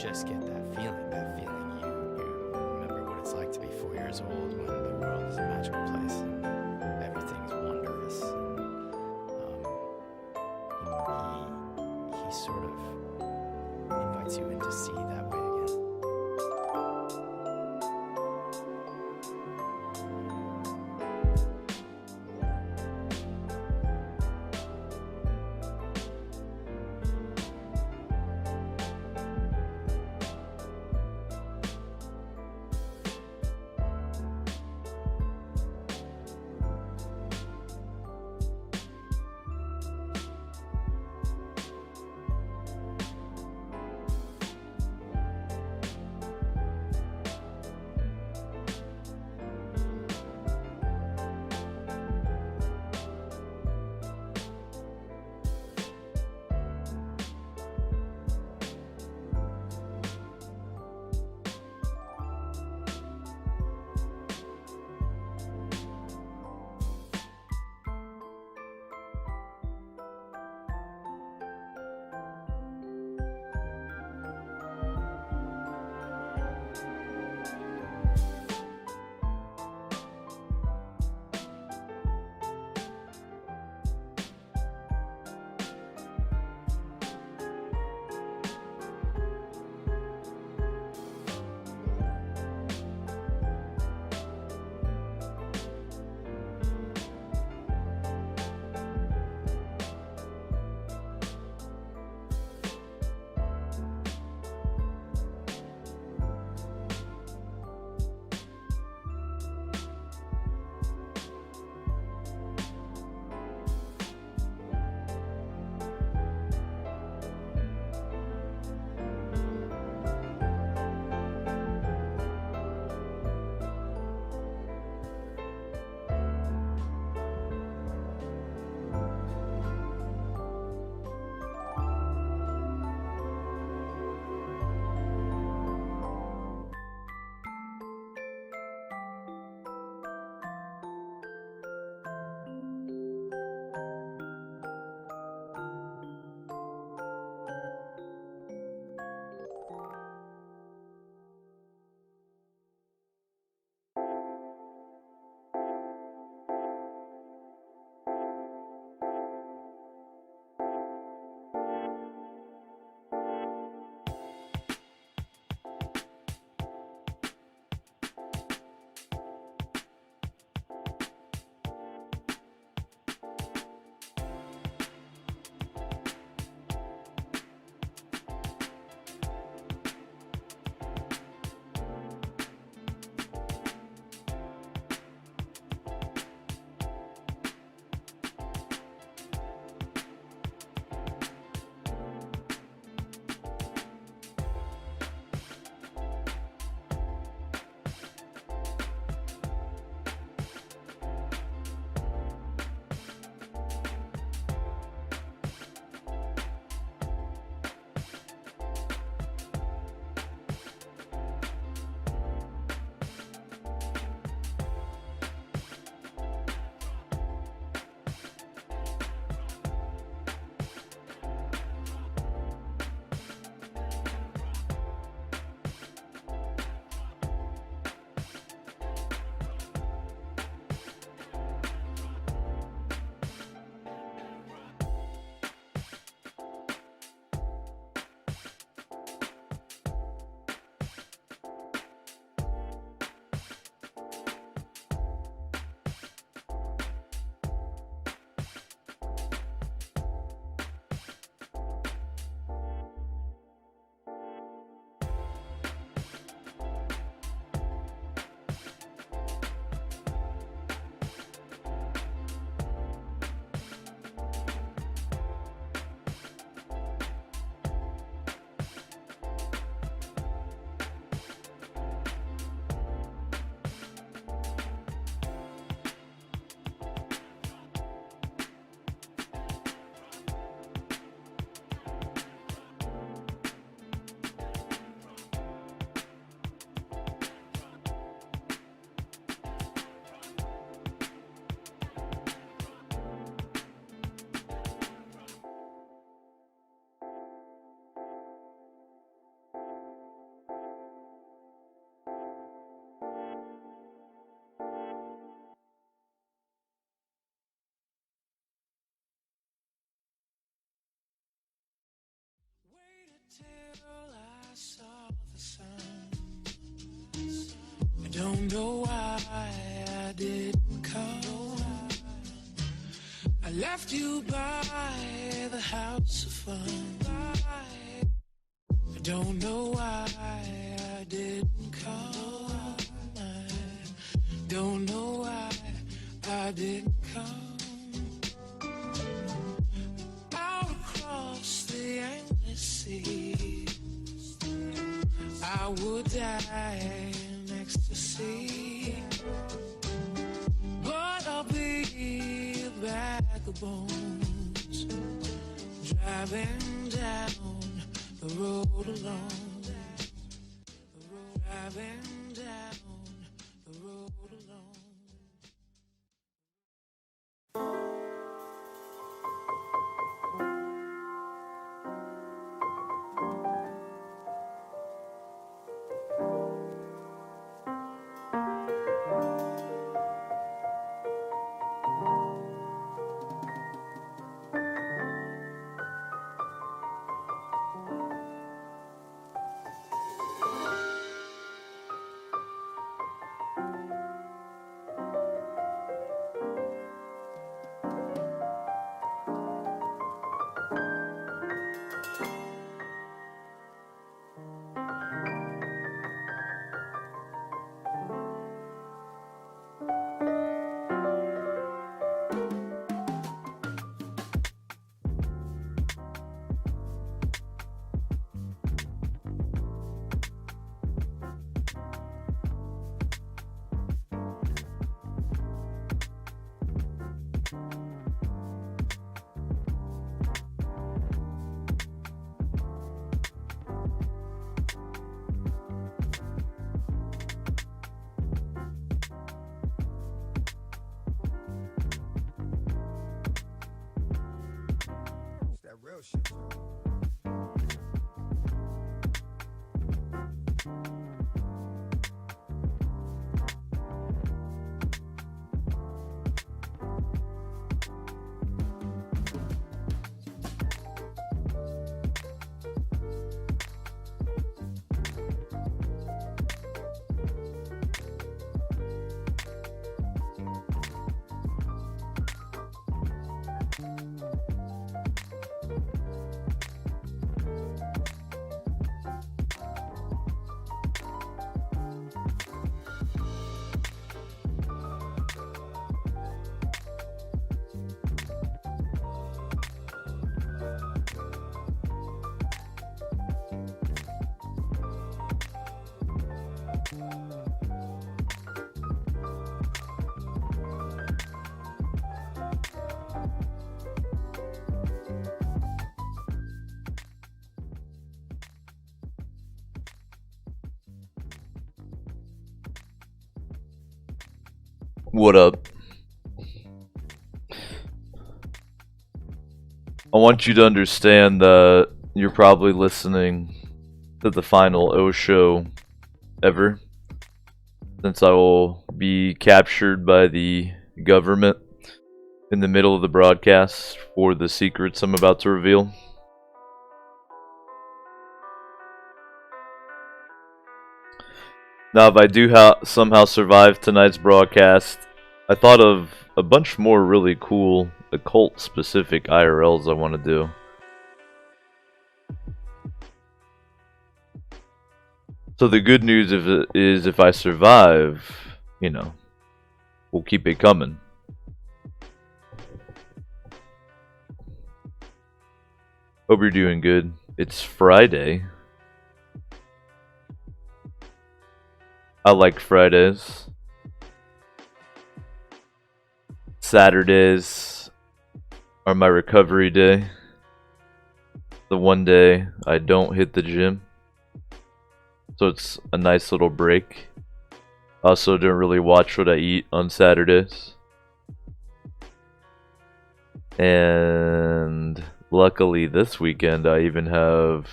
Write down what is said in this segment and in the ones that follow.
just get that feeling you remember what it's like to be 4 years old when the world is a magical place and everything's wondrous. He sort of invites you in to see that way again. I don't know why I didn't come. I left you by the house of fun. I don't know why I didn't come. I don't know why I didn't come. Out across the endless sea, I would die in ecstasy, but I'll be a bag of bones, driving down the road alone, driving down the road alone. That real shit. What up? I want you to understand that you're probably listening to the final O show ever, since I will be captured by the government in the middle of the broadcast for the secrets I'm about to reveal. Now, if I do somehow survive tonight's broadcast, I thought of a bunch more really cool occult-specific IRLs I want to do. So the good news is if I survive, you know, we'll keep it coming. Hope you're doing good. It's Friday. I like Fridays. Saturdays are my recovery day. The one day I don't hit the gym. So it's a nice little break. Also don't really watch what I eat on Saturdays. And luckily this weekend I even have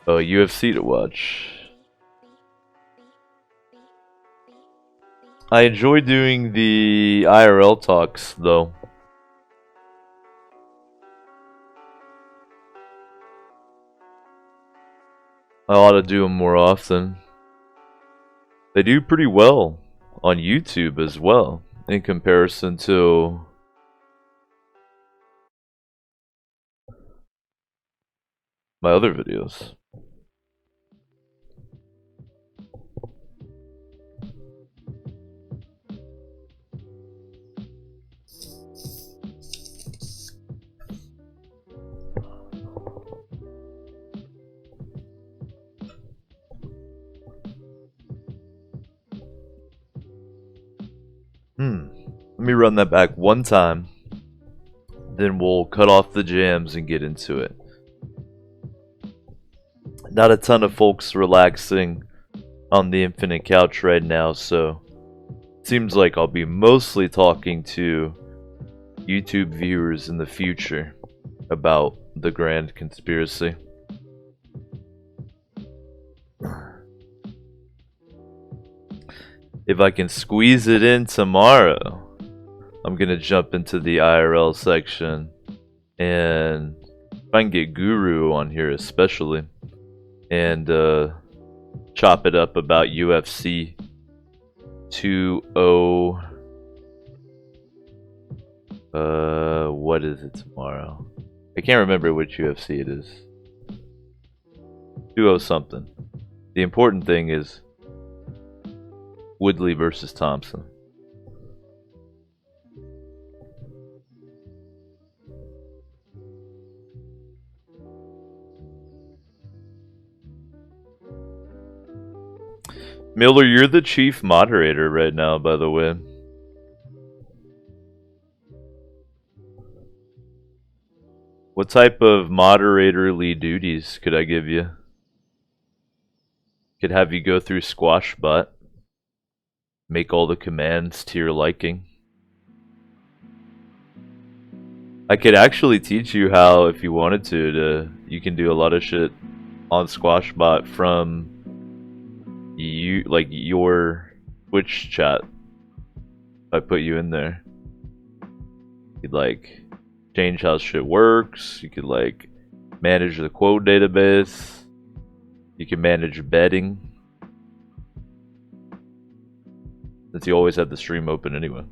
a UFC to watch. I enjoy doing the IRL talks though. I ought to do them more often. They do pretty well on YouTube as well, in comparison to my other videos. Let me run that back one time. Then we'll cut off the jams and get into it. Not a ton of folks relaxing on the infinite couch right now, so it seems like I'll be mostly talking to YouTube viewers in the future about the grand conspiracy. If I can squeeze it in tomorrow, I'm gonna jump into the IRL section, and if I can get Guru on here especially, and chop it up about UFC 20. What is it tomorrow? I can't remember which UFC it is. 20 something. The important thing is Woodley versus Thompson. Miller, you're the chief moderator right now, by the way. What type of moderatorly duties could I give you? Could have you go through Squashbot, make all the commands to your liking. I could actually teach you how, if you wanted to you can do a lot of shit on Squashbot from your Twitch chat. If I put you in there, you'd like change how shit works. You could like manage the quote database. You can manage betting, since you always have the stream open anyway.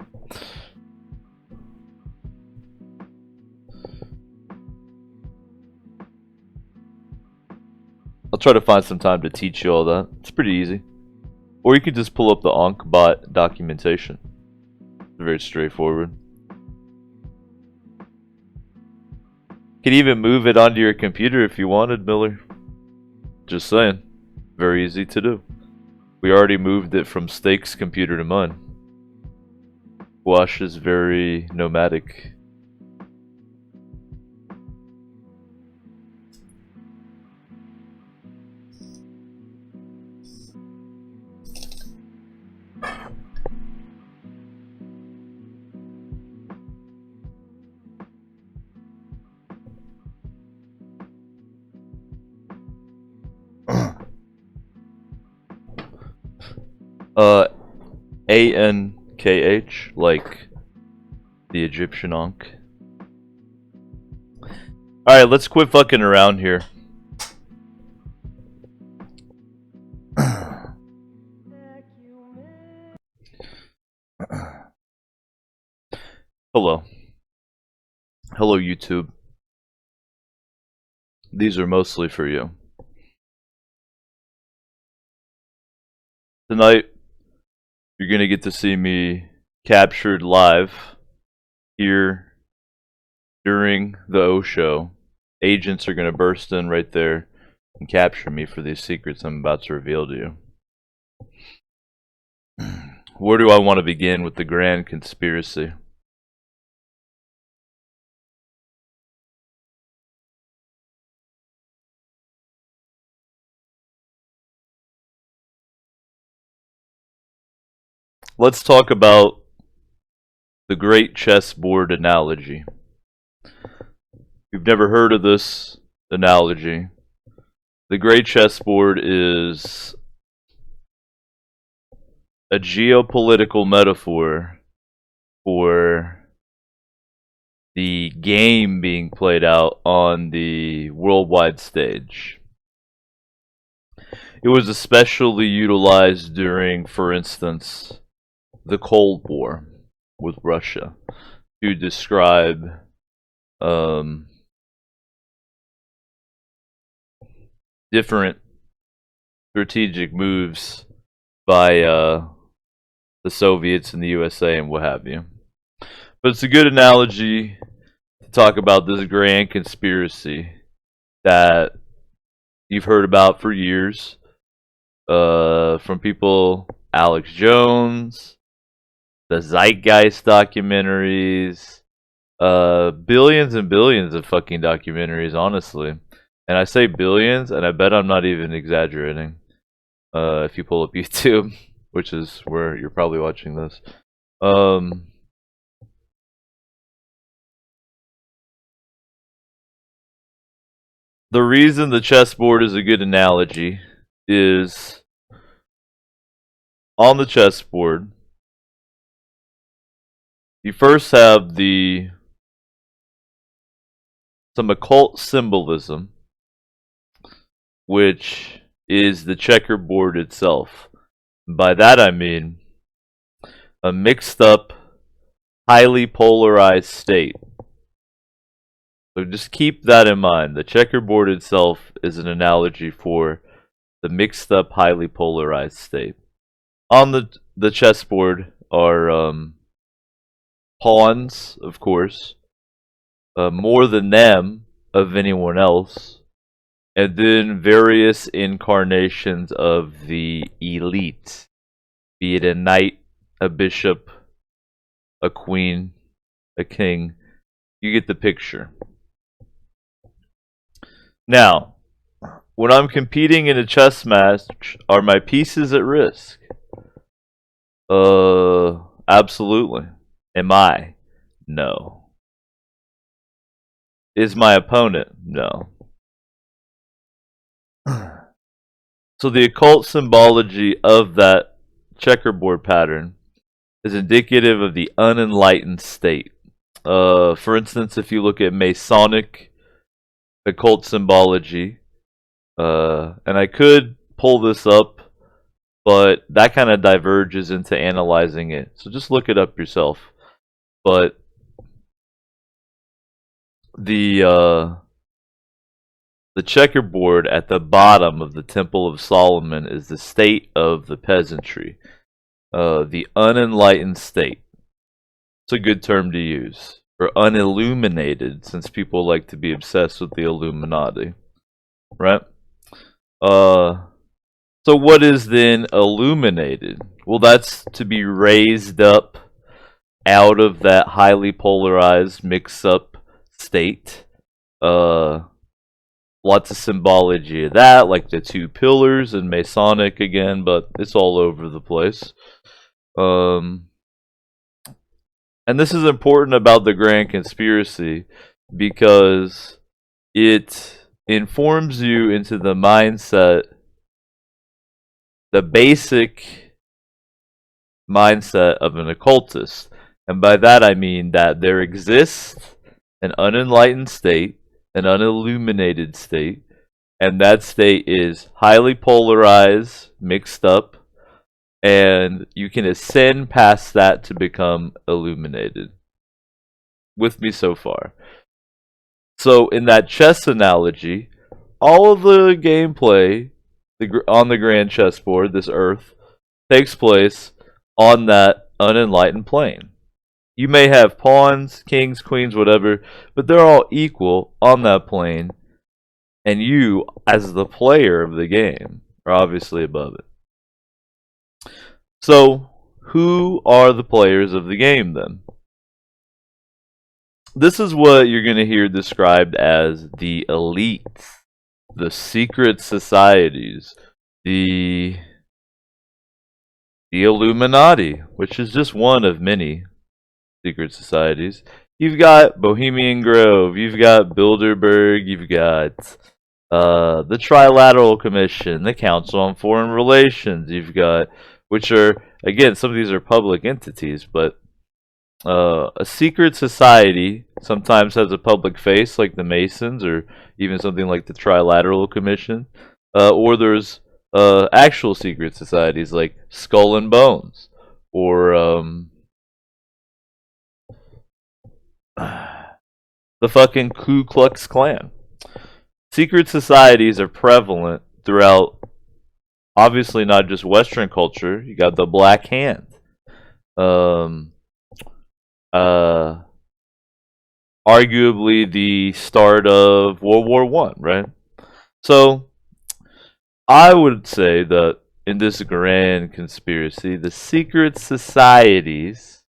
I'll try to find some time to teach you all that. It's pretty easy. Or you could just pull up the AnkBot documentation. It's very straightforward. You could even move it onto your computer if you wanted, Miller. Just saying. Very easy to do. We already moved it from Steak's computer to mine. Wash is very nomadic. ANKH, like the Egyptian Ankh. Alright, let's quit fucking around here. Hello. Hello, YouTube. These are mostly for you. Tonight, you're gonna get to see me captured live here during the O show. Agents are gonna burst in right there and capture me for these secrets I'm about to reveal to you. Where do I want to begin with the grand conspiracy? Let's talk about the great chessboard analogy. If you've never heard of this analogy, the great chessboard is a geopolitical metaphor for the game being played out on the worldwide stage. It was especially utilized during, for instance, the Cold War with Russia to describe different strategic moves by the Soviets and the USA and what have you. But it's a good analogy to talk about this grand conspiracy that you've heard about for years from people, Alex Jones, the Zeitgeist documentaries, billions and billions of fucking documentaries, honestly. And I say billions, and I bet I'm not even exaggerating. If you pull up YouTube, which is where you're probably watching this. The reason the chessboard is a good analogy is on the chessboard, you first have some occult symbolism, which is the checkerboard itself. By that I mean a mixed up, highly polarized state. So just keep that in mind. The checkerboard itself is an analogy for the mixed up, highly polarized state. On the chessboard are pawns, of course, more than them of anyone else, and then various incarnations of the elite, be it a knight, a bishop, a queen, a king. You get the picture. Now, when I'm competing in a chess match, are my pieces at risk? Absolutely. Am I? No. Is my opponent? No. So the occult symbology of that checkerboard pattern is indicative of the unenlightened state. For instance, if you look at Masonic occult symbology, and I could pull this up, but that kind of diverges into analyzing it. So just look it up yourself. But the checkerboard at the bottom of the Temple of Solomon is the state of the peasantry, the unenlightened state. It's a good term to use. Or unilluminated, since people like to be obsessed with the Illuminati, right? So what is then illuminated? Well, that's to be raised up out of that highly polarized, mix-up state. Lots of symbology of that, like the two pillars and Masonic again, but it's all over the place. And this is important about the grand conspiracy because it informs you into the mindset, the basic mindset of an occultist. And by that I mean that there exists an unenlightened state, an unilluminated state, and that state is highly polarized, mixed up, and you can ascend past that to become illuminated. With me so far? So in that chess analogy, all of the gameplay on the grand chessboard, this earth, takes place on that unenlightened plane. You may have pawns, kings, queens, whatever, but they're all equal on that plane, and you, as the player of the game, are obviously above it. So, who are the players of the game then? This is what you're going to hear described as the elite, the secret societies, the Illuminati, which is just one of many secret societies. You've got Bohemian Grove, you've got Bilderberg, you've got the Trilateral Commission, the Council on Foreign Relations, you've got, which are, again, some of these are public entities, but a secret society sometimes has a public face, like the Masons, or even something like the Trilateral Commission, or there's actual secret societies like Skull and Bones or the fucking Ku Klux Klan. Secret societies are prevalent throughout, obviously not just Western culture. You got the Black Hand, um, arguably the start of World War One, right? So I would say that in this grand conspiracy, the secret societies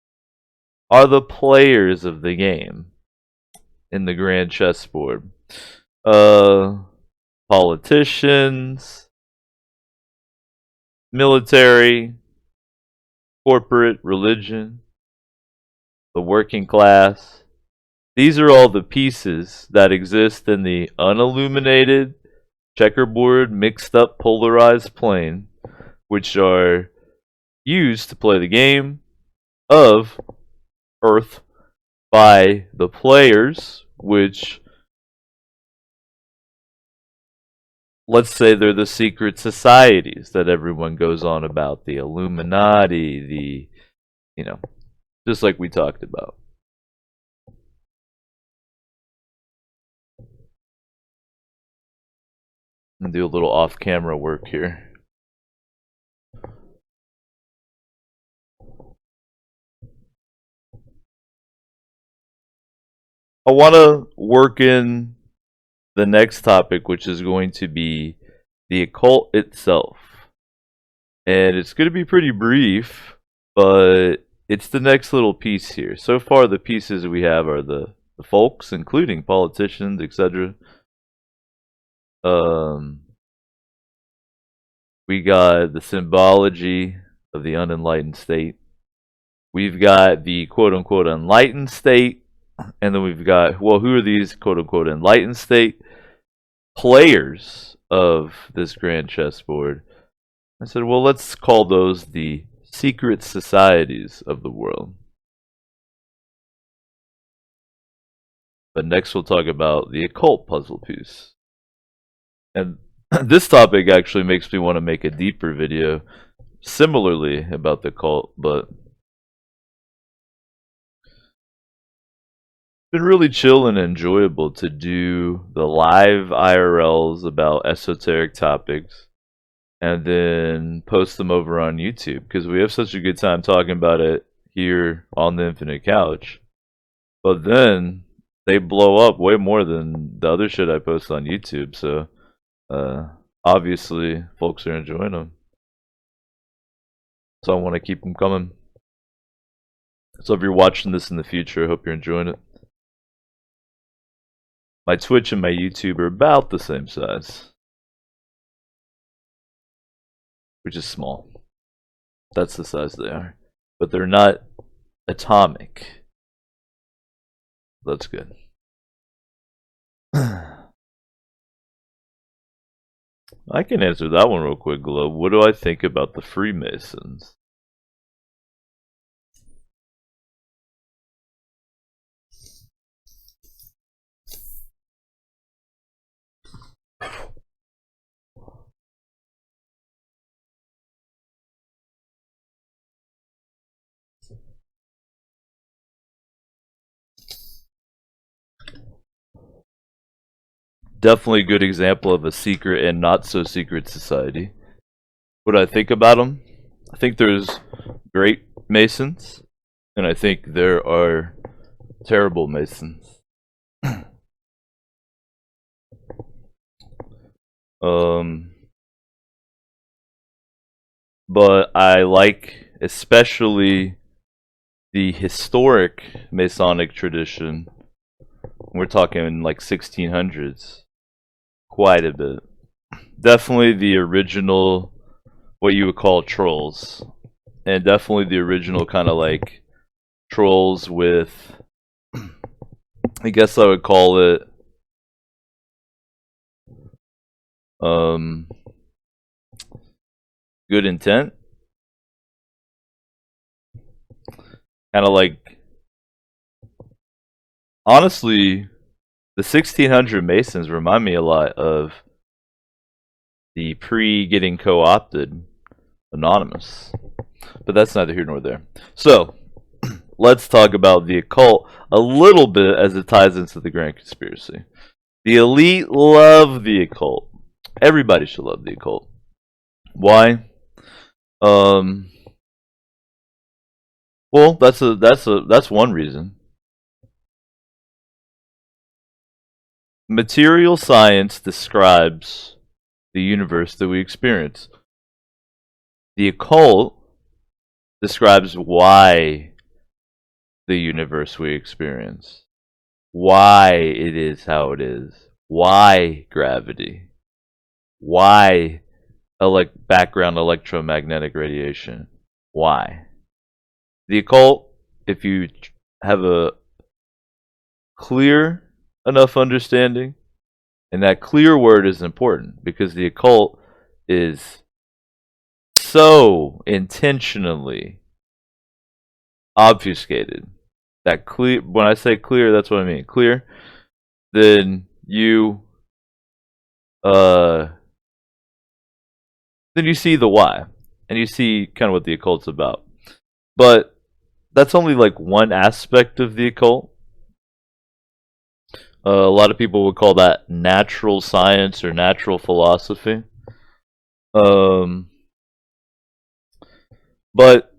are the players of the game in the grand chessboard. Politicians, military, corporate, religion, the working class. These are all the pieces that exist in the unilluminated, checkerboard, mixed up, polarized plane, which are used to play the game of Earth by the players, which, let's say they're the secret societies that everyone goes on about, the Illuminati, just like we talked about. I'm gonna do a little off-camera work here. I want to work in the next topic, which is going to be the occult itself. And it's going to be pretty brief, but it's the next little piece here. So far, the pieces we have are the folks, including politicians, etc. We got the symbology of the unenlightened state. We've got the quote-unquote enlightened state. And then we've got, well, who are these quote-unquote enlightened state players of this grand chessboard? I said, well, let's call those the secret societies of the world. But next we'll talk about the occult puzzle piece. And this topic actually makes me want to make a deeper video similarly about the cult, but it's been really chill and enjoyable to do the live IRLs about esoteric topics and then post them over on YouTube because we have such a good time talking about it here on the Infinite Couch. But then they blow up way more than the other shit I post on YouTube, so obviously folks are enjoying them. So I want to keep them coming. So if you're watching this in the future, I hope you're enjoying it. My Twitch and my YouTube are about the same size, which is small. That's the size they are. But they're not atomic. That's good. I can answer that one real quick, Globe. What do I think about the Freemasons? Definitely a good example of a secret and not so secret society. What do I think about them? I think there's great Masons, and I think there are terrible Masons. But I like especially the historic Masonic tradition. We're talking like 1600s. Quite a bit. Definitely the original, what you would call trolls. And definitely the original kind of like trolls with, I guess I would call it, good intent. Kind of like, honestly, the 1600 Masons remind me a lot of the pre-getting co-opted anonymous. But that's neither here nor there. So, let's talk about the occult a little bit as it ties into the grand conspiracy. The elite love the occult. Everybody should love the occult. Why? Well, that's one reason. Material science describes the universe that we experience. The occult describes why the universe we experience, why it is how it is, why gravity, why background electromagnetic radiation, why. The occult, if you have a clear enough understanding, and that clear word is important because the occult is so intentionally obfuscated that clear. When I say clear, that's what I mean. Clear, then you see the why, and you see kind of what the occult's about. But that's only like one aspect of the occult. A lot of people would call that natural science or natural philosophy. But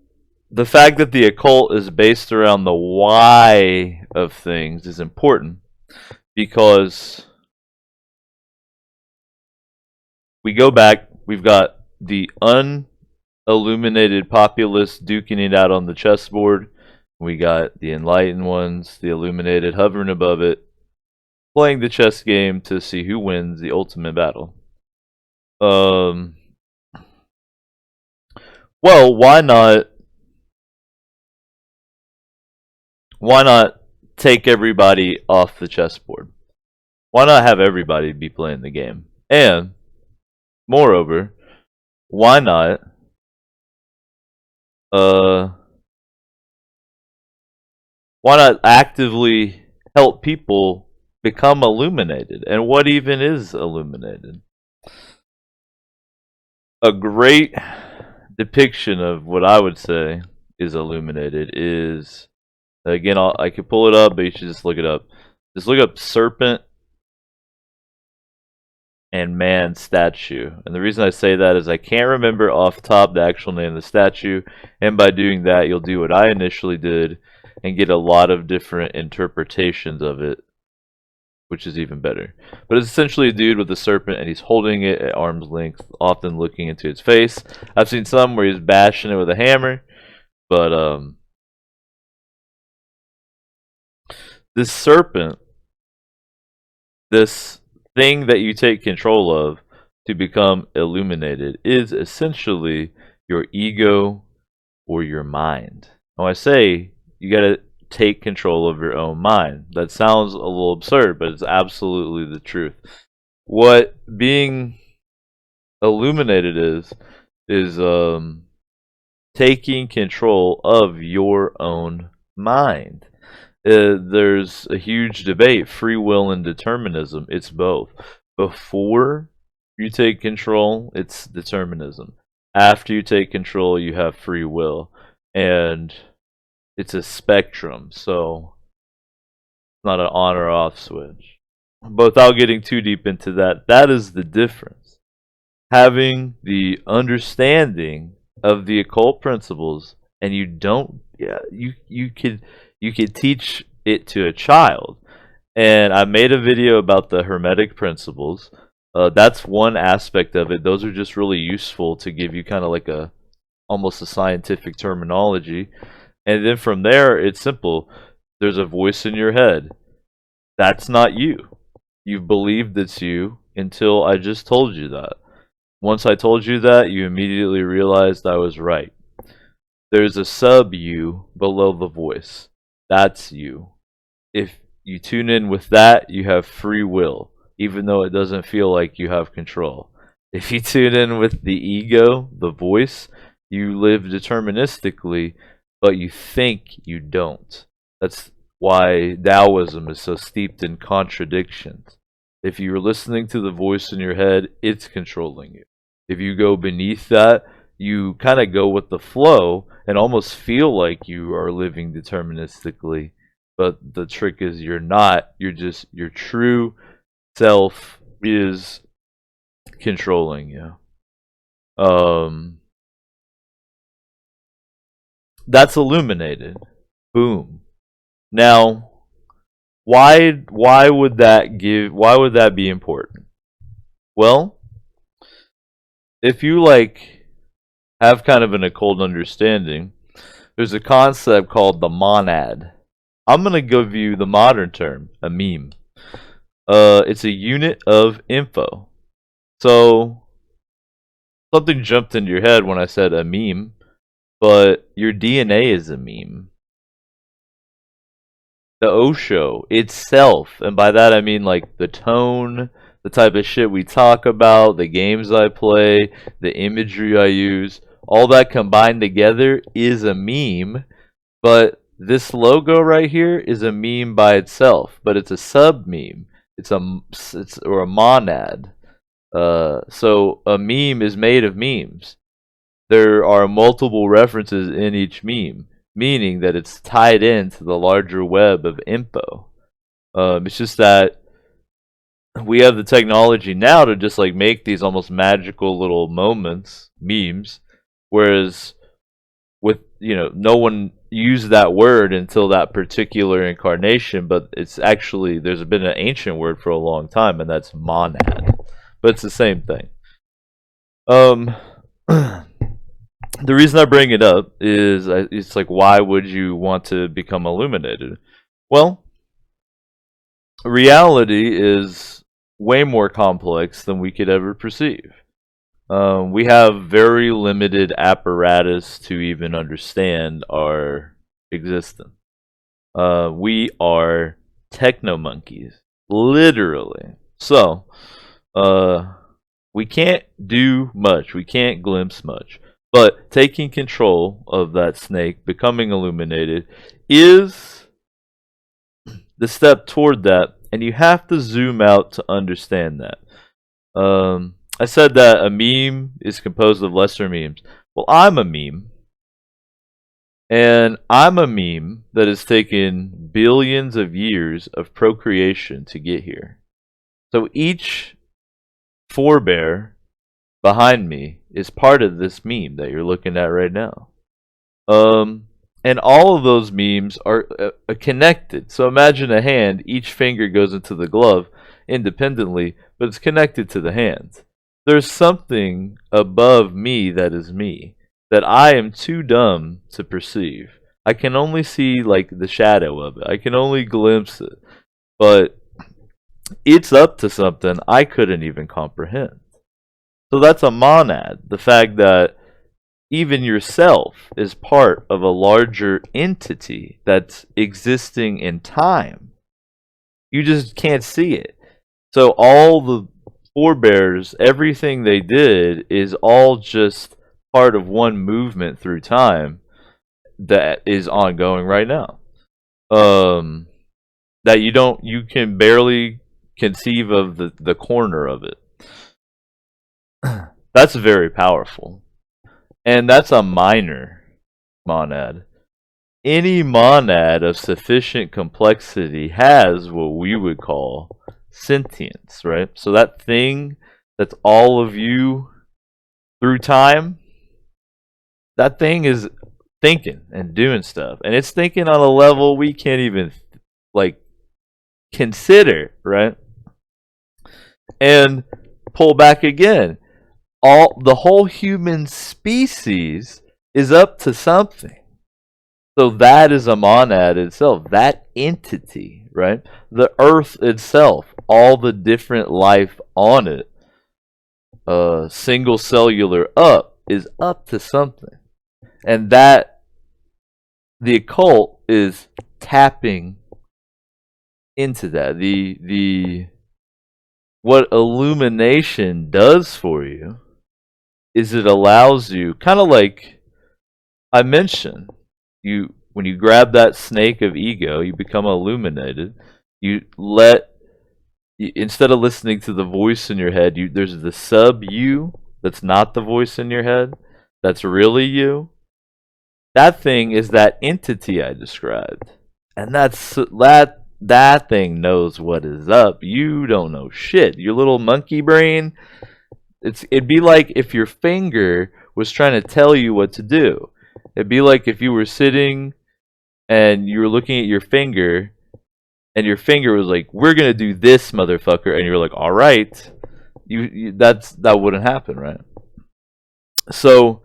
the fact that the occult is based around the why of things is important because we go back, we've got the unilluminated populace duking it out on the chessboard. We got the enlightened ones, the illuminated, hovering above it, playing the chess game to see who wins the ultimate battle. Well, why not take everybody off the chessboard? Why not have everybody be playing the game? And moreover, why not actively help people become illuminated? And what even is illuminated? A great depiction of what I would say is illuminated is, again, I could pull it up, but you should just look it up. Just look up serpent and man statue. And the reason I say that is I can't remember off top the actual name of the statue, and by doing that you'll do what I initially did and get a lot of different interpretations of it, which is even better. But it's essentially a dude with a serpent, and he's holding it at arm's length, often looking into its face. I've seen some where he's bashing it with a hammer, but this serpent, this thing that you take control of to become illuminated, is essentially your ego or your mind. Now I say you gotta take control of your own mind. That sounds a little absurd, but it's absolutely the truth. What being illuminated is taking control of your own mind. There's a huge debate, free will and determinism. It's both. Before you take control, it's determinism. After you take control, you have free will. And it's a spectrum, so it's not an on or off switch. But without getting too deep into that, that is the difference. Having the understanding of the occult principles, and you don't, you could teach it to a child. And I made a video about the Hermetic principles. That's one aspect of it. Those are just really useful to give you kind of like almost a scientific terminology. And then from there, it's simple. There's a voice in your head. That's not you. You've believed it's you until I just told you that. Once I told you that, you immediately realized I was right. There's a sub-you below the voice. That's you. If you tune in with that, you have free will, even though it doesn't feel like you have control. If you tune in with the ego, the voice, you live deterministically, but you think you don't. That's why Taoism is so steeped in contradictions. If you're listening to the voice in your head, it's controlling you. If you go beneath that, you kind of go with the flow and almost feel like you are living deterministically. But the trick is you're not. You're just, your true self is controlling you. That's illuminated. Boom. Now, why would that be important? Well, if you like have kind of an occult understanding, there's a concept called the monad. I'm gonna give you the modern term, a meme. It's a unit of info. So something jumped into your head when I said a meme, but your DNA is a meme. The Osho itself, and by that I mean like the tone, the type of shit we talk about, the games I play, the imagery I use, all that combined together is a meme. But this logo right here is a meme by itself, but it's a sub meme. It's or a monad. So a meme is made of memes. There are multiple references in each meme, meaning that it's tied into the larger web of info. It's just that we have the technology now to just like make these almost magical little moments, memes, whereas with, no one used that word until that particular incarnation, but it's actually, there's been an ancient word for a long time, and that's monad. But it's the same thing. The reason I bring it up is it's like, why would you want to become illuminated? Well, reality is way more complex than we could ever perceive. We have very limited apparatus to even understand our existence. We are techno monkeys, literally. So, we can't do much. We can't glimpse much. But taking control of that snake, becoming illuminated, is the step toward that. And you have to zoom out to understand that. I said that a meme is composed of lesser memes. Well, I'm a meme. And I'm a meme that has taken billions of years of procreation to get here. So each forebear behind me is part of this meme that you're looking at right now. And all of those memes are connected. So imagine a hand, each finger goes into the glove independently, but it's connected to the hand. There's something above me that is me, that I am too dumb to perceive. I can only see like the shadow of it. I can only glimpse it. But it's up to something I couldn't even comprehend. So that's a monad. The fact that even yourself is part of a larger entity that's existing in time. You just can't see it. So all the forebears, everything they did is all just part of one movement through time that is ongoing right now. That you can barely conceive of the corner of it. That's very powerful. And that's a minor monad. Any monad of sufficient complexity has what we would call sentience, right? So that thing that's all of you through time, that thing is thinking and doing stuff. And it's thinking on a level we can't even like consider, right? And pull back again. The whole human species is up to something. So that is a monad itself, that entity, right? The earth itself, all the different life on it, single cellular is up to something. And that the occult is tapping into that. What illumination does for you is it allows you, kind of like I mentioned, when you grab that snake of ego, you become illuminated. You let instead of listening to the voice in your head, there's the sub you that's not the voice in your head. That's really you. That thing is that entity I described, and that thing knows what is up. You don't know shit. Your little monkey brain. It'd be like if your finger was trying to tell you what to do. It'd be like if you were sitting and you were looking at your finger, and your finger was like, "We're gonna do this, motherfucker," and you're like, "All right." That wouldn't happen, right? So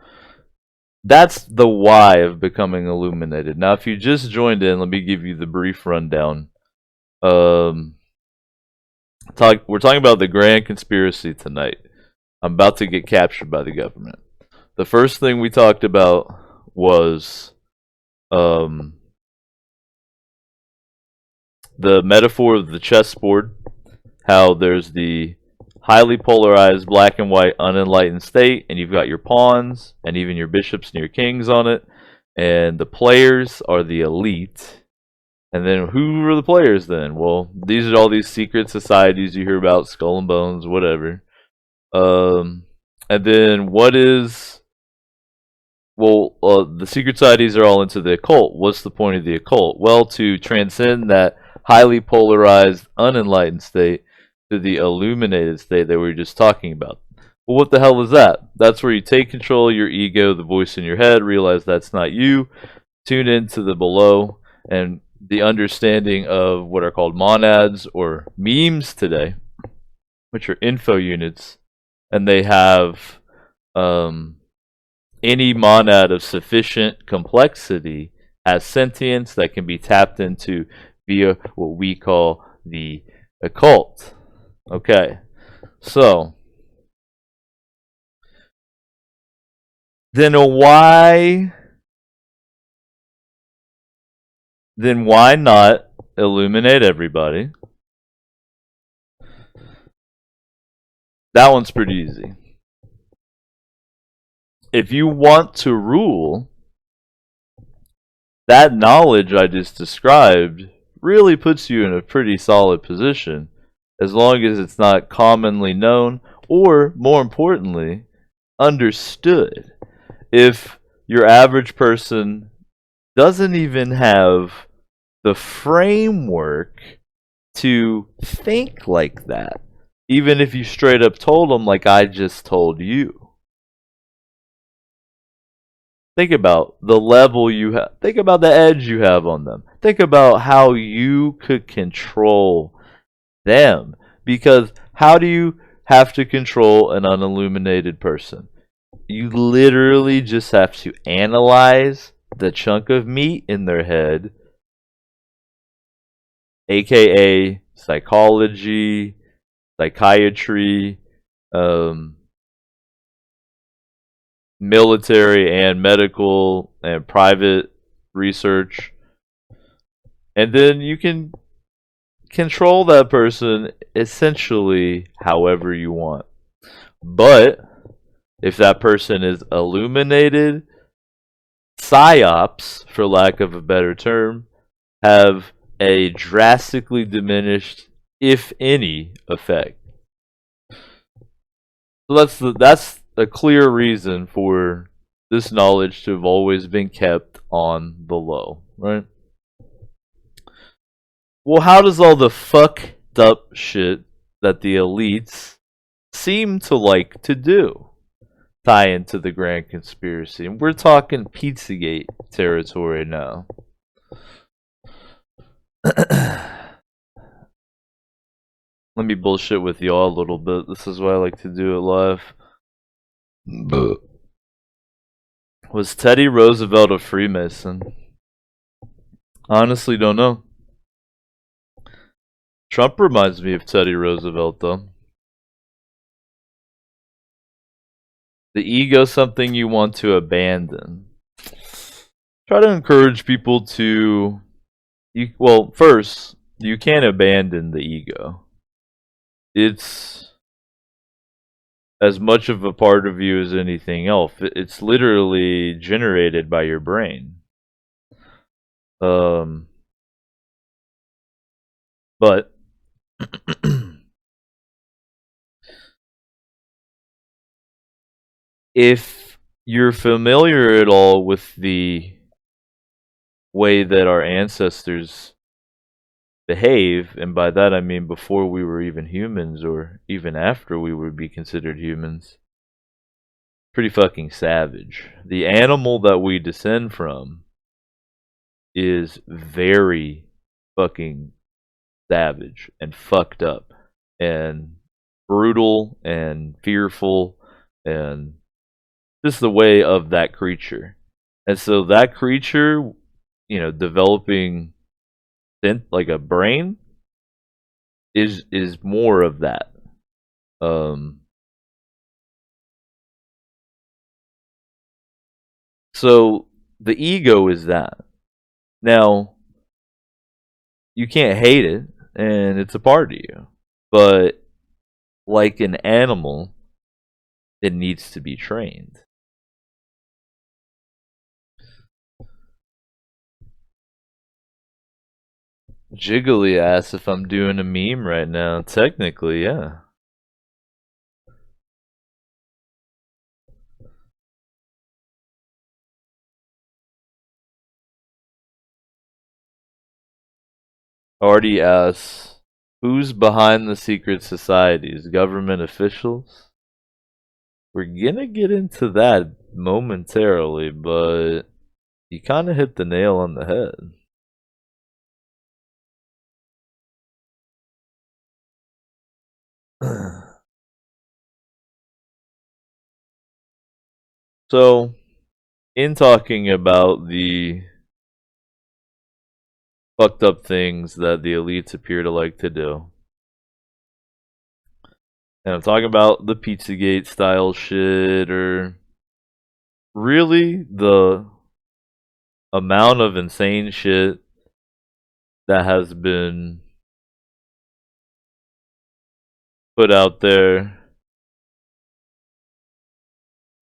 that's the why of becoming illuminated. Now, if you just joined in, let me give you the brief rundown. We're talking about the grand conspiracy tonight. I'm about to get captured by the government. The first thing we talked about was the metaphor of the chessboard, how there's the highly polarized black and white unenlightened state, and you've got your pawns and even your bishops and your kings on it, and the players are the elite. And then who are the players then? Well, these are all these secret societies you hear about, Skull and Bones, whatever. And then what is... Well, the secret societies are all into the occult. What's the point of the occult? Well, to transcend that highly polarized, unenlightened state to the illuminated state that we were just talking about. Well, what the hell is that? That's where you take control of your ego, the voice in your head, realize that's not you, tune into the below, and the understanding of what are called monads or memes today, which are info units, and they have any monad of sufficient complexity has sentience that can be tapped into via what we call the occult. Okay, so then why not illuminate everybody? That one's pretty easy. If you want to rule, that knowledge I just described really puts you in a pretty solid position, as long as it's not commonly known or, more importantly, understood. If your average person doesn't even have the framework to think like that, even if you straight up told them like I just told you. Think about the level you have. Think about the edge you have on them. Think about how you could control them. Because how do you have to control an unilluminated person? You literally just have to analyze the chunk of meat in their head, aka psychology, psychiatry, military and medical and private research, and then you can control that person essentially however you want. But if that person is illuminated, psyops, for lack of a better term, have a drastically diminished, if any, effect. So that's a clear reason for this knowledge to have always been kept on the low, right? Well, how does all the fucked up shit that the elites seem to like to do tie into the grand conspiracy? And we're talking Pizzagate territory now. Let me bullshit with y'all a little bit. This is why I like to do it live. Was Teddy Roosevelt a Freemason? Honestly, don't know. Trump reminds me of Teddy Roosevelt, though. The ego is something you want to abandon. Try to encourage people to... well, first, you can't abandon the ego. It's as much of a part of you as anything else. It's literally generated by your brain. But if you're familiar at all with the way that our ancestors behave, and by that I mean before we were even humans or even after we would be considered humans, pretty fucking savage. The animal that we descend from is very fucking savage and fucked up and brutal and fearful and just the way of that creature. And so that creature, developing like a brain is more of that. So the ego is that. Now, you can't hate it, and it's a part of you. But like an animal, it needs to be trained. Jiggly asks if I'm doing a meme right now. Technically, yeah. Artie asks, who's behind the secret societies? Government officials? We're gonna get into that momentarily, but you kind of hit the nail on the head. So, in talking about the fucked up things that the elites appear to like to do, and I'm talking about the Pizzagate style shit, or really the amount of insane shit that has been put out there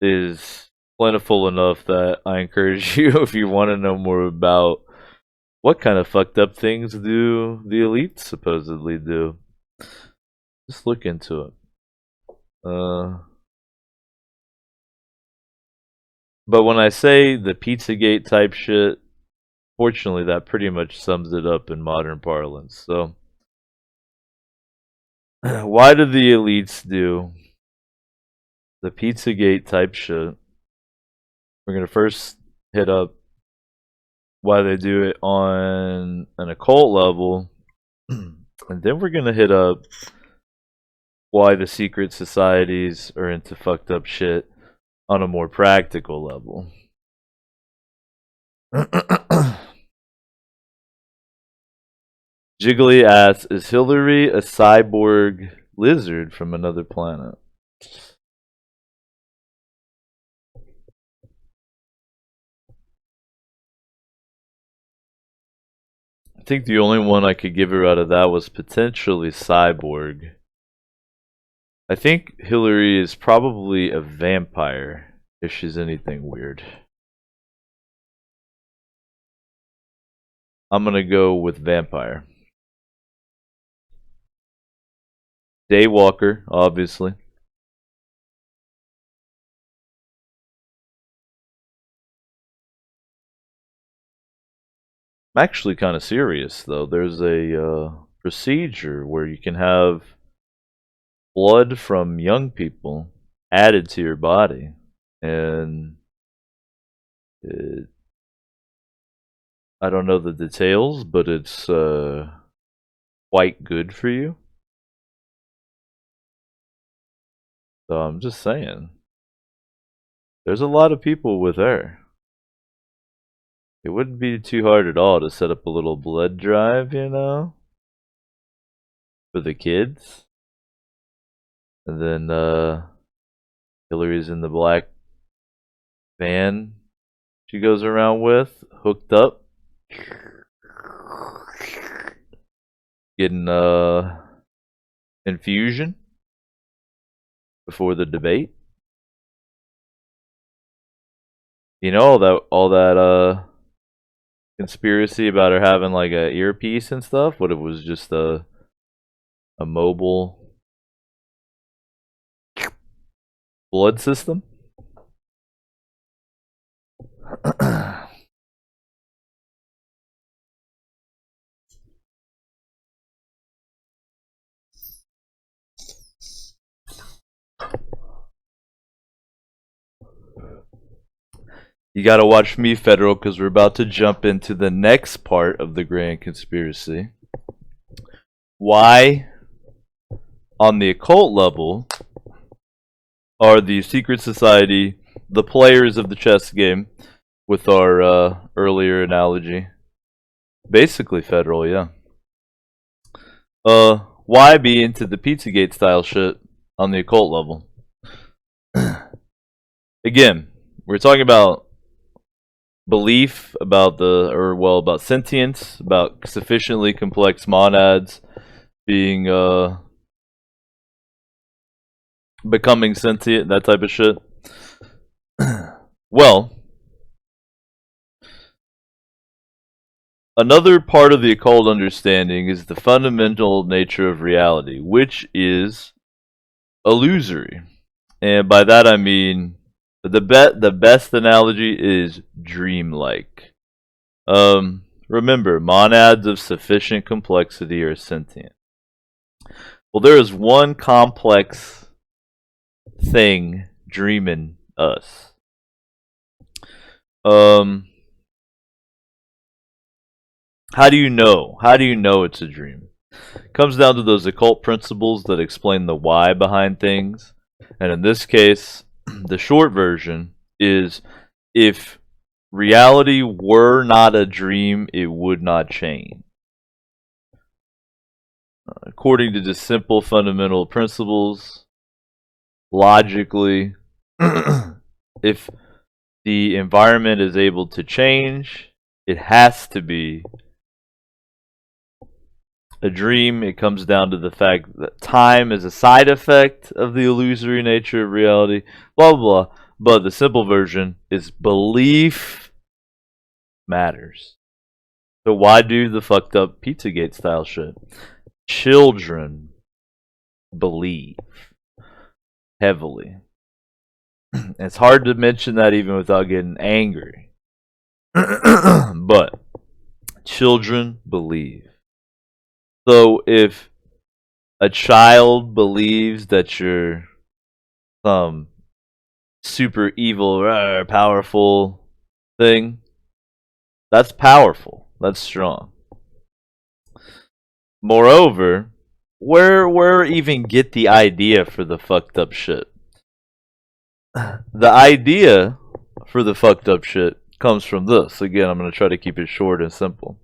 is plentiful enough that I encourage you, if you want to know more about what kind of fucked up things do the elites supposedly do, just look into it. But when I say the Pizzagate type shit, fortunately that pretty much sums it up in modern parlance. So why do the elites do the Pizzagate type shit? We're gonna first hit up why they do it on an occult level, and then we're gonna hit up why the secret societies are into fucked up shit on a more practical level. Jiggly asks, is Hillary a cyborg lizard from another planet? I think the only one I could give her out of that was potentially cyborg. I think Hillary is probably a vampire, if she's anything weird. I'm gonna go with vampire. Daywalker, obviously. I'm actually kind of serious, though. There's a procedure where you can have blood from young people added to your body, and I don't know the details, but it's quite good for you. So I'm just saying, there's a lot of people with her. It wouldn't be too hard at all to set up a little blood drive, for the kids. And then Hillary's in the black van she goes around with, hooked up, getting infusion before the debate. All that conspiracy about her having like a earpiece and stuff. What, it was just a mobile blood system. You gotta watch me, Federal, because we're about to jump into the next part of the Grand Conspiracy. Why, on the occult level, are the secret society the players of the chess game, with our earlier analogy? Basically, Federal, yeah. Why be into the Pizzagate style shit on the occult level? Again, we're talking about belief, about about sentience, about sufficiently complex monads being becoming sentient, that type of shit. Well, another part of the occult understanding is the fundamental nature of reality, which is illusory. And by that I mean the best analogy is dreamlike. Remember, monads of sufficient complexity are sentient. Well, there is one complex thing dreaming us. How do you know? How do you know it's a dream? It comes down to those occult principles that explain the why behind things. And in this case, the short version is, if reality were not a dream, it would not change. According to just simple fundamental principles, logically, if the environment is able to change, it has to be a dream. It comes down to the fact that time is a side effect of the illusory nature of reality, blah, blah, blah. But the simple version is belief matters. So why do the fucked up Pizzagate style shit? Children believe heavily. It's hard to mention that even without getting angry. But children believe. So if a child believes that you're some super evil, powerful thing, that's powerful. That's strong. Moreover, where even get the idea for the fucked up shit? The idea for the fucked up shit comes from this. Again, I'm going to try to keep it short and simple.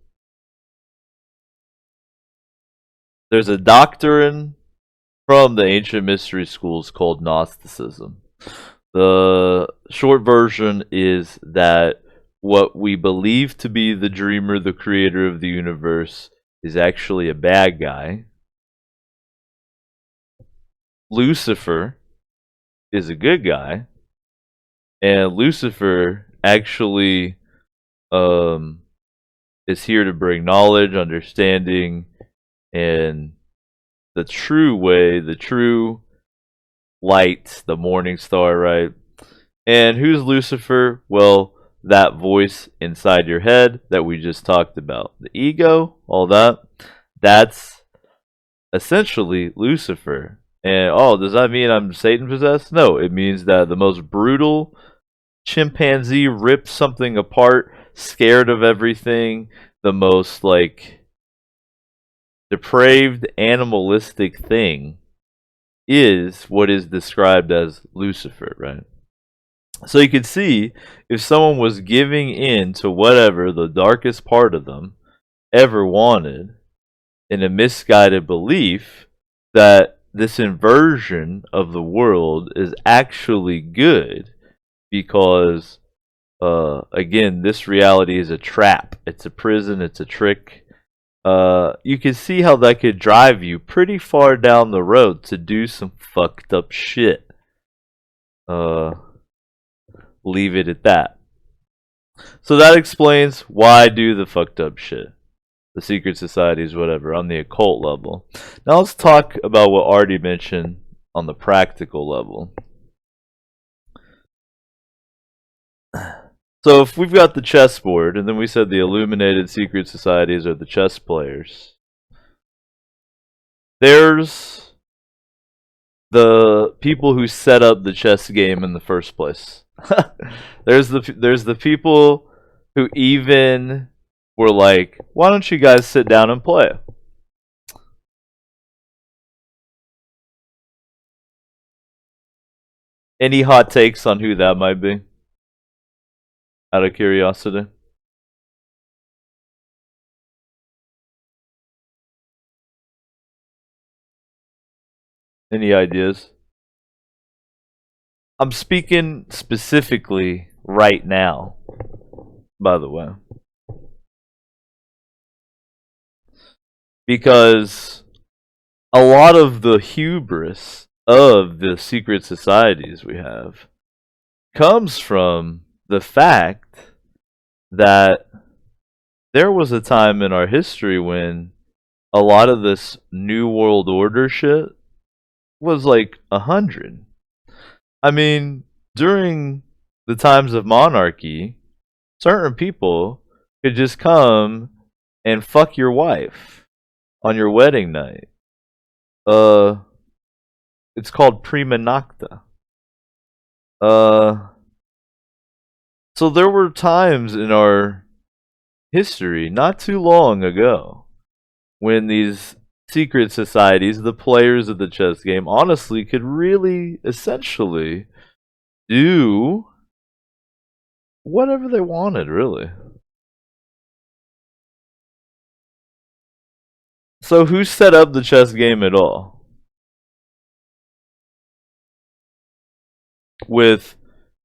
There's a doctrine from the ancient mystery schools called Gnosticism. The short version is that what we believe to be the dreamer, the creator of the universe, is actually a bad guy. Lucifer is a good guy, and Lucifer actually is here to bring knowledge, understanding, and the true way, the true light, the morning star, right? And who's Lucifer? Well, that voice inside your head that we just talked about. The ego, all that, that's essentially Lucifer. And does that mean I'm Satan possessed? No, it means that the most brutal chimpanzee rips something apart, scared of everything, the most depraved animalistic thing is what is described as Lucifer, right? So you could see, if someone was giving in to whatever the darkest part of them ever wanted, in a misguided belief that this inversion of the world is actually good, because again, this reality is a trap, it's a prison, it's a trick. You can see how that could drive you pretty far down the road to do some fucked up shit. Leave it at that. So that explains why do the fucked up shit. The secret societies, whatever, on the occult level. Now let's talk about what Artie mentioned on the practical level. So if we've got the chessboard, and then we said the illuminated secret societies are the chess players, there's the people who set up the chess game in the first place. there's the people who even were like, why don't you guys sit down and play? Any hot takes on who that might be? Out of curiosity. Any ideas? I'm speaking specifically right now, by the way. Because a lot of the hubris of the secret societies we have comes from the fact that there was a time in our history when a lot of this New World Order shit was like 100. I mean, during the times of monarchy, certain people could just come and fuck your wife on your wedding night. It's called prima nocta. So there were times in our history, not too long ago, when these secret societies, the players of the chess game, honestly could really, essentially, do whatever they wanted, really. So who set up the chess game at all? With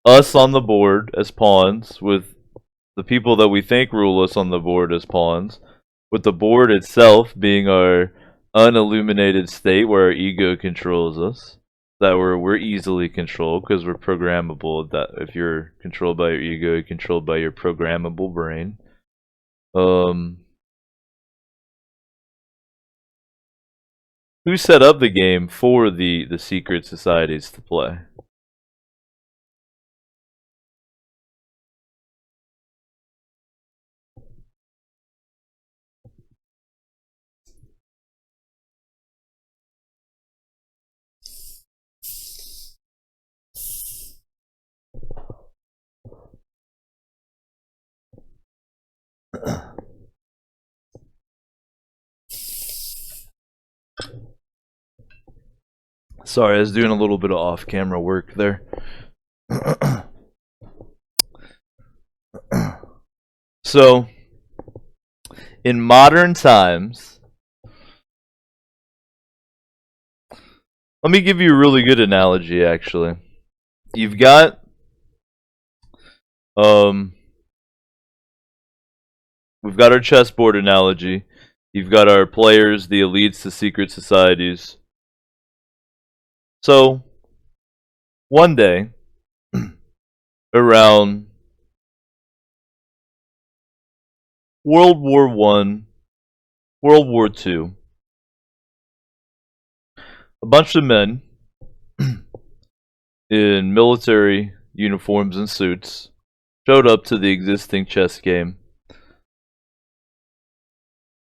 us on the board as pawns, with the people that we think rule us on the board as pawns, with the board itself being our unilluminated state where our ego controls us, that we're easily controlled because we're programmable. That if you're controlled by your ego, you're controlled by your programmable brain. Who set up the game for the secret societies to play? Sorry, I was doing a little bit of off-camera work there. So, in modern times, let me give you a really good analogy, actually. You've got, we've got our chessboard analogy. You've got our players, the elites, the secret societies. So, one day, around World War One, World War Two, a bunch of men in military uniforms and suits showed up to the existing chess game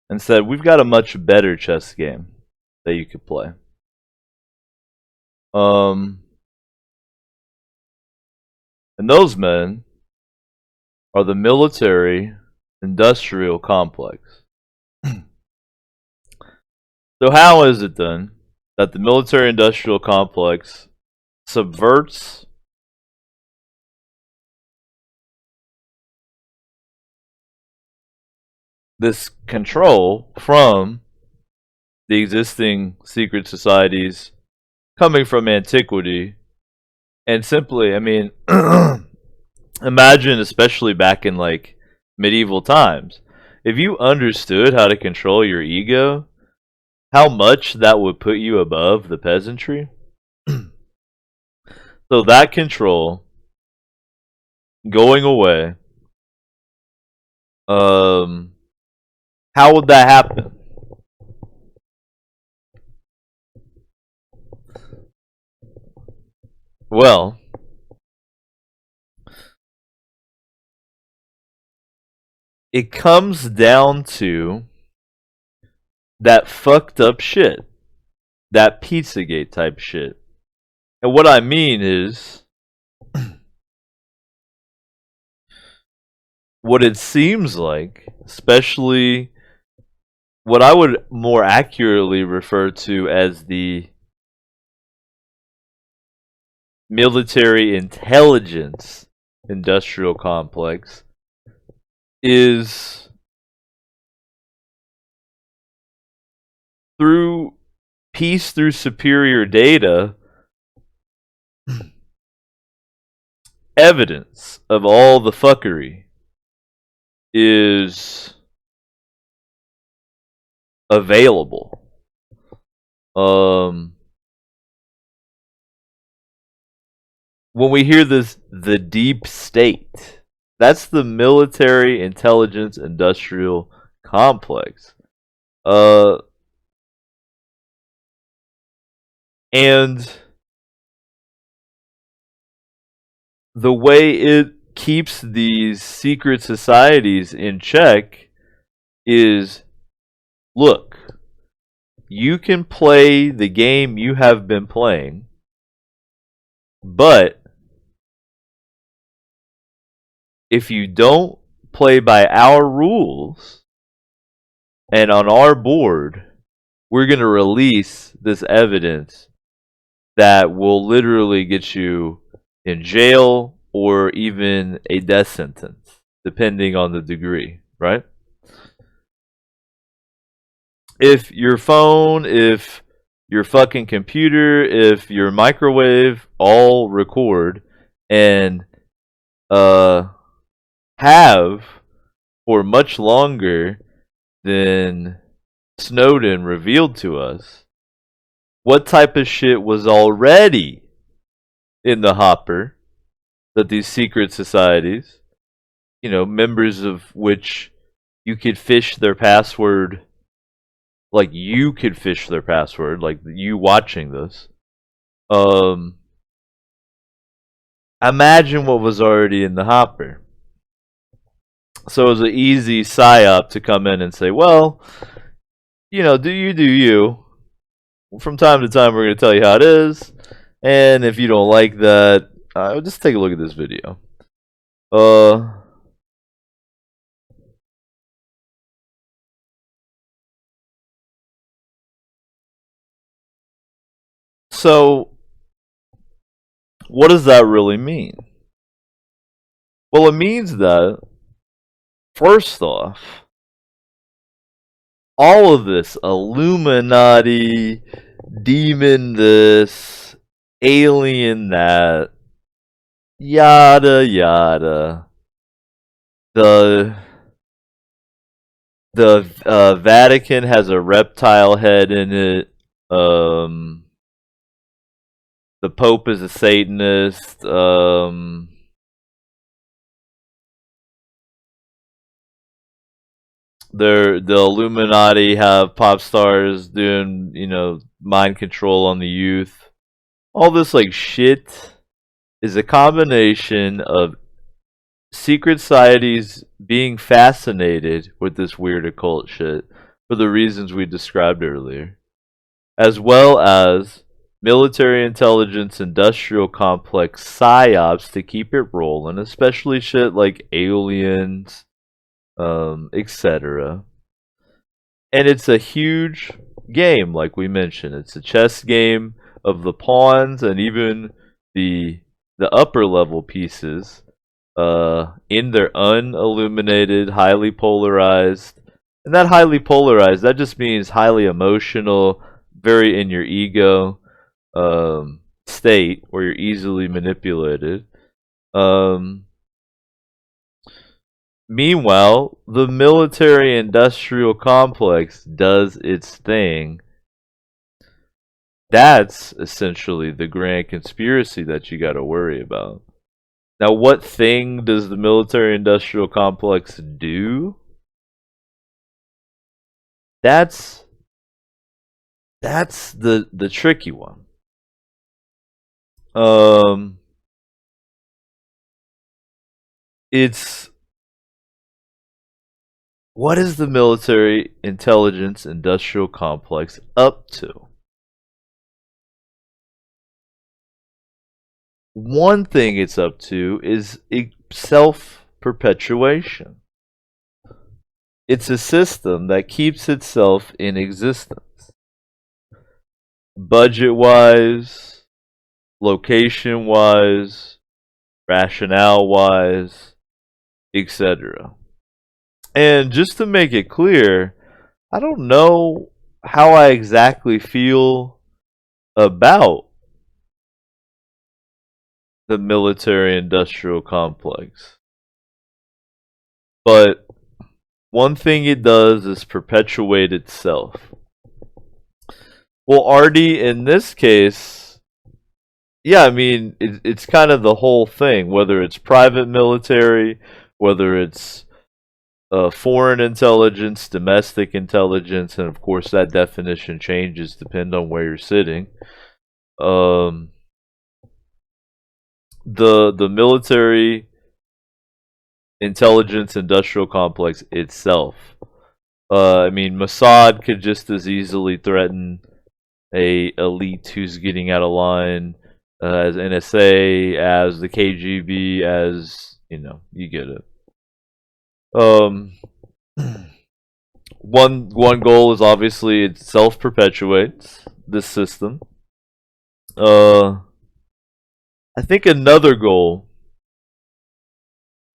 and said, we've got a much better chess game that you could play. And those men are the military industrial complex. So how is it then that the military industrial complex subverts this control from the existing secret societies coming from antiquity? And simply, I mean, imagine, especially back in like medieval times, if you understood how to control your ego, how much that would put you above the peasantry. So that control going away, how would that happen? Well, it comes down to that fucked up shit, that Pizzagate type shit. And what I mean is, what it seems like, especially what I would more accurately refer to as the military intelligence industrial complex, is through piece through superior data evidence of all the fuckery is available. When we hear this, the deep state, that's the military intelligence industrial complex. And the way it keeps these secret societies in check is, look, you can play the game you have been playing, but if you don't play by our rules and on our board, we're going to release this evidence that will literally get you in jail or even a death sentence, depending on the degree, right? If your phone, if your fucking computer, if your microwave all record and have for much longer than Snowden revealed to us, what type of shit was already in the hopper that these secret societies, members of which you could phish their password, like you could phish their password, like you watching this. Imagine what was already in the hopper. So it was an easy psyop to come in and say, well, do you. From time to time, we're going to tell you how it is. And if you don't like that, just take a look at this video. So, what does that really mean? Well, it means that, first off, all of this Illuminati, demon this, alien that, yada yada, the Vatican has a reptile head in it. The Pope is a Satanist. The Illuminati have pop stars doing, mind control on the youth. All this like shit is a combination of secret societies being fascinated with this weird occult shit for the reasons we described earlier, as well as military intelligence industrial complex psyops to keep it rolling, especially shit like aliens, etc. And it's a huge game, like we mentioned. It's a chess game of the pawns and even the upper level pieces in their unilluminated, highly polarized. And that highly polarized, that just means highly emotional, very in your ego state where you're easily manipulated. Meanwhile, the military industrial complex does its thing. That's essentially the grand conspiracy that you got to worry about. Now, what thing does the military industrial complex do? That's the tricky one. It's What is the military intelligence industrial complex up to? One thing it's up to is self-perpetuation. It's a system that keeps itself in existence. Budget-wise, location-wise, rationale-wise, etc. And just to make it clear, I don't know how I exactly feel about the military industrial complex. But one thing it does is perpetuate itself. Well, Artie, in this case, yeah, I mean, it's kind of the whole thing, whether it's private military, whether it's foreign intelligence, domestic intelligence, and of course that definition changes depending on where you're sitting. The military intelligence industrial complex itself. I mean, Mossad could just as easily threaten a elite who's getting out of line, as NSA, as the KGB, as you get it. One goal is obviously it self perpetuates this system. I think another goal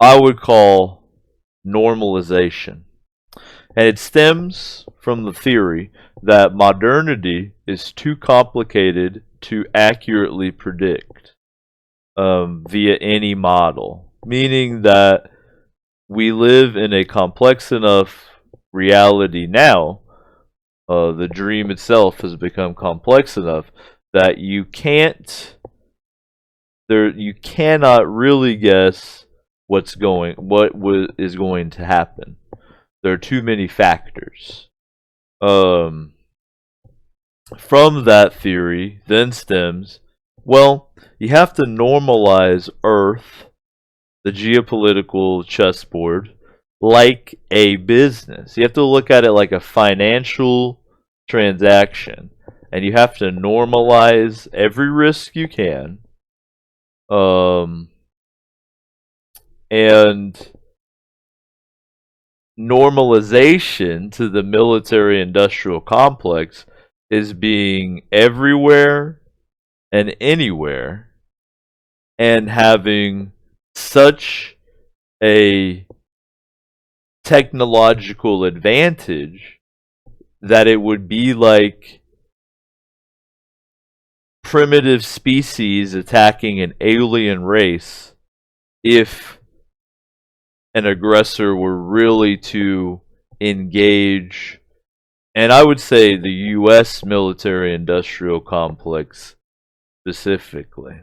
I would call normalization. And it stems from the theory that modernity is too complicated to accurately predict via any model. Meaning that we live in a complex enough reality now, the dream itself has become complex enough that you cannot really guess what is going to happen. There are too many factors. From that theory then stems, well, you have to normalize Earth, the geopolitical chessboard, like a business. You have to look at it like a financial transaction, and you have to normalize every risk you can. And normalization to the military industrial complex is being everywhere and anywhere and having such a technological advantage that it would be like primitive species attacking an alien race if an aggressor were really to engage, and I would say the US military industrial complex specifically.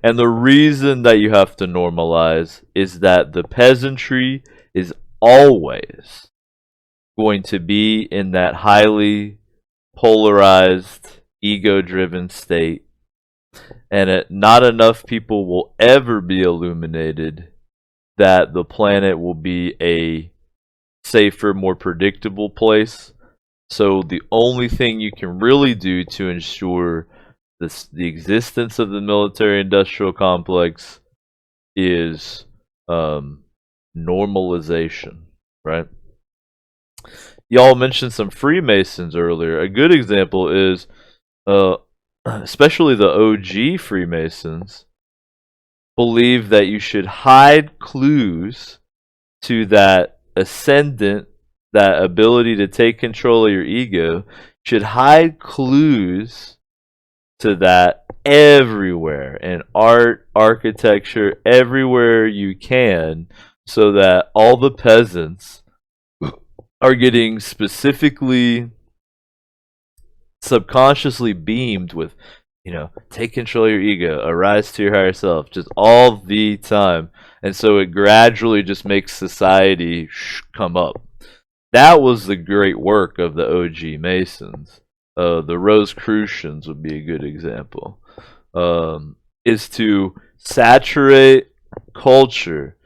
And the reason that you have to normalize is that the peasantry is always going to be in that highly polarized, ego-driven state, and not enough people will ever be illuminated that the planet will be a safer, more predictable place. So the only thing you can really do to ensure the existence of the military-industrial complex is normalization, right? Y'all mentioned some Freemasons earlier. A good example is, especially the OG Freemasons, believe that you should hide clues to that ascendant, that ability to take control of your ego, should hide clues to that everywhere in art, architecture, everywhere you can, so that all the peasants are getting specifically subconsciously beamed with, take control of your ego, arise to your higher self, just all the time. And so it gradually just makes society come up. That was the great work of the OG Masons. The Rosicrucians would be a good example. Is to saturate culture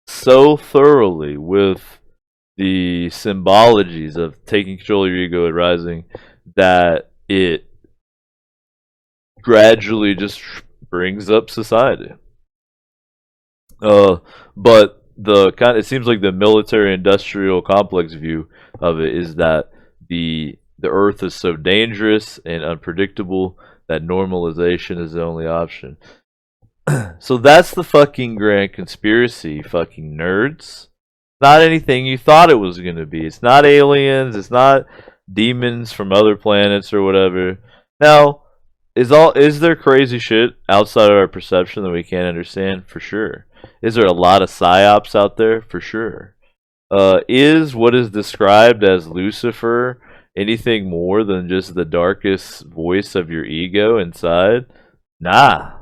so thoroughly with the symbologies of taking control of your ego and rising that it gradually just brings up society. But it seems like the military industrial complex view of it is that the earth is so dangerous and unpredictable that normalization is the only option. So that's the fucking grand conspiracy, fucking nerds. Not anything you thought it was gonna be. It's not aliens, it's not demons from other planets or whatever. Now, is there crazy shit outside of our perception that we can't understand? For sure. Is there a lot of psyops out there? For sure. Is what is described as Lucifer anything more than just the darkest voice of your ego inside? Nah.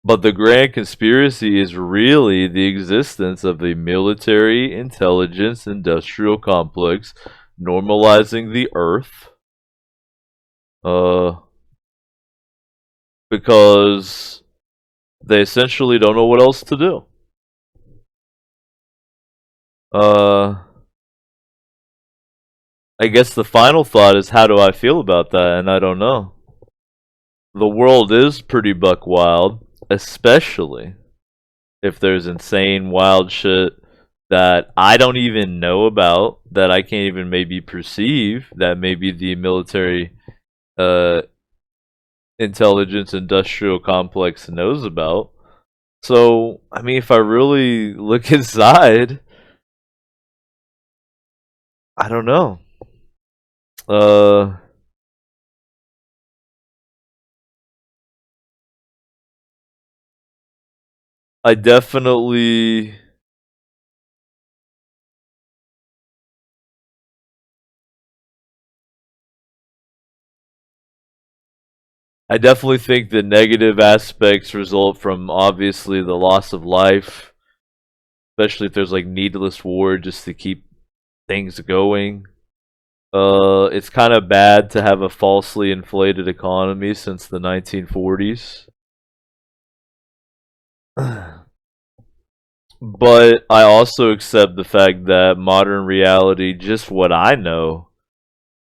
But the grand conspiracy is really the existence of a military intelligence industrial complex normalizing the earth. Because they essentially don't know what else to do. I guess the final thought is, how do I feel about that? And I don't know. The world is pretty buck wild, especially if there's insane wild shit that I don't even know about, that I can't even maybe perceive, that maybe the military intelligence industrial complex knows about. So, I mean, if I really look inside, I don't know. I definitely think the negative aspects result from obviously the loss of life, especially if there's like needless war just to keep things going. It's kind of bad to have a falsely inflated economy since the 1940s. But I also accept the fact that modern reality, just what I know,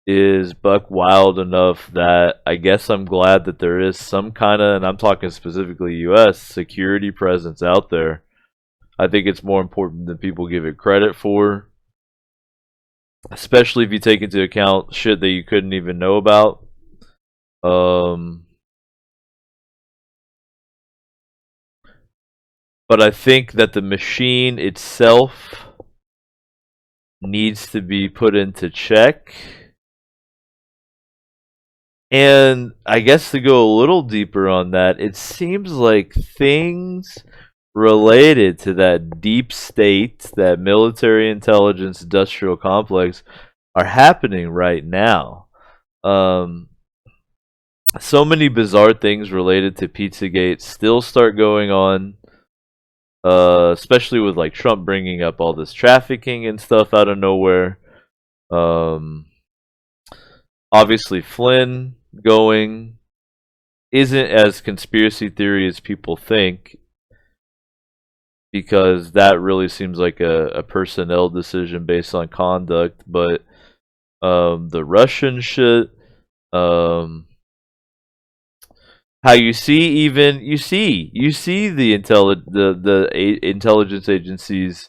is buck wild enough that I guess I'm glad that there is some kind of, and I'm talking specifically US, security presence out there. I think it's more important than people give it credit for, especially if you take into account shit that you couldn't even know about. But I think that the machine itself needs to be put into check. And I guess to go a little deeper on that, it seems like things related to that deep state, that military intelligence industrial complex, are happening right now. So many bizarre things related to Pizzagate still start going on. Especially with like Trump bringing up all this trafficking and stuff out of nowhere. Obviously Flynn going isn't as conspiracy theory as people think, because that really seems like a personnel decision based on conduct. But the Russian shit, how you see the intelligence agencies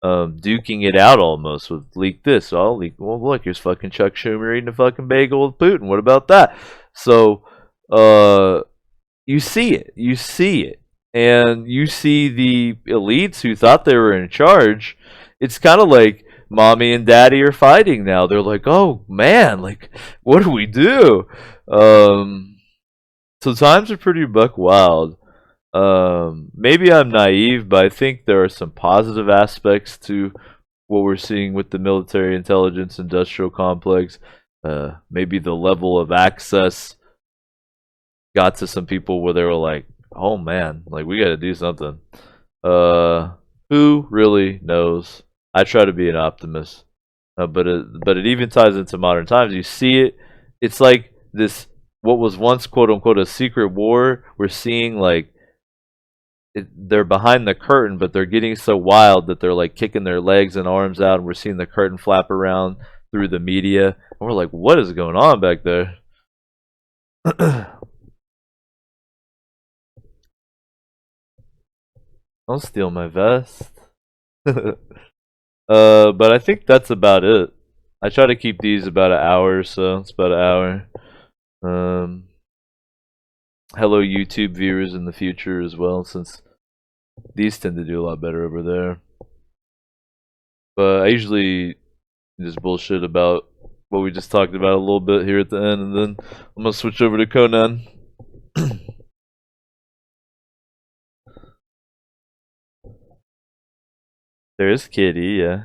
duking it out almost with leak this. So I'll leak. Well, look, here's fucking Chuck Schumer eating a fucking bagel with Putin. What about that? So you see it, and you see the elites who thought they were in charge. It's kind of like mommy and daddy are fighting now. They're like, oh man, like what do we do? So times are pretty buck wild. Maybe I'm naive, but I think there are some positive aspects to what we're seeing with the military intelligence industrial complex. Maybe the level of access got to some people where they were like, "Oh man, like we got to do something." Who really knows? I try to be an optimist, but it even ties into modern times. You see it. It's like this. What was once quote unquote a secret war, we're seeing like they're behind the curtain, but they're getting so wild that they're like kicking their legs and arms out, and we're seeing the curtain flap around through the media. And we're like, what is going on back there? Don't steal my vest. But I think that's about it. I try to keep these about an hour or so. It's about an hour. Hello YouTube viewers in the future as well, since these tend to do a lot better over there. But I usually just bullshit about what we just talked about a little bit here at the end, and then I'm gonna switch over to Conan. There's Kitty, yeah.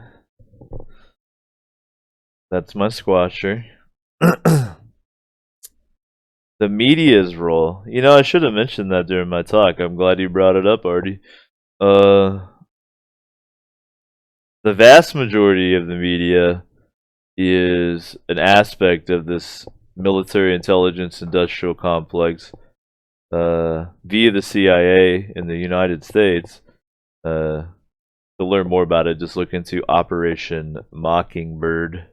That's my squasher. The media's role. You know, I should have mentioned that during my talk. I'm glad you brought it up, Artie. The vast majority of the media is an aspect of this military intelligence industrial complex via the CIA in the United States. To learn more about it, just look into Operation Mockingbird.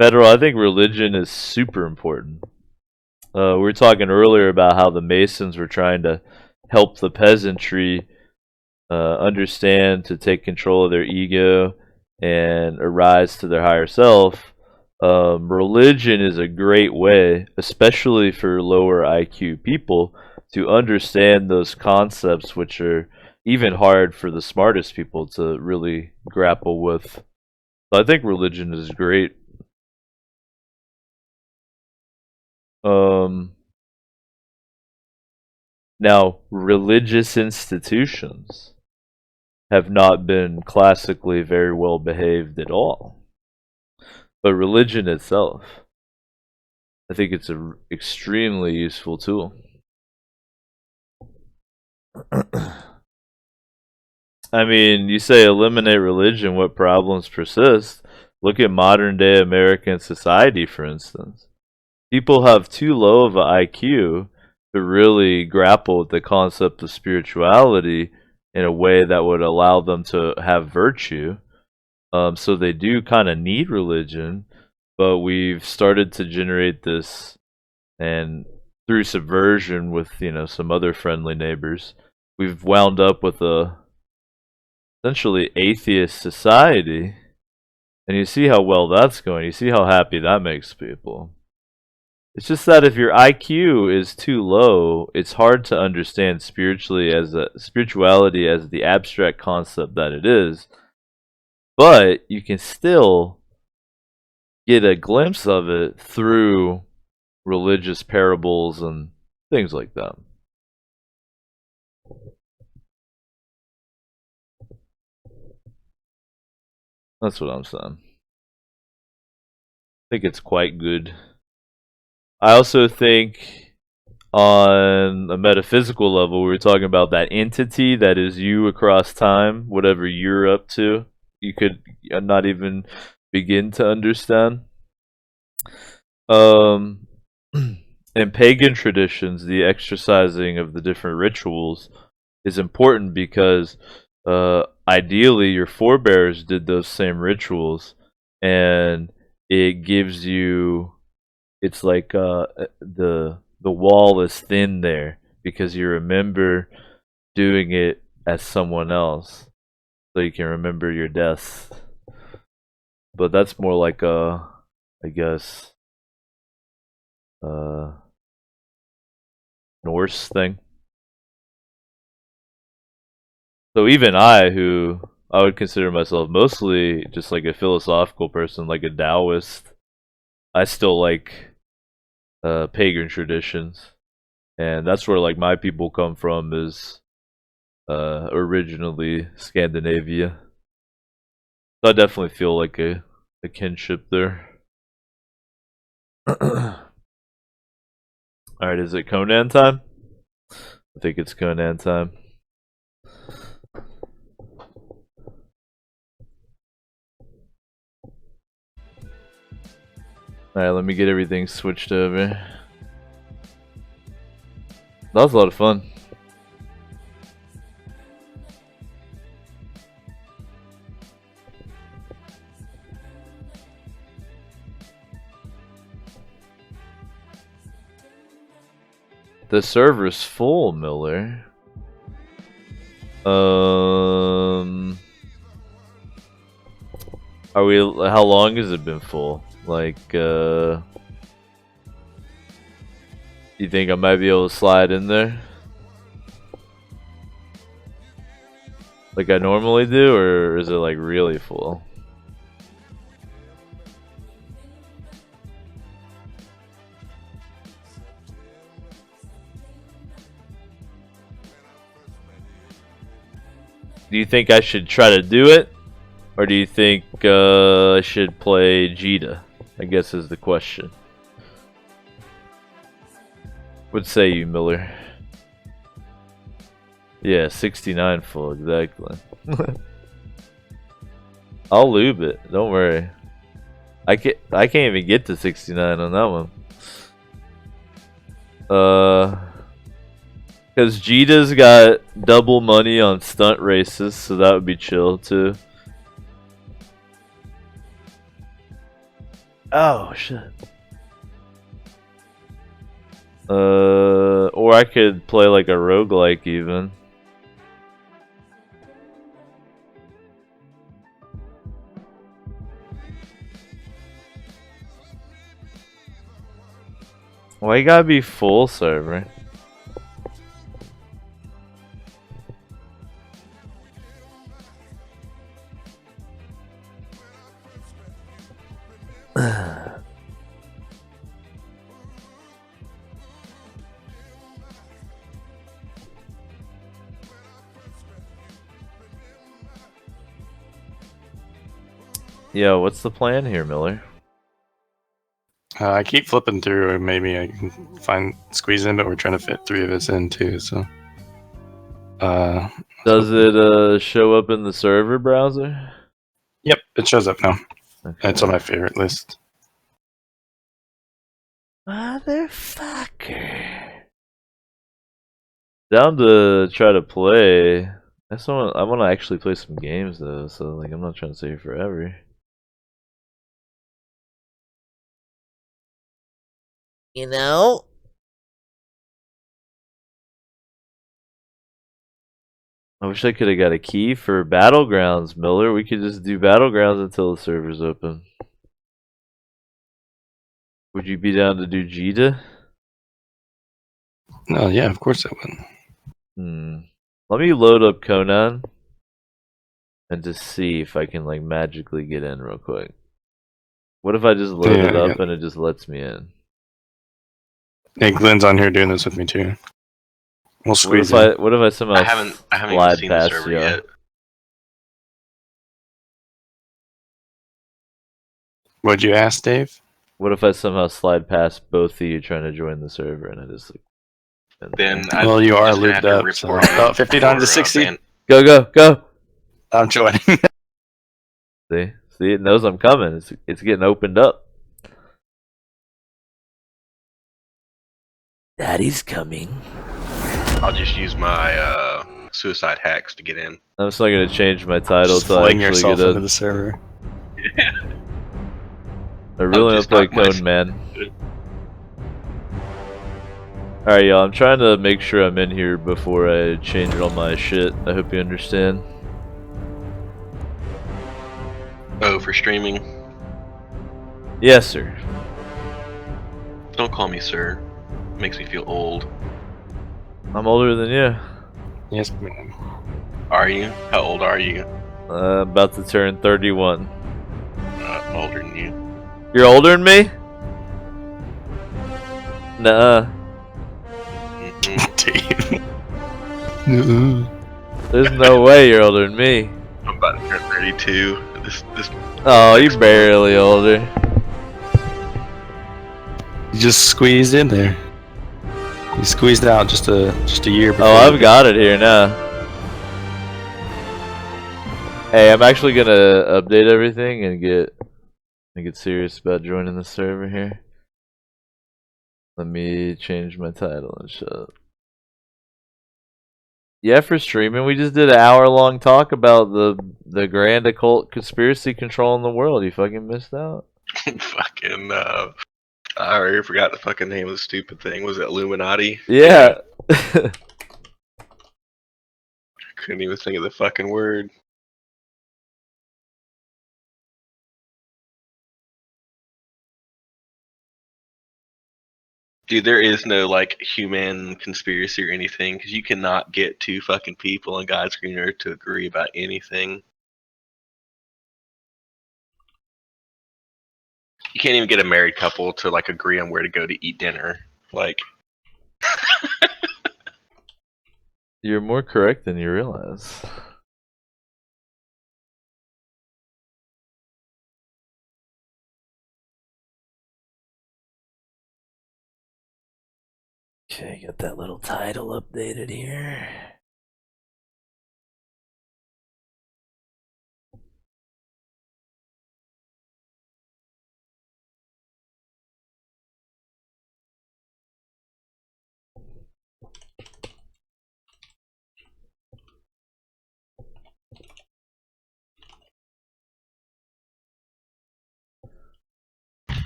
Federal, I think religion is super important. We were talking earlier about how the Masons were trying to help the peasantry understand to take control of their ego and arise to their higher self. Religion is a great way, especially for lower IQ people, to understand those concepts, which are even hard for the smartest people to really grapple with. So I think religion is great. Now, religious institutions have not been classically very well behaved at all. But religion itself, I think it's an extremely useful tool. I mean, you say eliminate religion, what problems persist? Look at modern day American society, for instance. People have too low of an IQ to really grapple with the concept of spirituality in a way that would allow them to have virtue. So they do kind of need religion, but we've started to generate this, and through subversion with some other friendly neighbors, we've wound up with a essentially atheist society. And you see how well that's going. You see how happy that makes people. It's just that if your IQ is too low, it's hard to understand spirituality as the abstract concept that it is. But you can still get a glimpse of it through religious parables and things like that. That's what I'm saying. I think it's quite good. I also think on a metaphysical level, we were talking about that entity that is you across time, whatever you're up to, you could not even begin to understand. In pagan traditions, the exercising of the different rituals is important because ideally your forebears did those same rituals, and it gives you, it's like the wall is thin there because you remember doing it as someone else, so you can remember your death. But that's more like a, I guess, Norse thing. So even I, who I would consider myself mostly just like a philosophical person, like a Taoist, I still like pagan traditions, and that's where like my people come from, is originally Scandinavia. So I definitely feel like a kinship there. Alright, is it Conan time? I think it's Conan time. Alright, let me get everything switched over. That was a lot of fun. The server's full, Miller. Are we? How long has it been full? Like, you think I might be able to slide in there? Like I normally do, or is it like really full? Do you think I should try to do it? Or do you think I should play Jita? I guess is the question. What say you, Miller? Yeah, 69 full, exactly. I'll lube it, don't worry. I can't even get to 69 on that one. Because Jita's got double money on stunt races, so that would be chill too. Oh shit. Or I could play like a roguelike even. Why you gotta be full server? Yo, what's the plan here, Miller? I keep flipping through, or maybe I can squeeze in, but we're trying to fit 3 of us in too. So, does it show up in the server browser? Yep, it shows up now. Okay. It's on my favorite list. Motherfucker. Down to try to play. I want to actually play some games though, so like I'm not trying to stay here forever. You know? I wish I could have got a key for Battlegrounds, Miller. We could just do Battlegrounds until the server's open. Would you be down to do Jita? No, yeah, of course I would. Let me load up Conan and just see if I can like magically get in real quick. What if I just load it up and it just lets me in? Hey, Glenn's on here doing this with me too. We'll squeeze what if I somehow I haven't even slide seen the past server you? yet. What'd you ask, Dave? What if I somehow slide past both of you trying to join the server and I just like... Then Well, you are just gonna have lubed to up, so... report Oh, 50 down to or, 60. Go! I'm joining. See, it knows I'm coming. It's getting opened up. Daddy's coming. I'll just use my suicide hacks to get in. I'm still gonna change my title Just till I fling actually yourself get into in. the server. Yeah. I really want to play Conan, man. Alright, y'all. I'm trying to make sure I'm in here before I change all my shit. I hope you understand. Oh, for streaming? Yes, sir. Don't call me sir. It makes me feel old. I'm older than you. Yes, ma'am. Are you? How old are you? About to turn 31. I'm older than you. You're older than me? Nuh-uh. Dave. There's no way you're older than me. I'm about to turn 32. This Oh, you're barely older. You just squeezed in there. You squeezed out just a year before. Oh, I've got it here now. Hey, I'm actually gonna update everything and get I get serious about joining the server here. Let me change my title and shut. Yeah, for streaming, we just did an hour-long talk about the grand occult conspiracy controlling the world. You fucking missed out. Fucking, I already forgot the fucking name of the stupid thing. Was it Illuminati? Yeah. Couldn't even think of the fucking word. Dude, there is no, like, human conspiracy or anything, because you cannot get two fucking people on God's green earth to agree about anything. You can't even get a married couple to, like, agree on where to go to eat dinner. Like, You're more correct than you realize. Okay, got that little title updated here.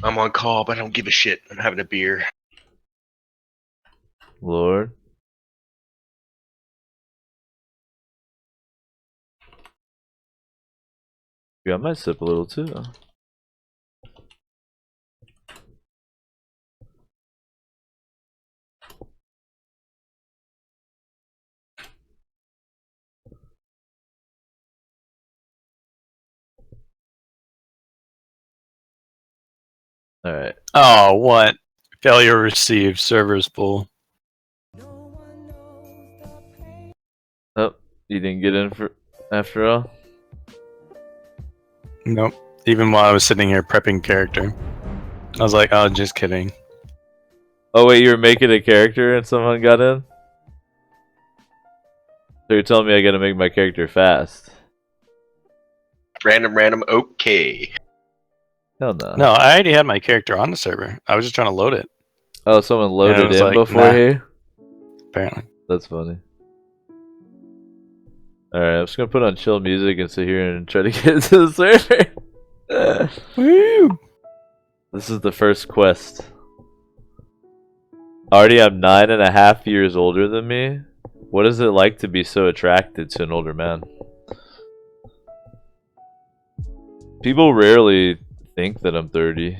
I'm on call, but I don't give a shit. I'm having a beer. Lord. Yeah, I might sip a little too. Alright. Oh, what? Failure received. Servers full. Oh, you didn't get in for after all? Nope. Even while I was sitting here prepping character, I was like, oh, just kidding. Oh wait, you were making a character and someone got in? So you're telling me I gotta make my character fast? Random, okay. Hell no. No, I already had my character on the server. I was just trying to load it, Oh, someone loaded was in like, before nah. here? apparently. That's funny. Alright, I'm just gonna put on chill music and sit here and try to get into the server. Woo! This is the first quest. Already I'm 9.5 years older than me. What is it like to be so attracted to an older man? People rarely think that I'm 30.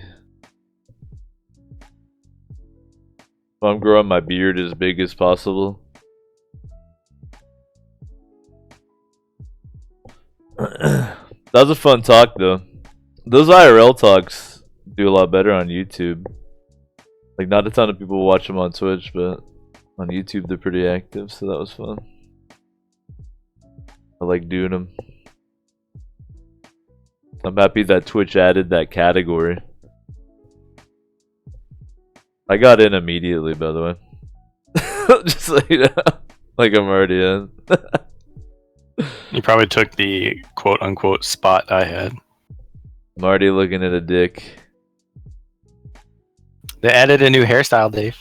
I'm growing my beard as big as possible. That was a fun talk though. Those IRL talks do a lot better on YouTube. Like, not a ton of people watch them on Twitch, but on YouTube they're pretty active, so that was fun. I like doing them. I'm happy that Twitch added that category. I got in immediately, by the way. Just so you know. Like I'm already in. You probably took the quote-unquote spot I had. I'm already looking at a dick. They added a new hairstyle, Dave.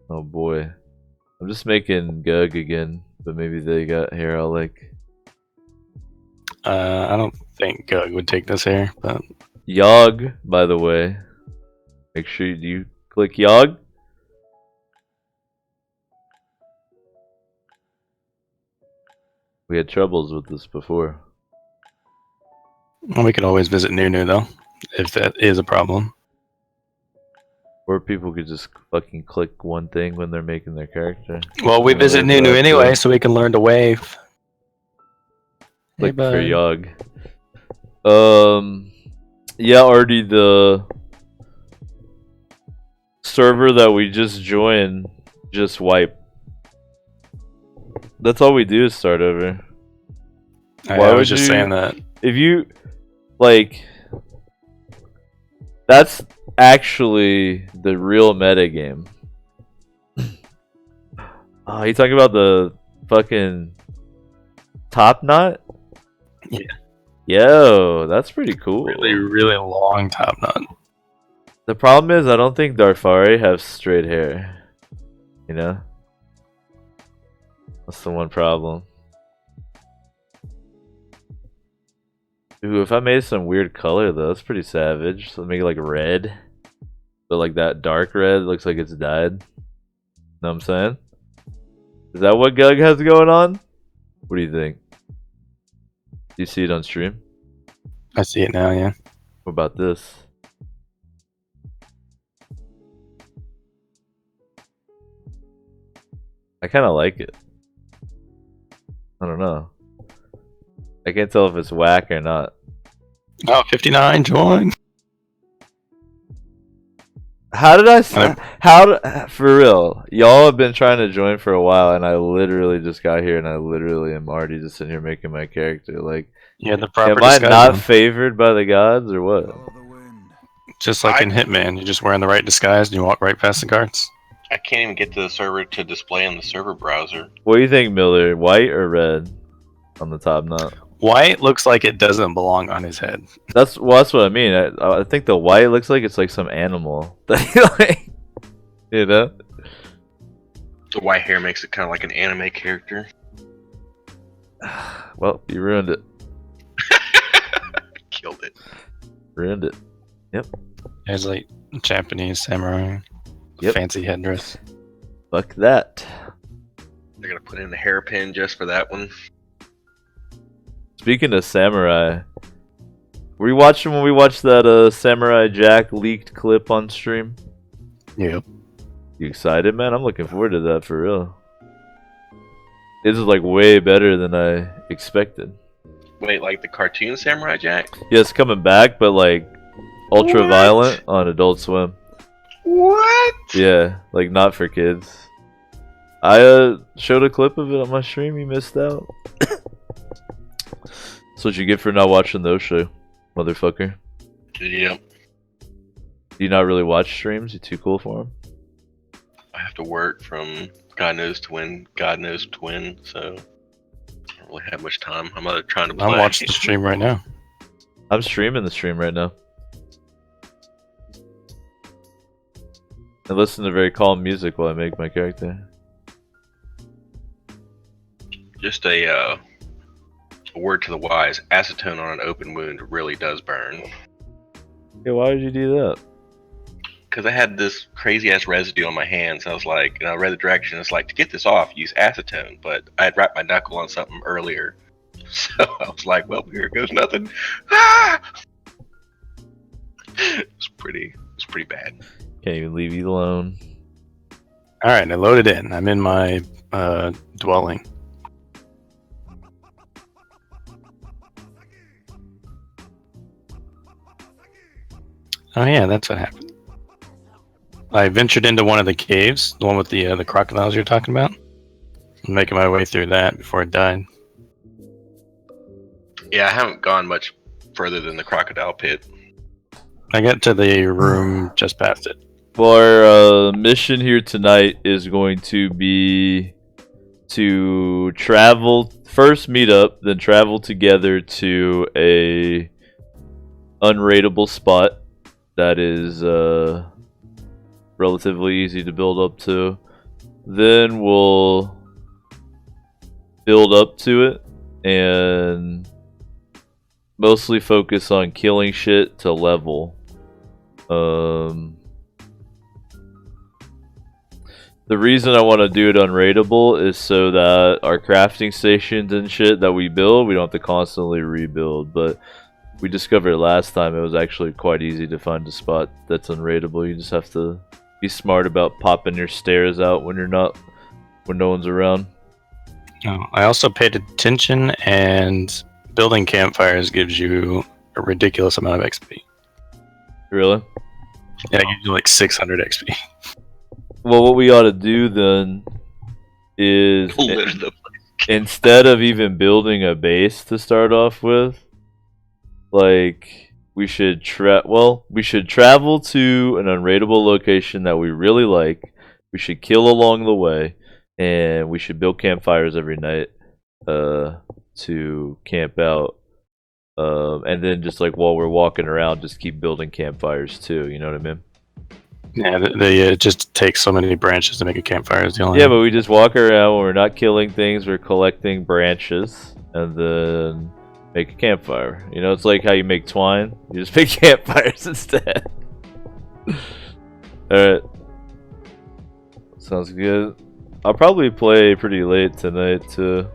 Oh boy. I'm just making Gug again, but maybe they got hair I like. I don't think Gug would take this hair, but Yog, by the way. Make sure you click Yog. We had troubles with this before. well, we could always visit Nunu though, if that is a problem. Or people could just fucking click one thing when they're making their character. Well, we Yeah, visit that's Nunu what I anyway, do. so we can learn to wave. Click for bud. Yog. Yeah, already the server that we just joined just wiped. That's all we do is start over. I Why was would just you- saying that. If you like, that's actually the real meta game. Oh, you talking about the fucking top knot? Yo, that's pretty cool. Really, really long top knot. The problem is I don't think Darfari have straight hair. You know? That's the one problem. Ooh, if I made some weird color though, that's pretty savage. So make it like red. But like that dark red looks like it's dyed. Know what I'm saying? Is that what Gug has going on? What do you think? Do you see it on stream? I see it now, yeah. What about this? I kind of like it. I don't know. I can't tell if it's whack or not. Oh, 59, join. How did I? For real? Y'all have been trying to join for a while, and I literally just got here, and I literally am already just sitting here making my character. Like, Yeah, the proper am I disguise not on. favored by the gods or what? Just like in Hitman, you're just wearing the right disguise and you walk right past the guards. I can't even get to the server to display on the server browser. What do you think, Miller? White or red on the top knot? White looks like it doesn't belong on his head. That's what I mean. I think the white looks like it's like some animal. Like, you know? The white hair makes it kind of like an anime character. Well, you ruined it. Killed it. Ruined it. There's like Japanese samurai, Yep. fancy headdress. Fuck that. They're gonna put in a hairpin just for that one. Speaking of samurai, were you watching when we watched that Samurai Jack leaked clip on stream? Yep. You excited, man? I'm looking forward to that for real. This is like way better than I expected. Wait, like the cartoon Samurai Jack? Yeah, it's coming back, but like ultra violent on Adult Swim. What? Yeah, like not for kids. I showed a clip of it on my stream. You missed out. That's what you get for not watching those show, motherfucker. Yep. Do you not really watch streams? You too cool for them? I have to work from God knows to when, God knows to when, so I don't really have much time. I'm trying to play. I'm watching the stream right now. I'm streaming the stream right now. I listen to very calm music while I make my character. Just a word to the wise: acetone on an open wound really does burn. Yeah, why would you do that? Because I had this crazy ass residue on my hands. I was like, and I read the directions. It's like, to get this off, use acetone. But I had wrapped my knuckle on something earlier, so I was like, well, here goes nothing. Ah! It was pretty bad. Can't even leave you alone. Alright, I loaded in. I'm in my dwelling. Oh yeah, that's what happened. I ventured into one of the caves, the one with the crocodiles you're talking about. I'm making my way through that before it died. Yeah, I haven't gone much further than the crocodile pit. I got to the room just past it. Well, our mission here tonight is going to be to travel, first meet up, then travel together to a unraidable spot that is relatively easy to build up to. Then we'll build up to it and mostly focus on killing shit to level. The reason I want to do it unraidable is so that our crafting stations and shit that we build, we don't have to constantly rebuild. But we discovered last time it was actually quite easy to find a spot that's unraidable. You just have to be smart about popping your stairs out when no one's around. Oh, I also paid attention, and building campfires gives you a ridiculous amount of XP. Really? Yeah, it gives you like 600 XP. Well, what we ought to do then is Litter the instead of even building a base to start off with, like we should travel to an unraidable location that we really like. We should kill along the way, and we should build campfires every night to camp out And then just like while we're walking around, just keep building campfires too. You know what I mean? Yeah, it just takes so many branches to make a campfire. Is the only Yeah, but we just walk around when we're not killing things. We're collecting branches and then make a campfire. You know, it's like how you make twine. You just make campfires instead. Alright. Sounds good. I'll probably play pretty late tonight too,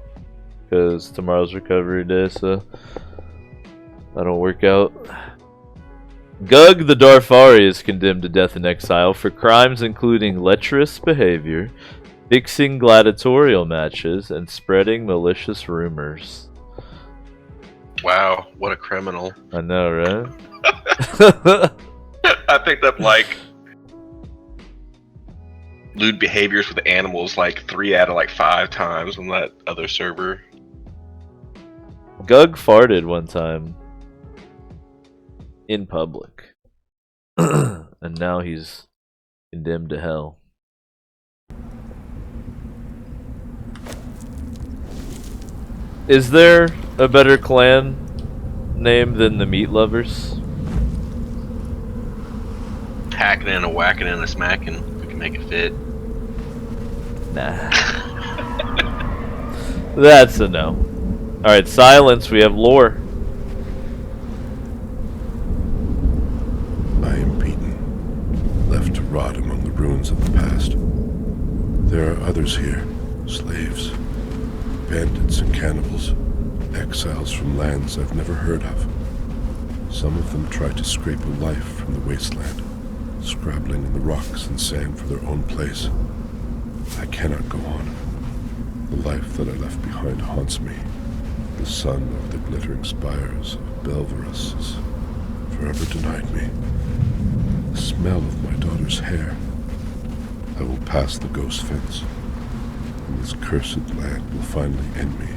because tomorrow's recovery day, so I don't work out. Gug the Darfari is condemned to death in exile for crimes including lecherous behavior, fixing gladiatorial matches, and spreading malicious rumors. Wow, what a criminal. I know, right? I picked up like lewd behaviors with animals like 3 out of like 5 times on that other server. Gug farted one time in public. And now he's condemned to hell. Is there a better clan name than the Meat Lovers? Hacking and a whacking and a smacking. We can make it fit. Nah. That's a no. Alright, silence. We have lore. I am beaten, left to rot among the ruins of the past. There are others here, slaves, bandits and cannibals, exiles from lands I've never heard of. Some of them try to scrape a life from the wasteland, scrabbling in the rocks and sand for their own place. I cannot go on. The life that I left behind haunts me. The sun of the glittering spires of Belverus has forever denied me. The smell of my daughter's hair. I will pass the ghost fence, and this cursed land will finally end me.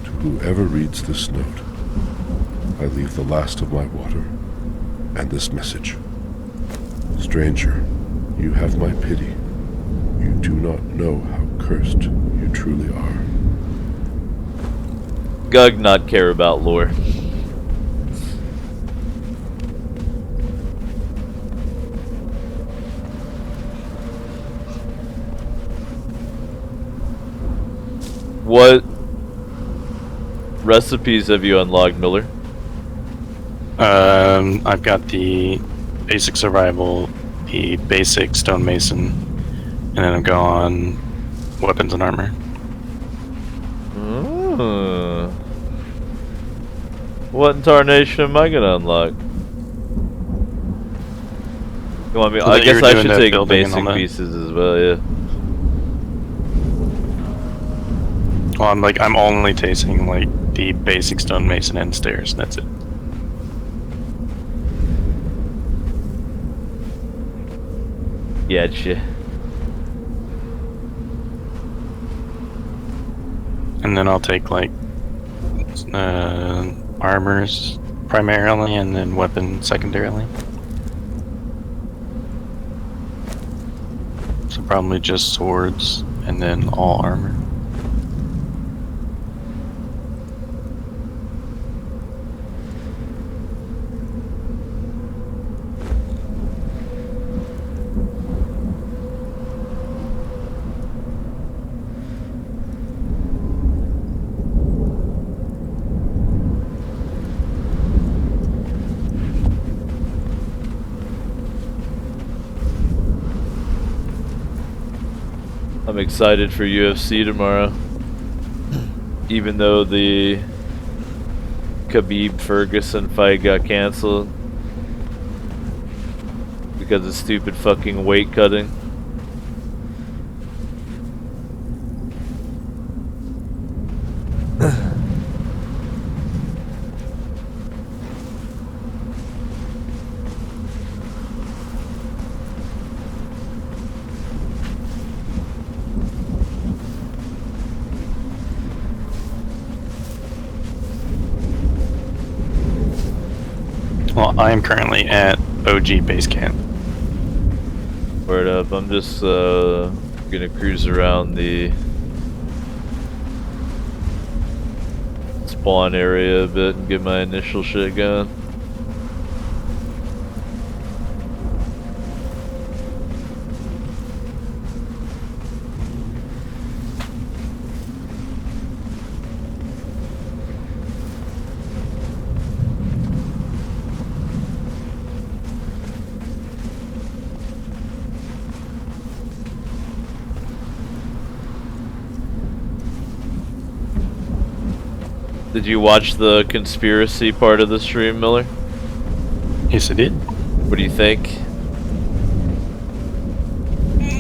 To whoever reads this note, I leave the last of my water and this message. Stranger, you have my pity. You do not know how cursed you truly are. Gug not care about lore. What recipes have you unlocked, Miller? I've got the basic survival, the basic stonemason, and then I've gone weapons and armor. What in tarnation am I gonna unlock? Come on, So I that guess you're I doing should that take building and all basic that? pieces as well, yeah. Well, I'm only tasting like the basic stonemason and stairs. That's it. Gotcha. And then I'll take like armors primarily, and then weapons secondarily. So probably just swords, and then all armor. I'm excited for UFC tomorrow. Even though the Khabib Ferguson fight got canceled because of stupid fucking weight cutting. Well, I am currently at OG base camp. Word up, I'm just gonna cruise around the spawn area a bit and get my initial shit going. Did you watch the conspiracy part of the stream, Miller? Yes, I did. What do you think?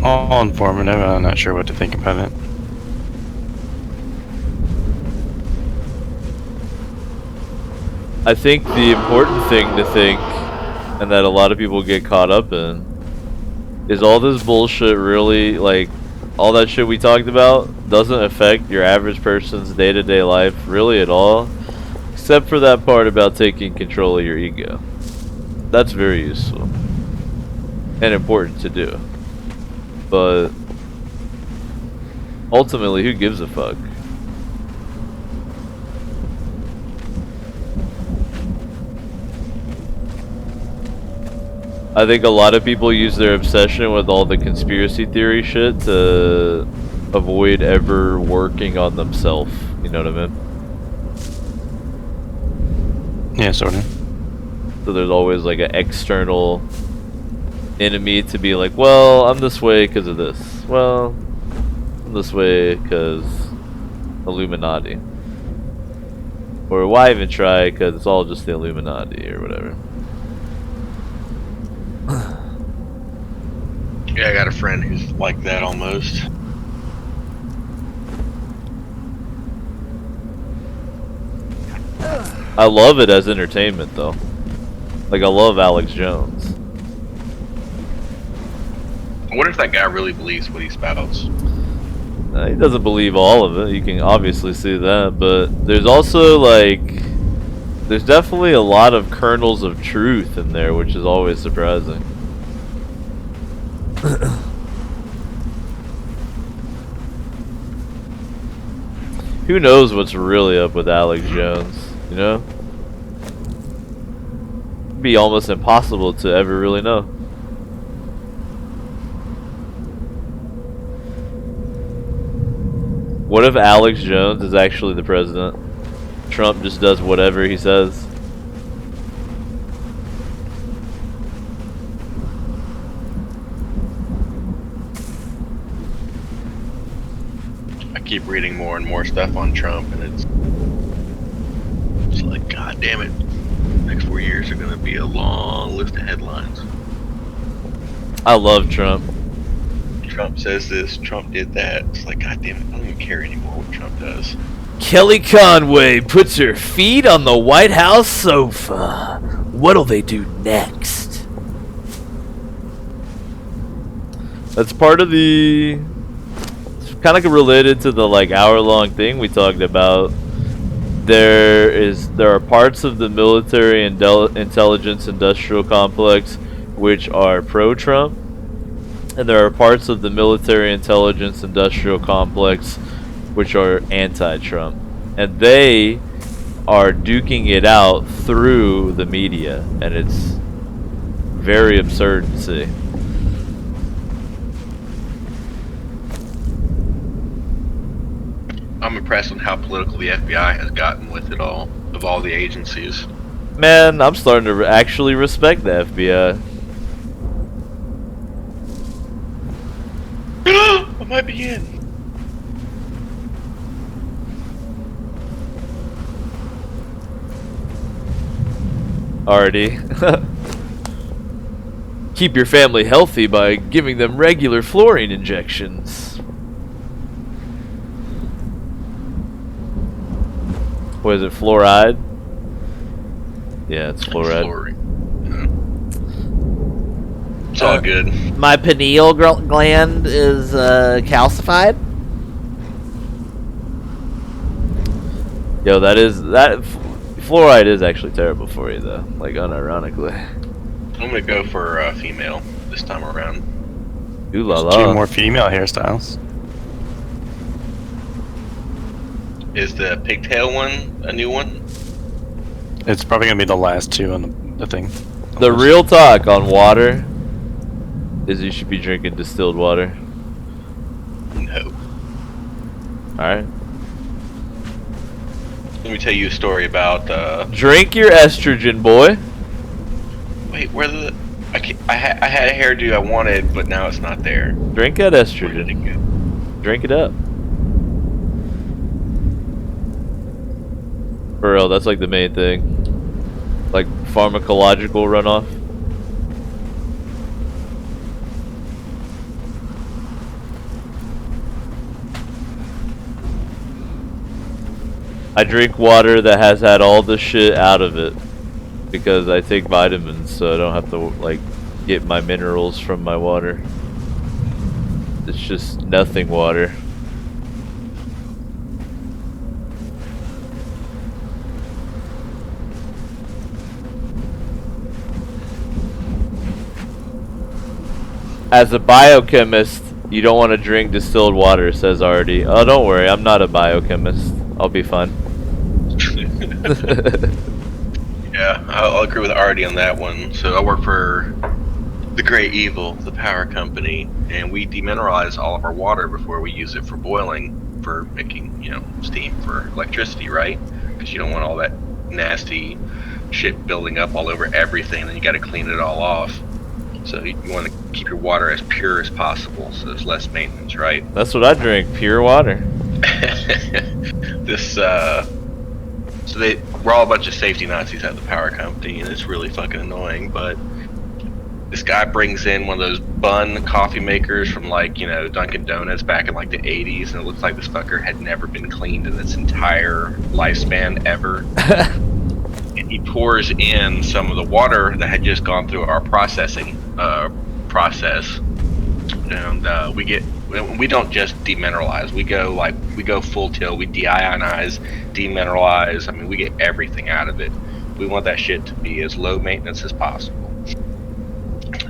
All informative. I'm not sure what to think about it. I think the important thing to think, and that a lot of people get caught up in, is all this bullshit really, like, all that shit we talked about doesn't affect your average person's day-to-day life really at all, except for that part about taking control of your ego. That's very useful and important to do, but ultimately, who gives a fuck? I think a lot of people use their obsession with all the conspiracy theory shit to avoid ever working on themselves. You know what I mean? Yeah, sort of. So there's always like an external enemy to be like, well, I'm this way because of this. Well, I'm this way because Illuminati. Or why even try, because it's all just the Illuminati or whatever. Yeah, I got a friend who's like that almost. I love it as entertainment though. Like, I love Alex Jones. I wonder if that guy really believes what he spouts. He doesn't believe all of it, you can obviously see that, but there's also like, there's definitely a lot of kernels of truth in there, which is always surprising. Who knows what's really up with Alex Jones, you know? It'd be almost impossible to ever really know. What if Alex Jones is actually the president? Trump just does whatever he says. I keep reading more and more stuff on Trump, and it's like, God damn it! Next 4 years are gonna be a long list of headlines. I love Trump. Trump says this, Trump did that. It's like, God damn it, I don't even care anymore what Trump does. Kelly Conway puts her feet on the White House sofa. What'll they do next? That's part of the... It's kind of related to the like hour-long thing we talked about. There are parts of the military and intelligence industrial complex which are pro-Trump, and there are parts of the military intelligence industrial complex which are anti-Trump, and they are duking it out through the media, and it's very absurd to see. I'm impressed on how political the FBI has gotten with it all, of all the agencies. Man, I'm starting to actually respect the FBI. I might be in. Already. Keep your family healthy by giving them regular fluorine injections. What is it, fluoride? Yeah, it's fluoride. It's all good. My pineal gland is calcified. Yo, that fluoride is actually terrible for you though, like unironically. I'm gonna go for a female this time around. Ooh la There's 2 la. more female hairstyles. Is the pigtail one a new one? It's probably gonna be the last two on the thing. The real talk on water is you should be drinking distilled water. No. Alright. Let me tell you a story about. Drink your estrogen, boy. Wait, where the? I had a hairdo I wanted, but now it's not there. Drink that Where did it estrogen. go? Drink it up. For real, that's like the main thing. Like pharmacological runoff. I drink water that has had all the shit out of it because I take vitamins, so I don't have to like get my minerals from my water. It's just nothing water. As a biochemist, you don't want to drink distilled water, says Artie. Oh, don't worry, I'm not a biochemist. I'll be fine. Yeah, I'll agree with Artie on that one. So I work for the Great Evil, the power company, and we demineralize all of our water before we use it for boiling, for making, steam for electricity, right? Because you don't want all that nasty shit building up all over everything, then you got to clean it all off. So you want to keep your water as pure as possible, so there's less maintenance, right? That's what I drink, pure water. We're all a bunch of safety Nazis at the power company, and it's really fucking annoying, but this guy brings in one of those bun coffee makers from Dunkin' Donuts back in the 80s, and it looks like this fucker had never been cleaned in its entire lifespan ever. And he pours in some of the water that had just gone through our processing process, and we don't just demineralize. We go full tilt. We deionize, demineralize. I mean, we get everything out of it. We want that shit to be as low maintenance as possible.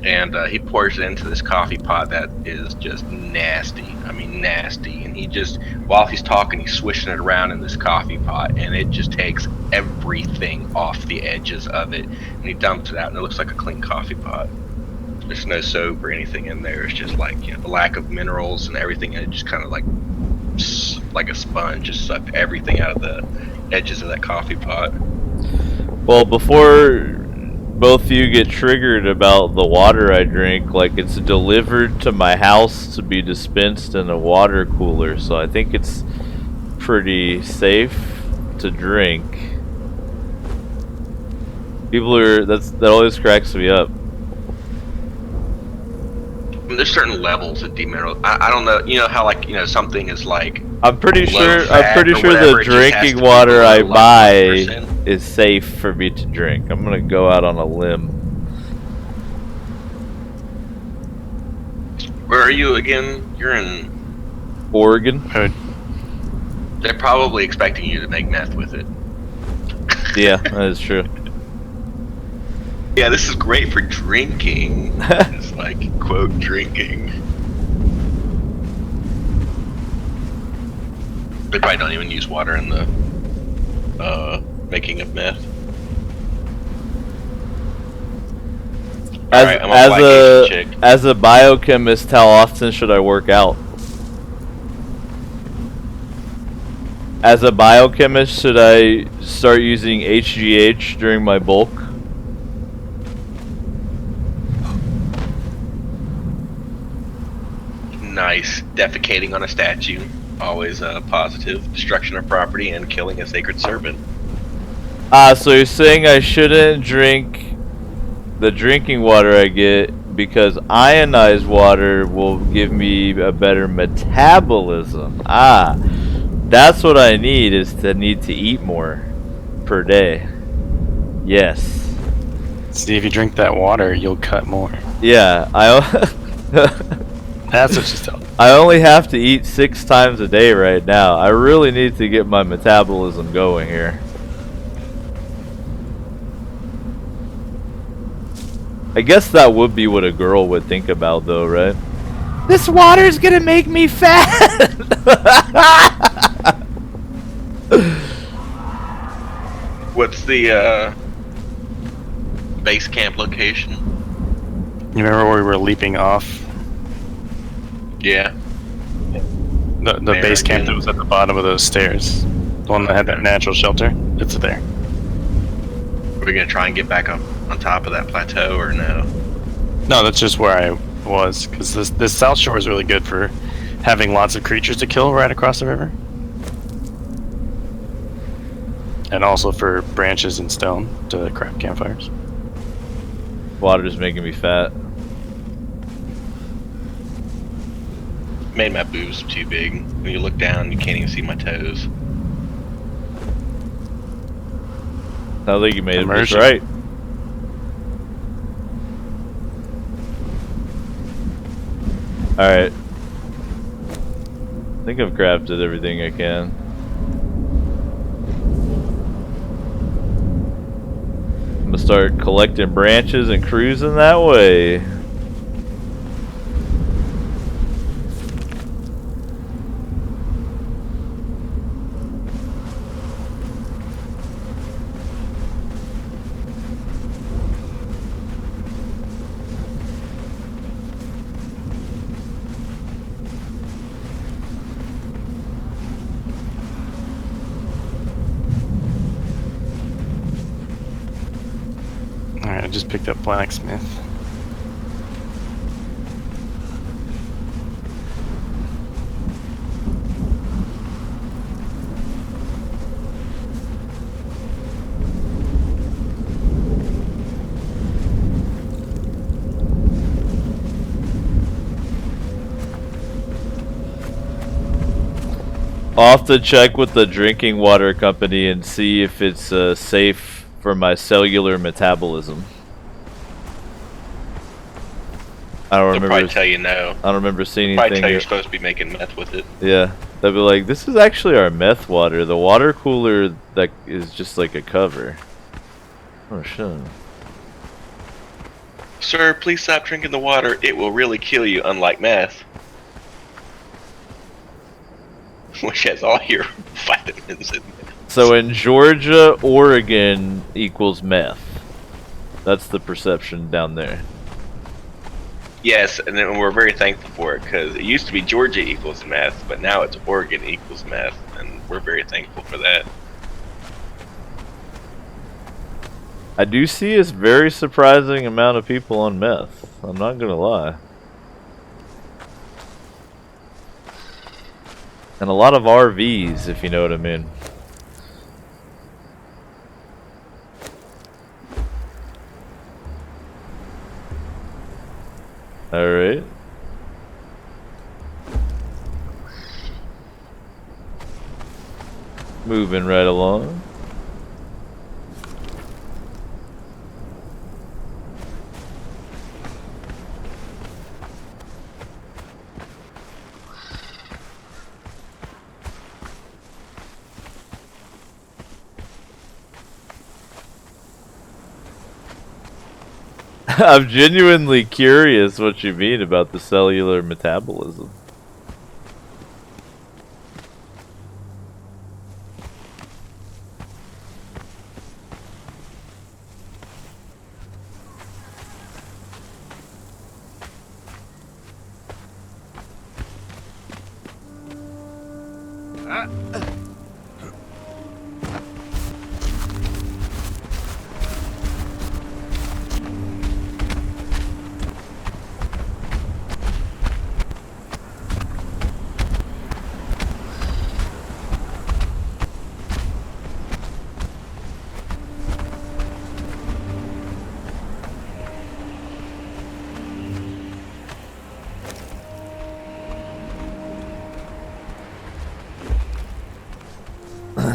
And he pours it into this coffee pot that is just nasty. I mean, nasty. And he just, while he's talking, he's swishing it around in this coffee pot, and it just takes everything off the edges of it. And he dumps it out, and it looks like a clean coffee pot. There's no soap or anything in there. It's just the lack of minerals and everything, and it just kind of like a sponge, just sucked everything out of the edges of that coffee pot. Well, before both of you get triggered about the water I drink, it's delivered to my house to be dispensed in a water cooler, so I think it's pretty safe to drink. That always cracks me up. I mean, there's certain levels of demineral. I don't know. You know how something is I'm pretty sure whatever, the it just has drinking to be water below I buy 11%. is safe for me to drink. I'm gonna go out on a limb. Where are you again? You're in Oregon? They're probably expecting you to make meth with it. Yeah, that is true. Yeah, this is great for drinking. It's quote, drinking. They probably don't even use water in the making of meth. Alright, I'm a black Asian chick. As a biochemist, how often should I work out? As a biochemist, should I start using HGH during my bulk? Nice. Defecating on a statue. Always positive. Destruction of property and killing a sacred servant. So you're saying I shouldn't drink the drinking water I get because ionized water will give me a better metabolism. That's what I need, is to eat more per day. Yes. See, if you drink that water, you'll cut more. Yeah, That's what she's telling me. I only have to eat 6 times a day right now. I really need to get my metabolism going here. I guess that would be what a girl would think about, though, right? This water's gonna make me fat! What's the base camp location? You remember where we were leaping off? Yeah. The There base camp again. that was at the bottom of those stairs. The one that had that natural shelter. It's there. Are we gonna try and get back up on top of that plateau or no? No, that's just where I was. Because this South Shore is really good for having lots of creatures to kill right across the river. And also for branches and stone to craft campfires. Water's making me fat. Made my boobs too big. When you look down, you can't even see my toes. I think you made it just Immersion. right. Alright. I think I've crafted everything I can. I'm gonna start collecting branches and cruising that way. Alright, I just picked up blacksmith. I'll have to check with the drinking water company and see if it's safe for my cellular metabolism. I don't They'll remember. probably tell you no. I don't remember seeing Probably tell anything. you you're supposed to be making meth with it. Yeah, they'll be like, "This is actually our meth water. The water cooler that is just like a cover." Oh shit. Sir, please stop drinking the water. It will really kill you, unlike meth. Which has all your vitamins in it. So in Georgia, Oregon equals meth. That's the perception down there. Yes, and then we're very thankful for it because it used to be Georgia equals meth, but now it's Oregon equals meth, and we're very thankful for that. I do see a very surprising amount of people on meth. I'm not gonna lie. And a lot of RVs, if you know what I mean. Alright. Moving right along. I'm genuinely curious what you mean about the cellular metabolism.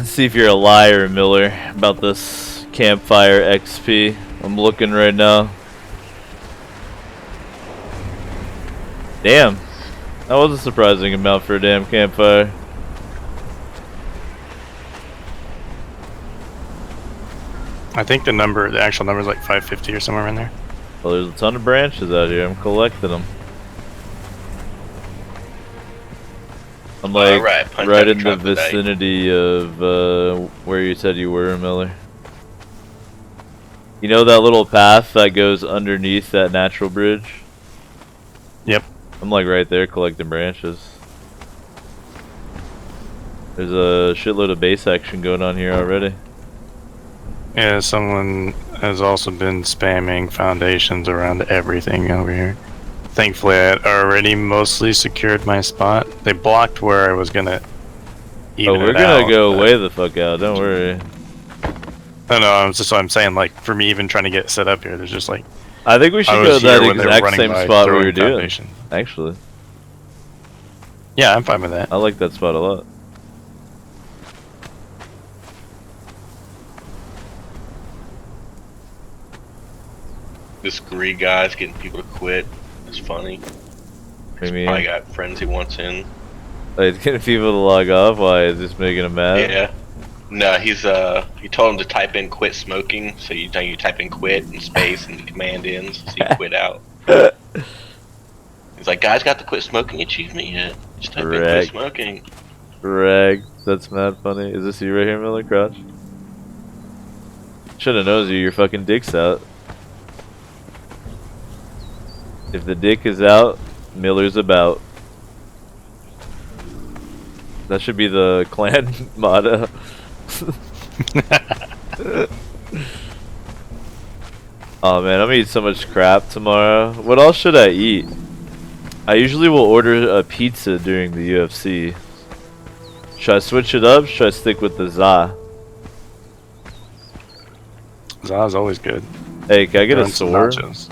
See if you're a liar, Miller, about this campfire XP. I'm looking right now. Damn. That was a surprising amount for a damn campfire. I think the actual number is like 550 or somewhere in there. Well, there's a ton of branches out here. I'm collecting them. I'm like Alright, punch right out in the troglodyte. vicinity of where you said you were, Miller. You know that little path that goes underneath that natural bridge? Yep. I'm like right there collecting branches. There's a shitload of base action going on here already. Yeah, someone has also been spamming foundations around everything over here. Thankfully, I had already mostly secured my spot. They blocked where I was gonna even Oh, we're it gonna out, go but- way the fuck out, don't worry. No, I'm just what I'm saying. Like for me, even trying to get set up here, there's just like I think we should I go was to that here when they were exact running same by spot we throwing were doing. foundation. Actually, Yeah, I'm fine with that. I like that spot a lot. This Gree guy's getting people to quit. It's funny. I mean, Probably got friends he wants in. like getting people to log off. Why is this making them mad? Yeah. No, he told him to type in quit smoking, so you type in quit and space and the command ends, so you quit out. He's like, guys, got the quit smoking achievement yet? Just type in quit Correct. smoking. Rag. That's mad funny. Is this you right here, Miller Crouch? Shoulda knows you. Your fucking dick's out. If the dick is out, Miller's about. That should be the clan motto. Oh man, I'm gonna eat so much crap tomorrow. What else should I eat? I usually will order a pizza during the UFC. Should I switch it up? Should I stick with the za? Za's always good. Hey, can I get a Run some sword? nachos.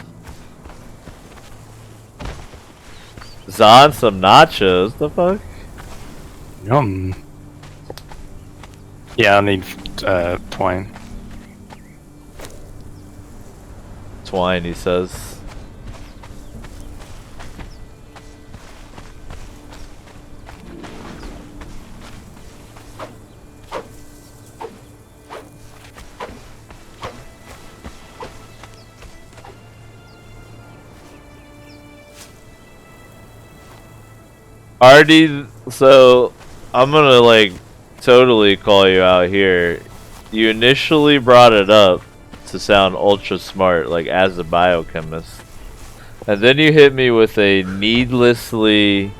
Za and some nachos? The fuck? Yum. Yeah, I'll need twine. Twine, he says. Already, so I'm gonna like totally call you out here. You initially brought it up to sound ultra smart, like as a biochemist, and then you hit me with a needlessly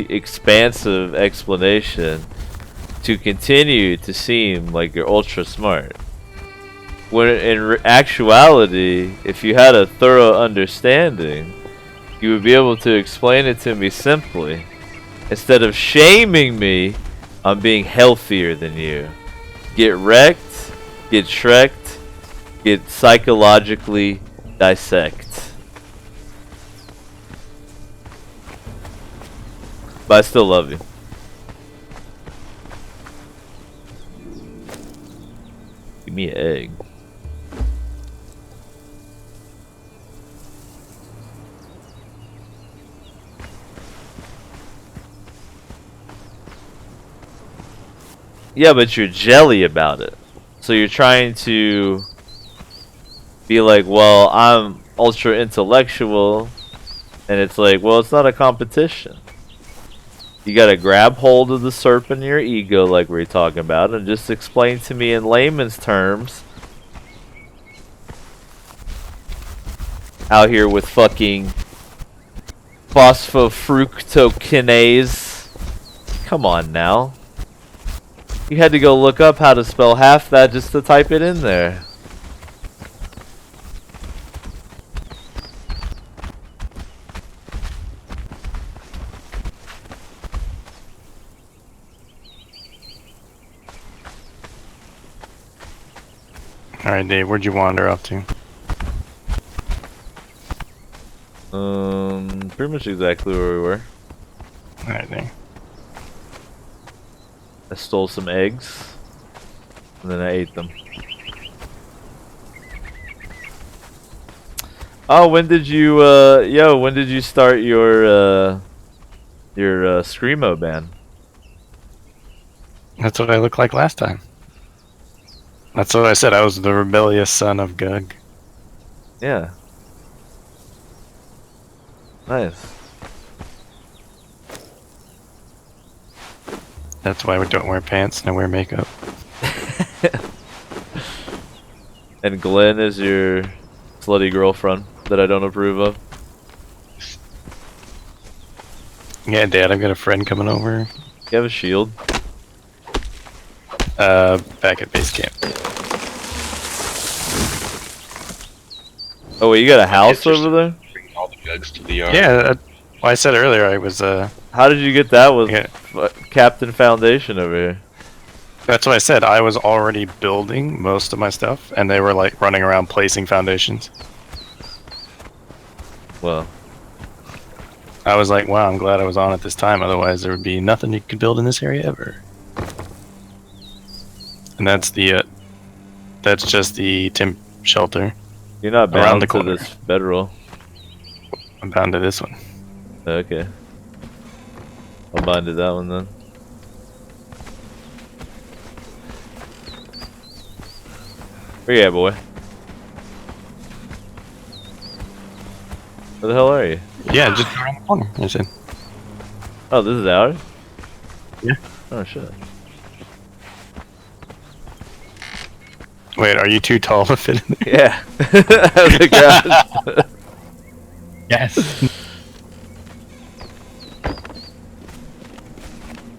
expansive explanation to continue to seem like you're ultra smart. When in actuality, if you had a thorough understanding, you would be able to explain it to me simply, instead of shaming me on being healthier than you. Get wrecked, get shreked, get psychologically dissect. But I still love you. Give me an egg. Yeah, but you're jelly about it. So you're trying to be like, well, I'm ultra intellectual. And it's like, well, it's not a competition. You gotta grab hold of the serpent in your ego, like we were talking about, and just explain to me in layman's terms. Out here with fucking phosphofructokinase. Come on now. You had to go look up how to spell half that just to type it in there. Alright, Dave, where'd you wander off to? Pretty much exactly where we were. Alright, there. I stole some eggs, and then I ate them. Oh, when did you, when did you start your Screamo band? That's what I looked like last time. That's what I said. I was the rebellious son of Gug. Yeah. Nice. That's why we don't wear pants and I wear makeup. And Glenn is your slutty girlfriend that I don't approve of. Yeah, Dad, I've got a friend coming over. You have a shield? Back at base camp. Oh wait, you got a house Kids are over there? Bringing all the jugs to the yard. Yeah, well, I said earlier I was, How did you get that with Yeah. Captain Foundation over here? that's what I said. I was already building most of my stuff, and they were, like, running around placing foundations. Well, I was like, wow, I'm glad I was on at this time, otherwise there would be nothing you could build in this area ever. And that's the, that's just the temp shelter. you're not Around bound the to corner. this bedroll. I'm bound to this one. Okay. I'll bind to that one then. Where you at, boy? Where the hell are you? Yeah, just around the corner, I said. Oh, this is ours? Yeah. Oh, shit. Wait, are you too tall to fit in there? Yeah. Out of the garage. Yes.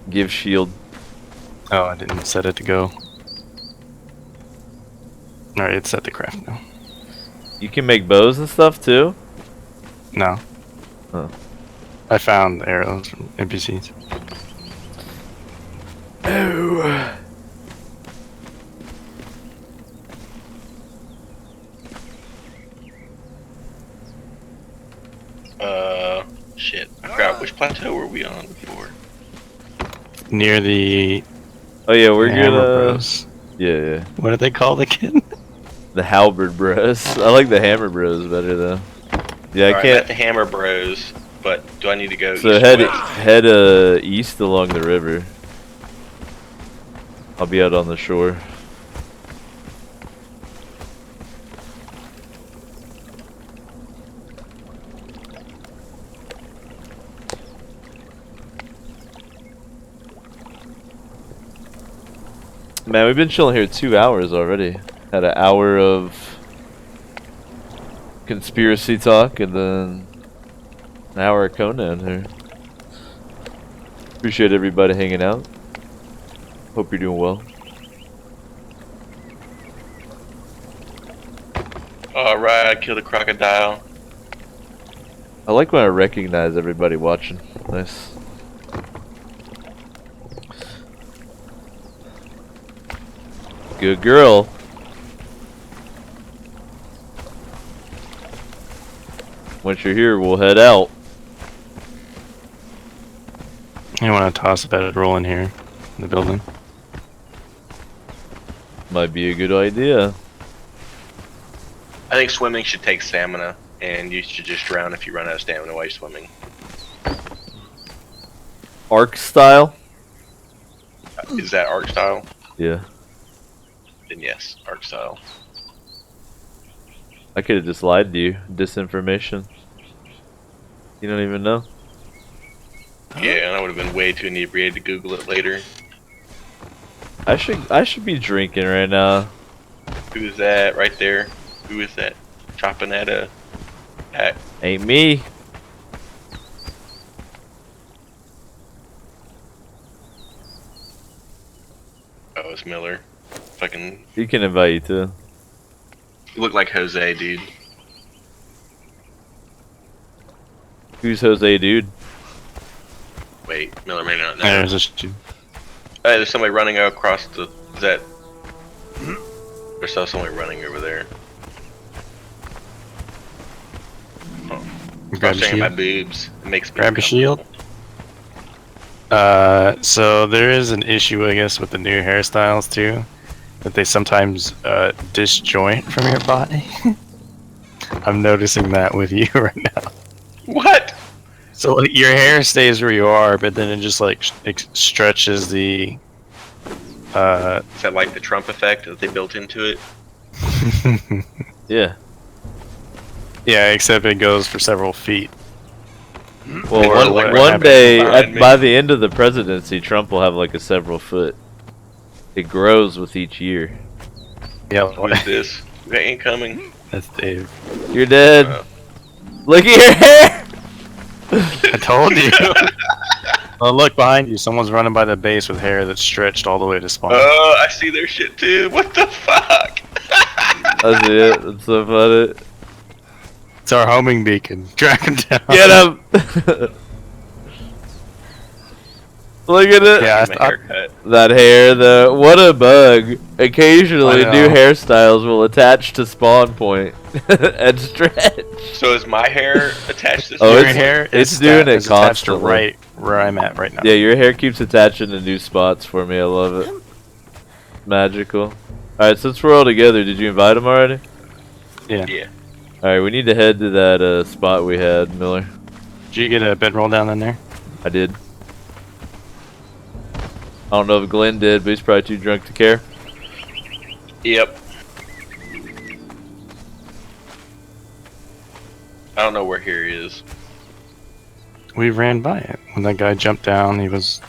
Give shield. Oh, I didn't set it to go. Alright, it's set to craft now. You can make bows and stuff too? No. Oh. I found arrows from NPCs. Oh. Shit. I forgot which plateau were we on before? Near the Oh yeah, we're Hammer gonna. Bros. Yeah, yeah. What are they called again? The Halberd Bros. I like the Hammer Bros better though. Yeah, I Alright, I'm can't. at the Hammer Bros, but do I need to go So east or head west? east along the river. I'll be out on the shore. Man, we've been chilling here 2 hours already. Had an hour of conspiracy talk and then an hour of Conan here. Appreciate everybody hanging out. Hope you're doing well. Alright, I killed a crocodile. I like when I recognize everybody watching. Nice. Good girl. Once you're here, we'll head out. I want to toss a bedroll in here, in the building. Might be a good idea. I think swimming should take stamina, and you should just drown if you run out of stamina while you're swimming. Arc style? Is that arc style? Yeah. Then yes, arc style. I could have just lied to you. Disinformation. You don't even know? Yeah, and I would have been way too inebriated to Google it later. I should be drinking right now. Who is that right there? Who is that? Chopping at a... At, Ain't me. oh, it's Miller. Fucking... He can invite you too. You look like Jose, dude. Who's Jose, dude? Wait, Miller may not know. There's a shoe. Hey, there's somebody running across the... Is that... There's still somebody running over there. Oh. Grab Stop a staring at my shield. boobs. It makes me Grab a shield. So there is an issue, I guess, with the new hairstyles too, that they sometimes disjoint from your body. I'm noticing that with you right now. What? So like, your hair stays where you are, but then it just like stretches the. Is that like the Trump effect that they built into it? Yeah. Yeah, except it goes for several feet. Well, Or like what one happened day, behind me. by the end of the presidency, Trump will have like a several foot. It grows with each year. Yeah. Who is this? They ain't coming. That's Dave. You're dead. Look at your hair! I told you. Oh, look behind you. Someone's running by the base with hair that's stretched all the way to spawn. Oh, I see their shit too. What the fuck? I see it. It's so funny. It's our homing beacon. Track him down. Get him! Look at it. Yeah, My haircut. That hair, though. What a bug. Occasionally, I new know. hairstyles will attach to spawn point and stretch. So is my hair attached to this? Oh, Your it's- hair it's is doing it is attached to constantly. right where I'm at right now. Yeah, your hair keeps attaching to new spots for me. I love it. Magical. Alright, since we're all together, did you invite him already? Yeah. Yeah. Alright, we need to head to that spot we had, Miller. Did you get a bedroll down in there? I did. I don't know if Glenn did, but he's probably too drunk to care. Yep. I don't know where here he is. We ran by it. When that guy jumped down, he was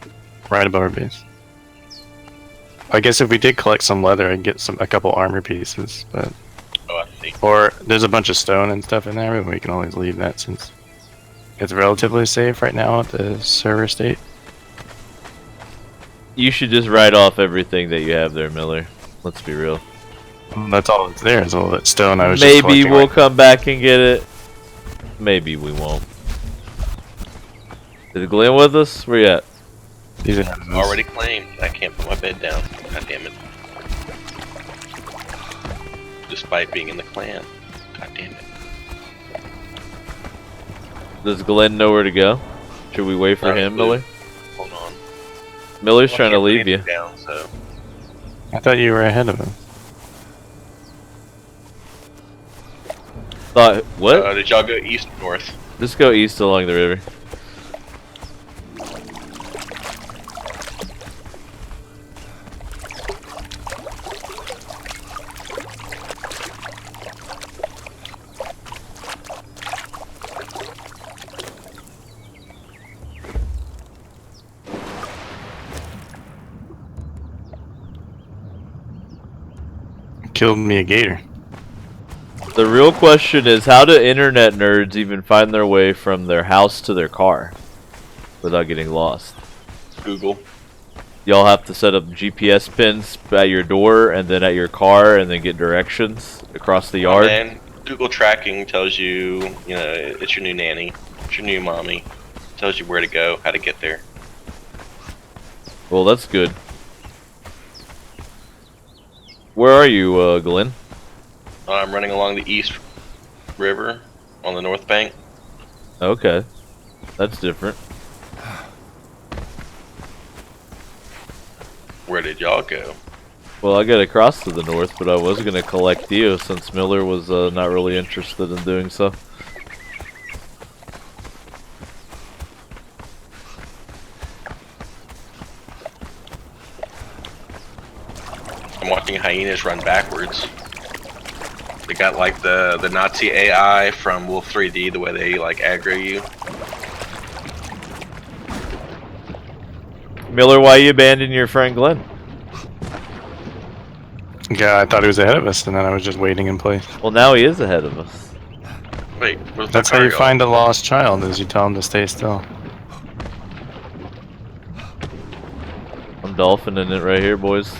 right above our base. I guess if we did collect some leather, I'd get a couple armor pieces, but Oh, I see. or there's a bunch of stone and stuff in there, but we can always leave that since it's relatively safe right now at the server state. You should just write off everything that you have there, Miller. Let's be real. That's all that's there is all that stone I was just Maybe collecting we'll right- come back and get it. Maybe we won't. Is Glenn with us? Where you at? These are Already claimed. I can't put my bed down. God damn it. Despite being in the clan. God damn it. Does Glenn know where to go? Should we wait for Not a him, clue. Miller? Hold on. Miller's Well, I trying to can't put leave you. anything Down, so. I thought you were ahead of him. Thought what? Did y'all go east or north? Just go east along the river. Killed me a gator. The real question is, how do internet nerds even find their way from their house to their car without getting lost? Google. Y'all have to set up GPS pins at your door and then at your car and then get directions across the yard. And Google tracking tells you, you know, it's your new nanny. It's your new mommy. Tells you where to go, how to get there. Well, that's good. Where are you, Glenn? I'm running along the east river on the north bank. Okay. That's different. Where did y'all go? Well, I got across to the north, but I was going to collect you since Miller was not really interested in doing so. I'm watching hyenas run backwards. They got like the Nazi AI from Wolf 3D, the way they like aggro you. Miller, why you abandoned your friend Glenn? Yeah, I thought he was ahead of us, and then I was just waiting in place. Well, now he is ahead of us. Wait, where's my That's how you cargo? find a lost child, is you tell him to stay still. I'm dolphining it right here, boys.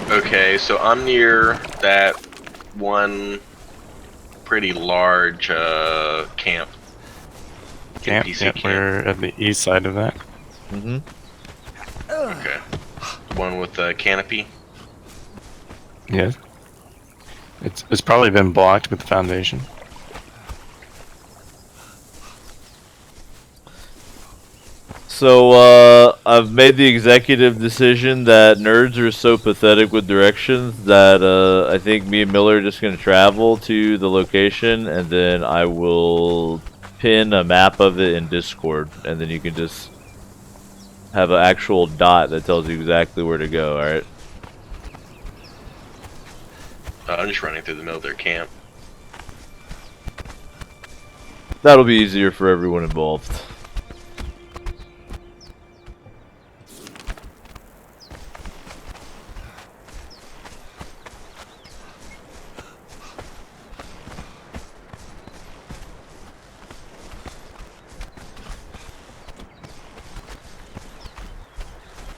Okay, so I'm near that one pretty large camp. Camp? NPC Yeah, camp. we're at the east side of that. Mm-hmm. Okay. One with the canopy. Yes. It's probably been blocked with the foundation. So, I've made the executive decision that nerds are so pathetic with directions that I think me and Miller are just going to travel to the location, and then I will pin a map of it in Discord, and then you can just have an actual dot that tells you exactly where to go, alright? I'm just running through the middle of their camp. That'll be easier for everyone involved.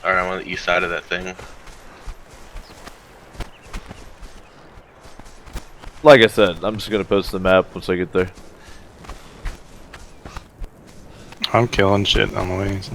Alright, I'm on the east side of that thing. Like I said, I'm just gonna post the map once I get there. I'm killing shit on the way. So.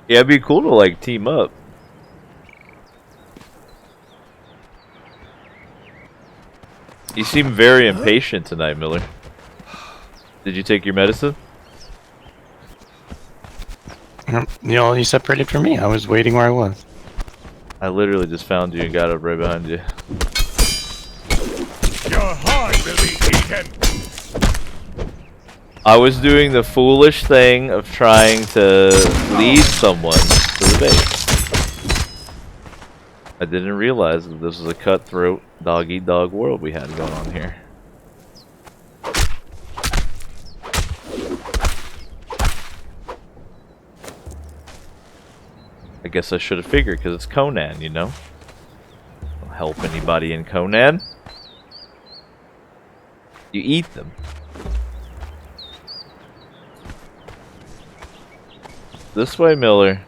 Yeah, it'd be cool to like team up. You seem very impatient tonight, Miller. Did you take your medicine? You separated from me. I was waiting where I was. I literally just found you and got up right behind you. Your heart will be eaten. I was doing the foolish thing of trying to lead someone to the base. I didn't realize that this was a cutthroat dog-eat-dog world we had going on here. I guess I should have figured, because it's Conan, you know? Don't help anybody in Conan. You eat them. This way, Miller.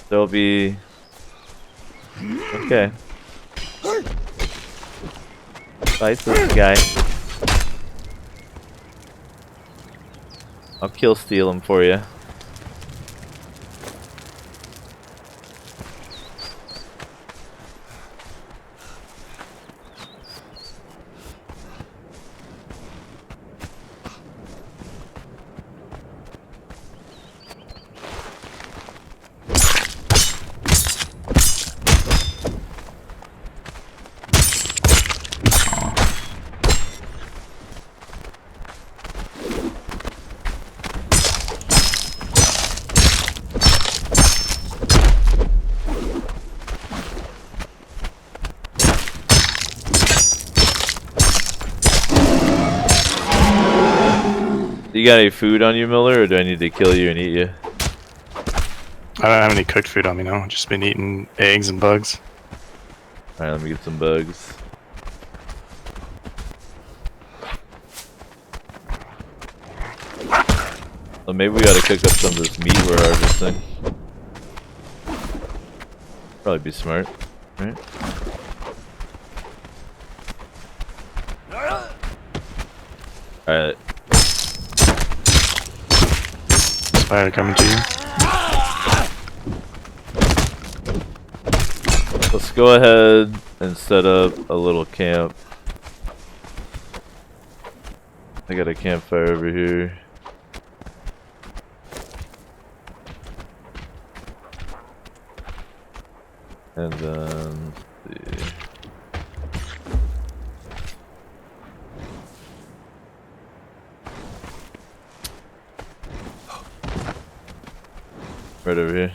There'll be... Okay. Fight this guy. I'll kill steal him for you. You got any food on you, Miller, or do I need to kill you and eat you? I don't have any cooked food on me now. Just been eating eggs and bugs. Alright, let me get some bugs. Well, maybe we gotta cook up some of this meat we're harvesting. Probably be smart, right? Alright. Spider coming to you. Let's go ahead and set up a little camp. I got a campfire over here. And then, let's see. Right over here.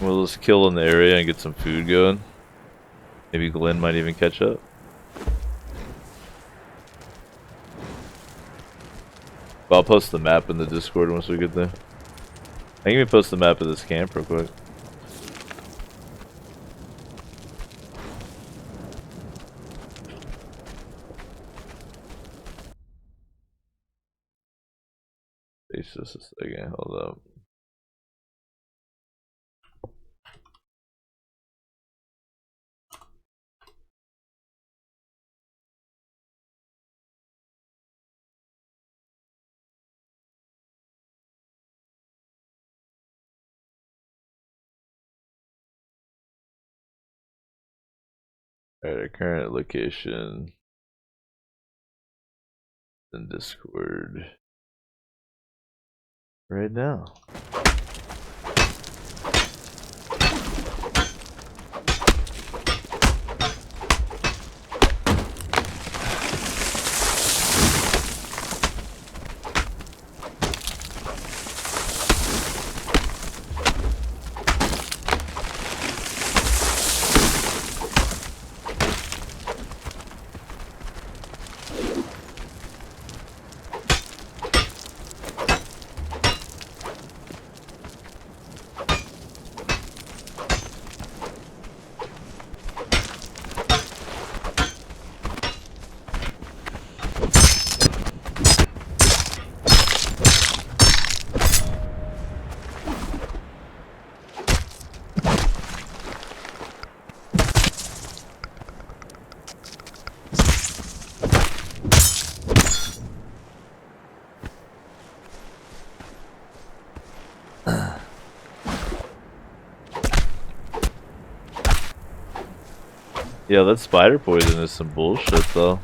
We'll just kill in the area and get some food going. Maybe Glenn might even catch up. But I'll post the map in the Discord once we get there. I can even post the map of this camp real quick. It's just a second, hold up. Alright, our current location in Discord right now. Yeah, that spider poison is some bullshit though.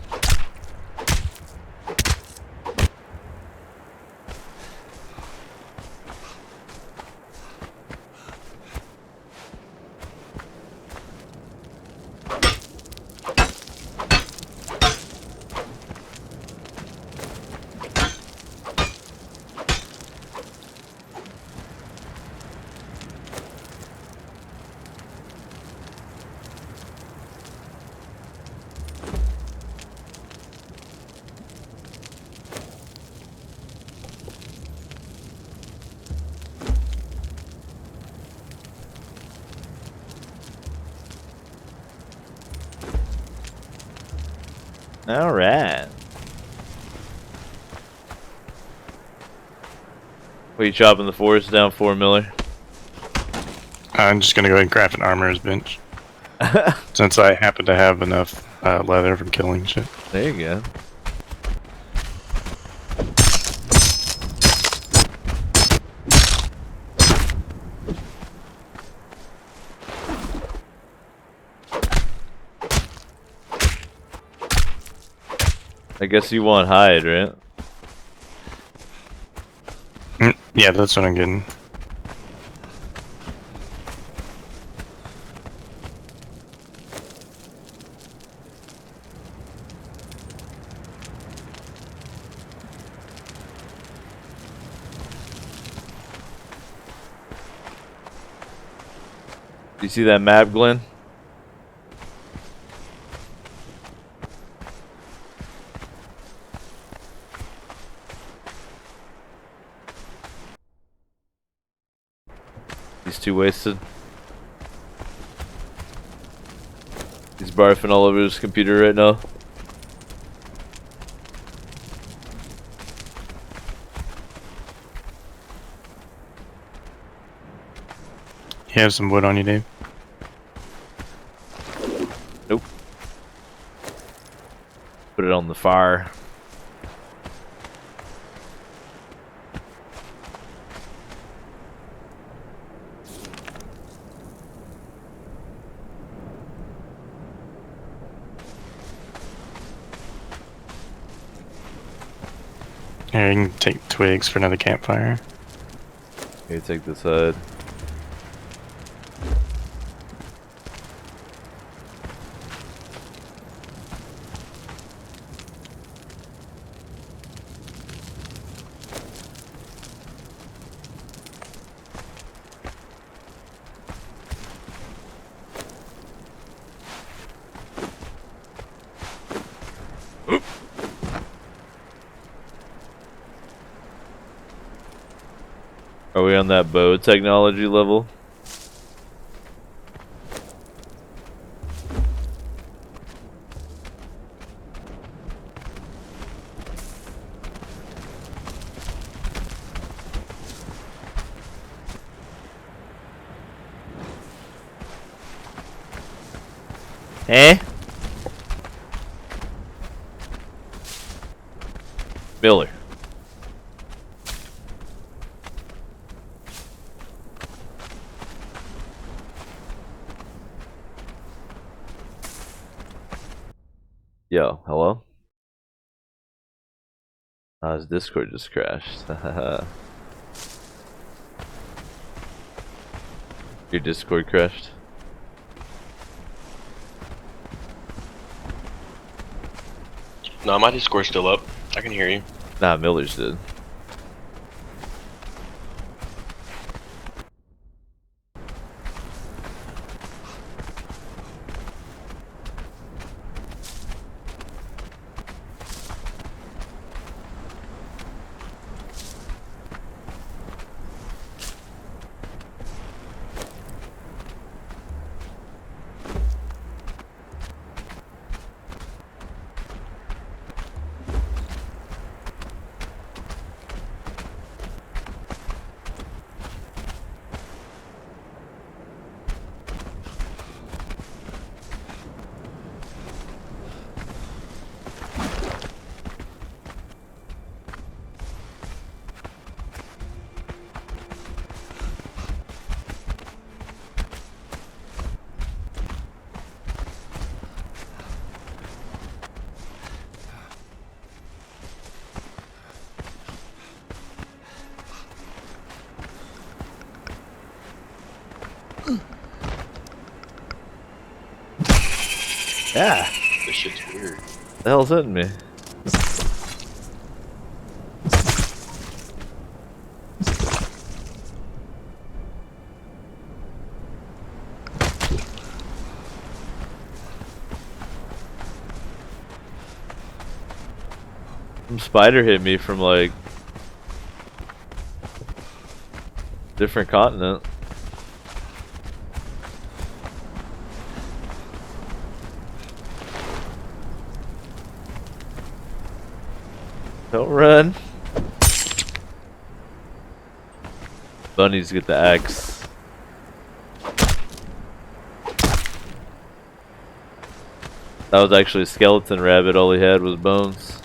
Alright. What are you chopping the forest down for, Miller? I'm just gonna go ahead and craft an armorer's bench. Since I happen to have enough leather from killing shit. There you go. I guess you want hide, right? Yeah, that's what I'm getting. You see that map, Glenn? He's too wasted. He's barfing all over his computer right now. You have some wood on you, Dave? Nope. Put it on the fire. Here, you can take twigs for another campfire. Okay, take this hide. Are we on that bow technology level? Eh? Miller. Yo, hello? His Discord just crashed. Your Discord crashed? No, my Discord's still up. I can hear you. Nah, Miller's did. Yeah. This shit's weird. The hell's hitting me? Some spider hit me from like different continent. Don't run. Bunnies get the axe. That was actually a skeleton rabbit, all he had was bones.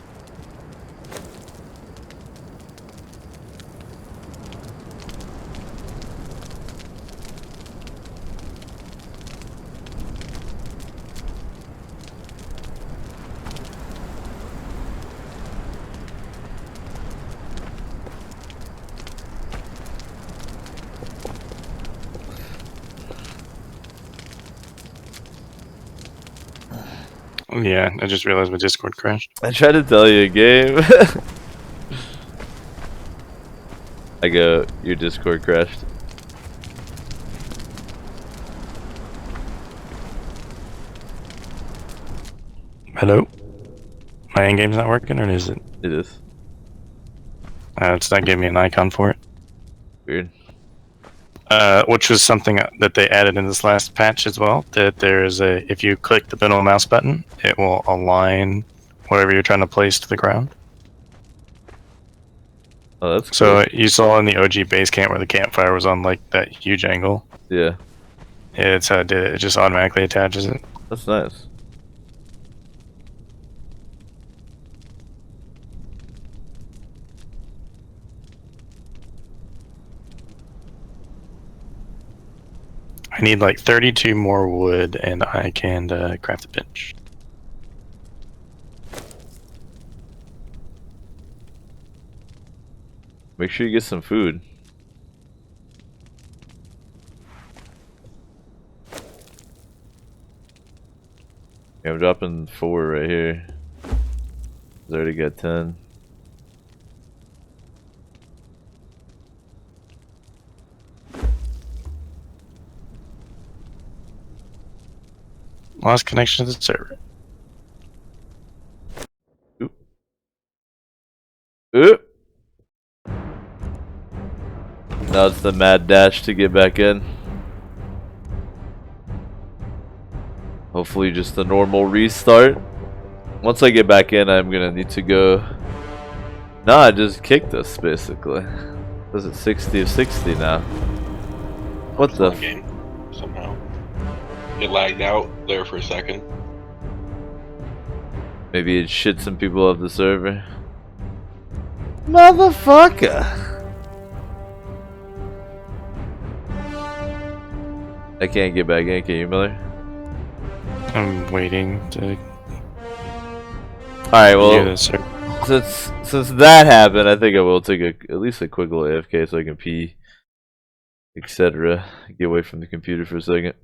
Yeah, I just realized my Discord crashed. I tried to tell you a game. I go, your Discord crashed. Hello? My end game's not working, or is it? It is. It's not giving me an icon for it. Weird. Which was something that they added in this last patch as well. That there is if you click the middle mouse button, it will align whatever you're trying to place to the ground. Oh, that's cool. So you saw in the OG base camp where the campfire was on like that huge angle. Yeah. It's how it did it. It just automatically attaches it. That's nice. I need like 32 more wood, and I can craft a bench. Make sure you get some food. Yeah, I'm dropping 4 right here. I already got 10. Lost connection to the server. Oop. Oop. Now it's the mad dash to get back in. Hopefully just the normal restart. Once I get back in, I'm gonna need to go. Nah, it just kicked us basically. Was it 60 of 60 now? What the? Game somehow. It lagged out there for a second. Maybe it shit some people off the server. Motherfucker! I can't get back in, can you, Miller? I'm waiting to. Alright, do well, the server. since that happened, I think I will take at least a quick little AFK so I can pee, etc. Get away from the computer for a second.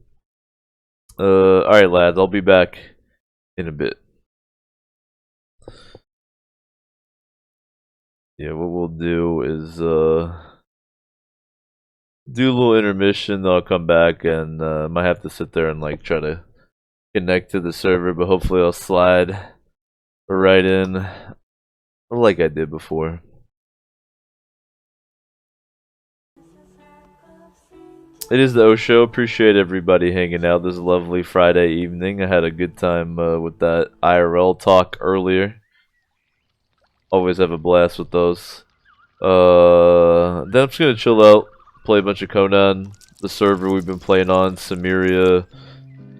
Alright, lads, I'll be back in a bit. Yeah, what we'll do is do a little intermission, then I'll come back and might have to sit there and like try to connect to the server, but hopefully I'll slide right in like I did before. It is the O Show. Appreciate everybody hanging out this lovely Friday evening. I had a good time with that IRL talk earlier. Always have a blast with those. Then I'm just gonna chill out, play a bunch of Conan, the server we've been playing on, Samaria,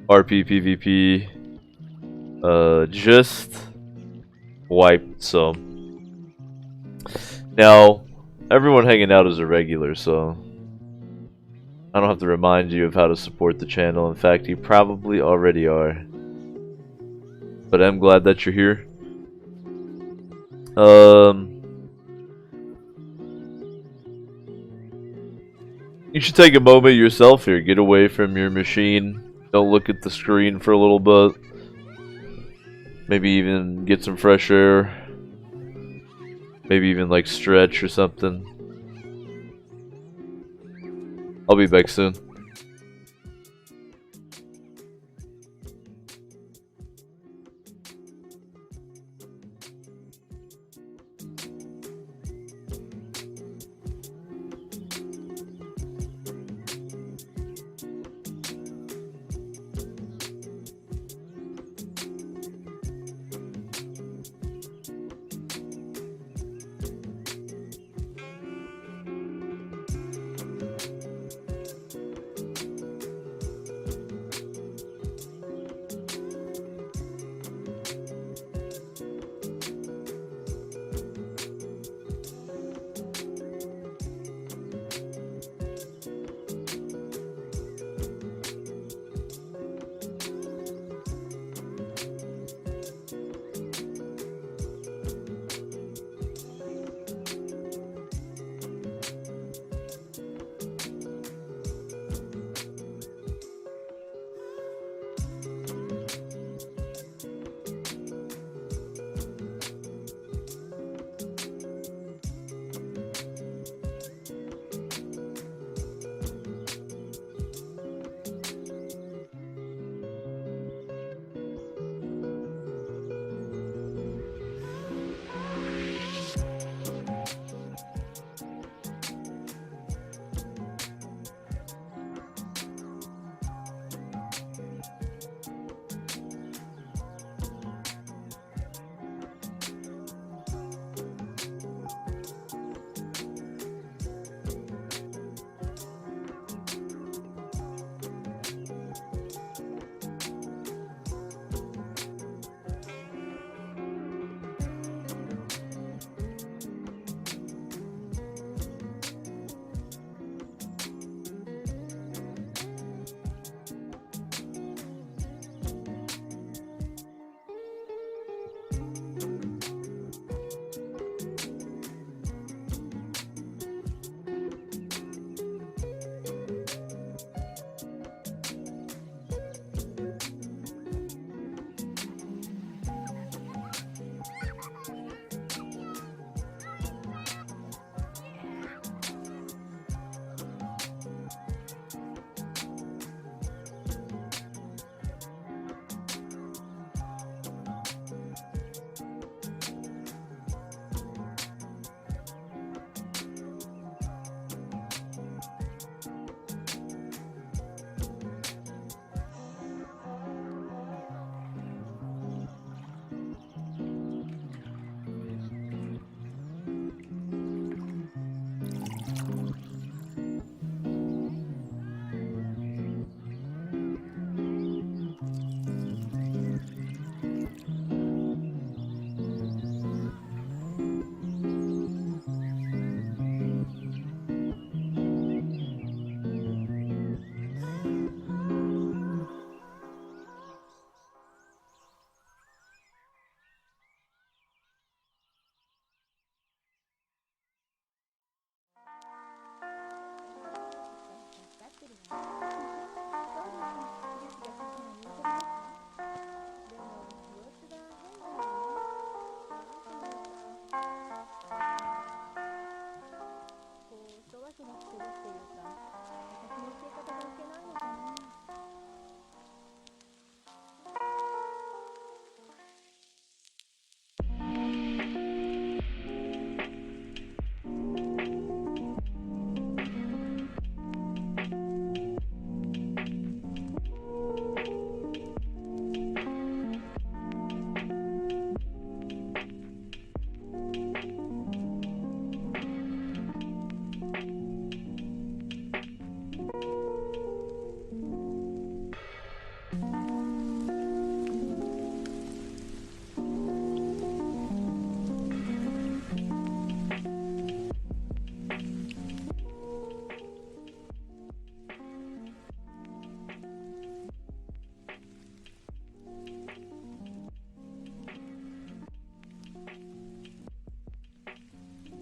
RP, PvP. Just wiped. So now everyone hanging out is a regular, so I don't have to remind you of how to support the channel. In fact, you probably already are. But I'm glad that you're here. You should take a moment yourself here. Get away from your machine. Don't look at the screen for a little bit. Maybe even get some fresh air. Maybe even like stretch or something. I'll be back soon.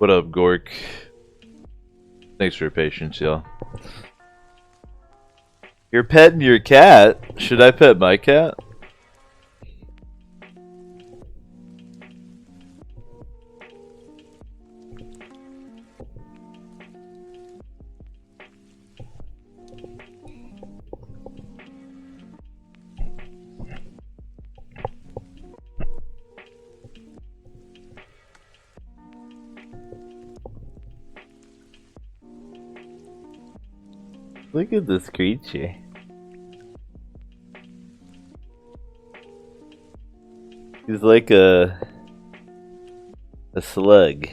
What up, Gork? Thanks for your patience, y'all. You're petting your cat. Should I pet my cat? Look at this creature. He's like a slug.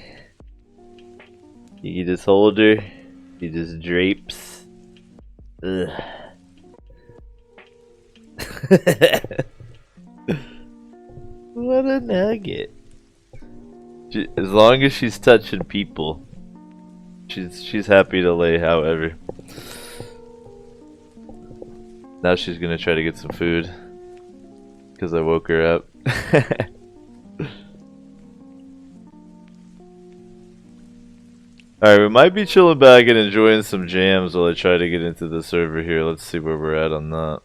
You can just hold her. He just drapes. Ugh. What a nugget. As long as she's touching people, she's happy to lay. However, now she's gonna try to get some food because I woke her up. Alright, we might be chilling back and enjoying some jams while I try to get into the server here. Let's see where we're at on that.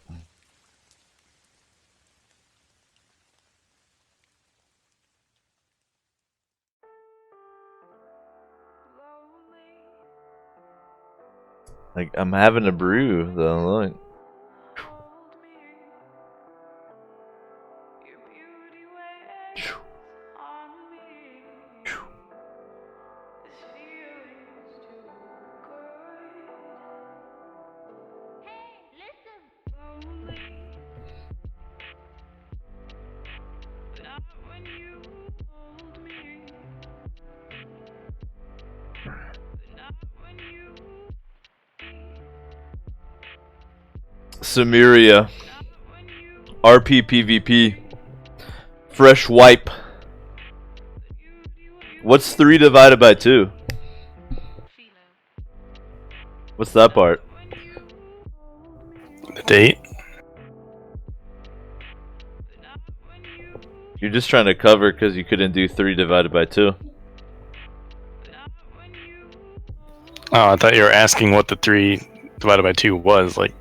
Like, I'm having a brew though, look. Samaria. RP PvP. Fresh wipe. What's 3 divided by 2? What's that part? The date? You're just trying to cover because you couldn't do 3 divided by 2. Oh, I thought you were asking what the 3 divided by 2 was, like,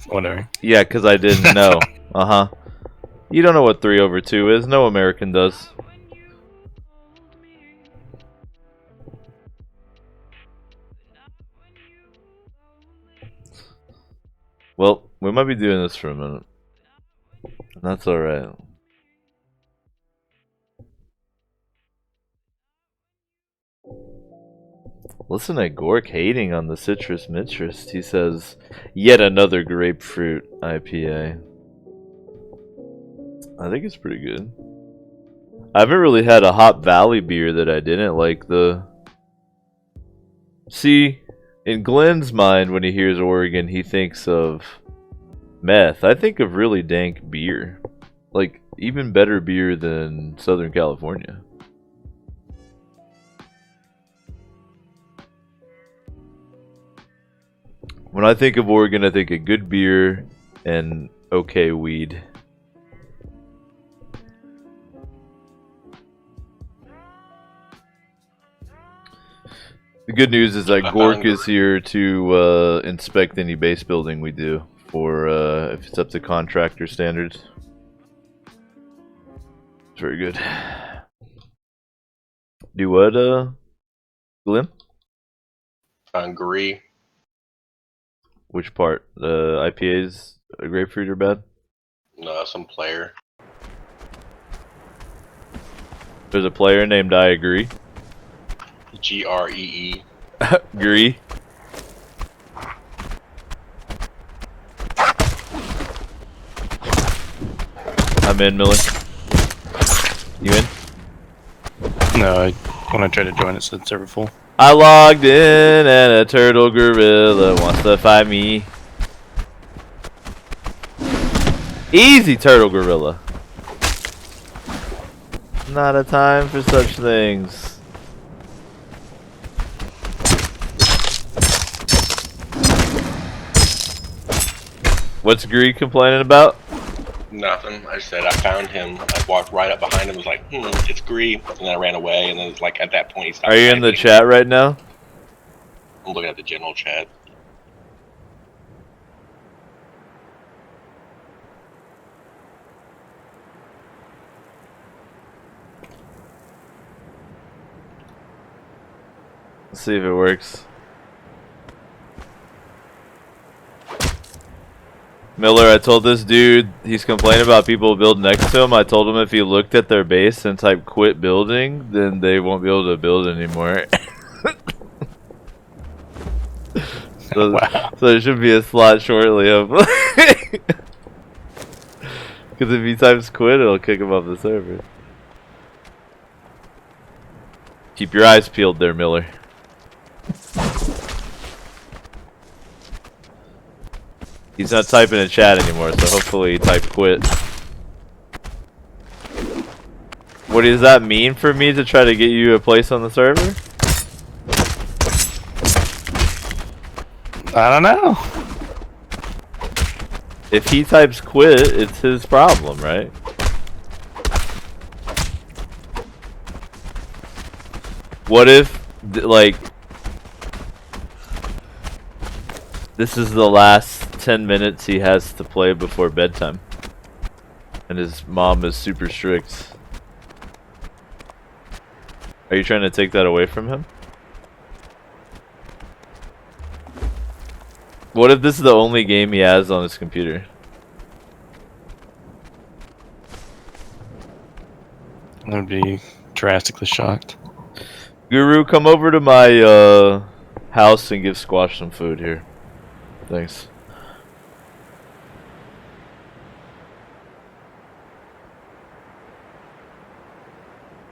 whatever. Yeah, because I didn't know. You don't know what 3 over 2 is. No American does. Well, we might be doing this for a minute. And that's alright. Listen to Gork hating on the Citrus Mistress. He says, yet another grapefruit IPA. I think it's pretty good. I haven't really had a Hop Valley beer that I didn't like. See, in Glenn's mind, when he hears Oregon, he thinks of meth. I think of really dank beer. Like, even better beer than Southern California. When I think of Oregon, I think of good beer and okay weed. The good news is that Gork is here to inspect any base building we do for if it's up to contractor standards. It's very good. Do what, Glenn? Agree. Which part? The IPAs, grapefruit are bad? No, some player. There's a player named I Agree. Gree. Agree. I'm in, Miller. You in? No, when I tried to join it said server full. I logged in and a turtle gorilla wants to fight me. Easy, turtle gorilla. Not a time for such things. What's Gree complaining about? Nothing. I said I found him. I walked right up behind him. Was like, it's Gree, and then I ran away. And then it's like at that point he stopped. Are you in the chat right now? I'm looking at the general chat. Let's see if it works. Miller, I told this dude, he's complaining about people building next to him. I told him if he looked at their base and typed quit building, then they won't be able to build anymore. So, Wow. so there should be a slot shortly of. Because if he types quit, it'll kick him off the server. Keep your eyes peeled there, Miller. He's not typing in chat anymore, so hopefully he typed quit. What does that mean for me to try to get you a place on the server? I don't know. If he types quit, it's his problem, right? What if, like, this is the last 10 minutes he has to play before bedtime, and his mom is super strict? Are you trying to take that away from him? What if this is the only game he has on his computer? I'd be drastically shocked. Guru, come over to my house and give Squash some food here. Thanks.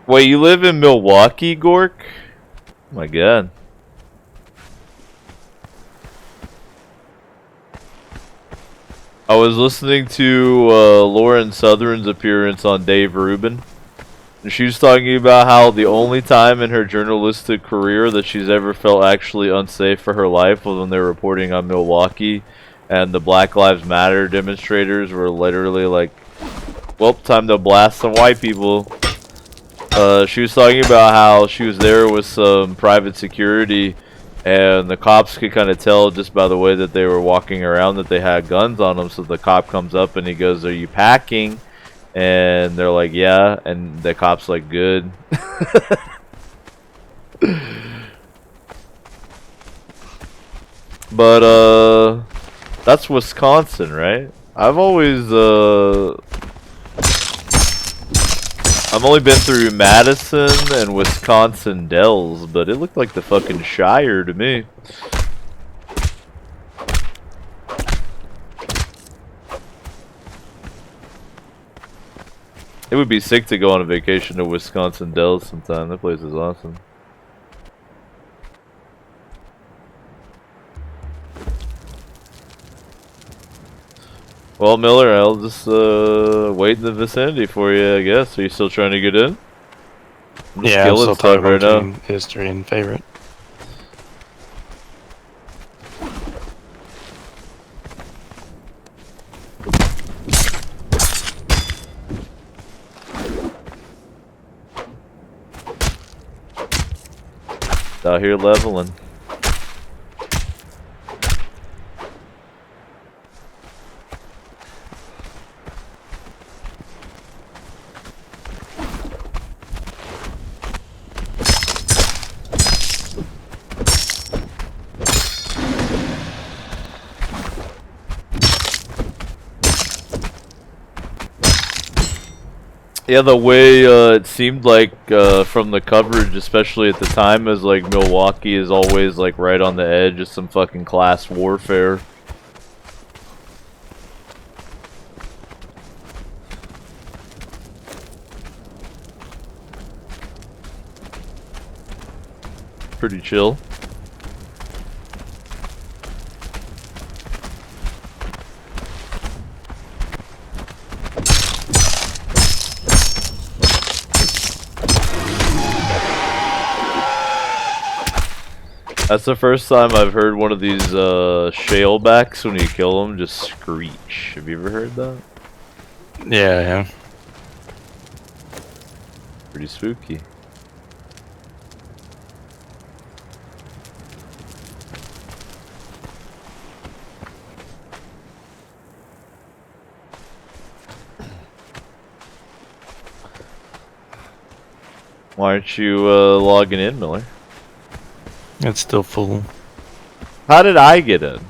Wait, you live in Milwaukee, Gork? Oh my god. I was listening to Lauren Southern's appearance on Dave Rubin. And she was talking about how the only time in her journalistic career that she's ever felt actually unsafe for her life was when they were reporting on Milwaukee and the Black Lives Matter demonstrators were literally like, well, time to blast some white people. She was talking about how she was there with some private security and the cops could kind of tell just by the way that they were walking around that they had guns on them. So the cop comes up and he goes, "Are you packing?" And they're like, "Yeah." And the cop's like, "Good." But that's Wisconsin, right? I've only been through Madison and Wisconsin Dells, but it looked like the fucking Shire to me. It would be sick to go on a vacation to Wisconsin Dells sometime. That place is awesome. Well, Miller, I'll just wait in the vicinity for you, I guess. Are you still trying to get in? I'm just Yeah, I'm killing still stuff right now. between history and favorite. Out here leveling. Yeah, the way it seemed like from the coverage, especially at the time, is like Milwaukee is always like right on the edge of some fucking class warfare. Pretty chill. That's the first time I've heard one of these shalebacks when you kill them just screech. Have you ever heard that? Yeah, yeah. Pretty spooky. Why aren't you logging in, Miller? It's still full. How did I get in?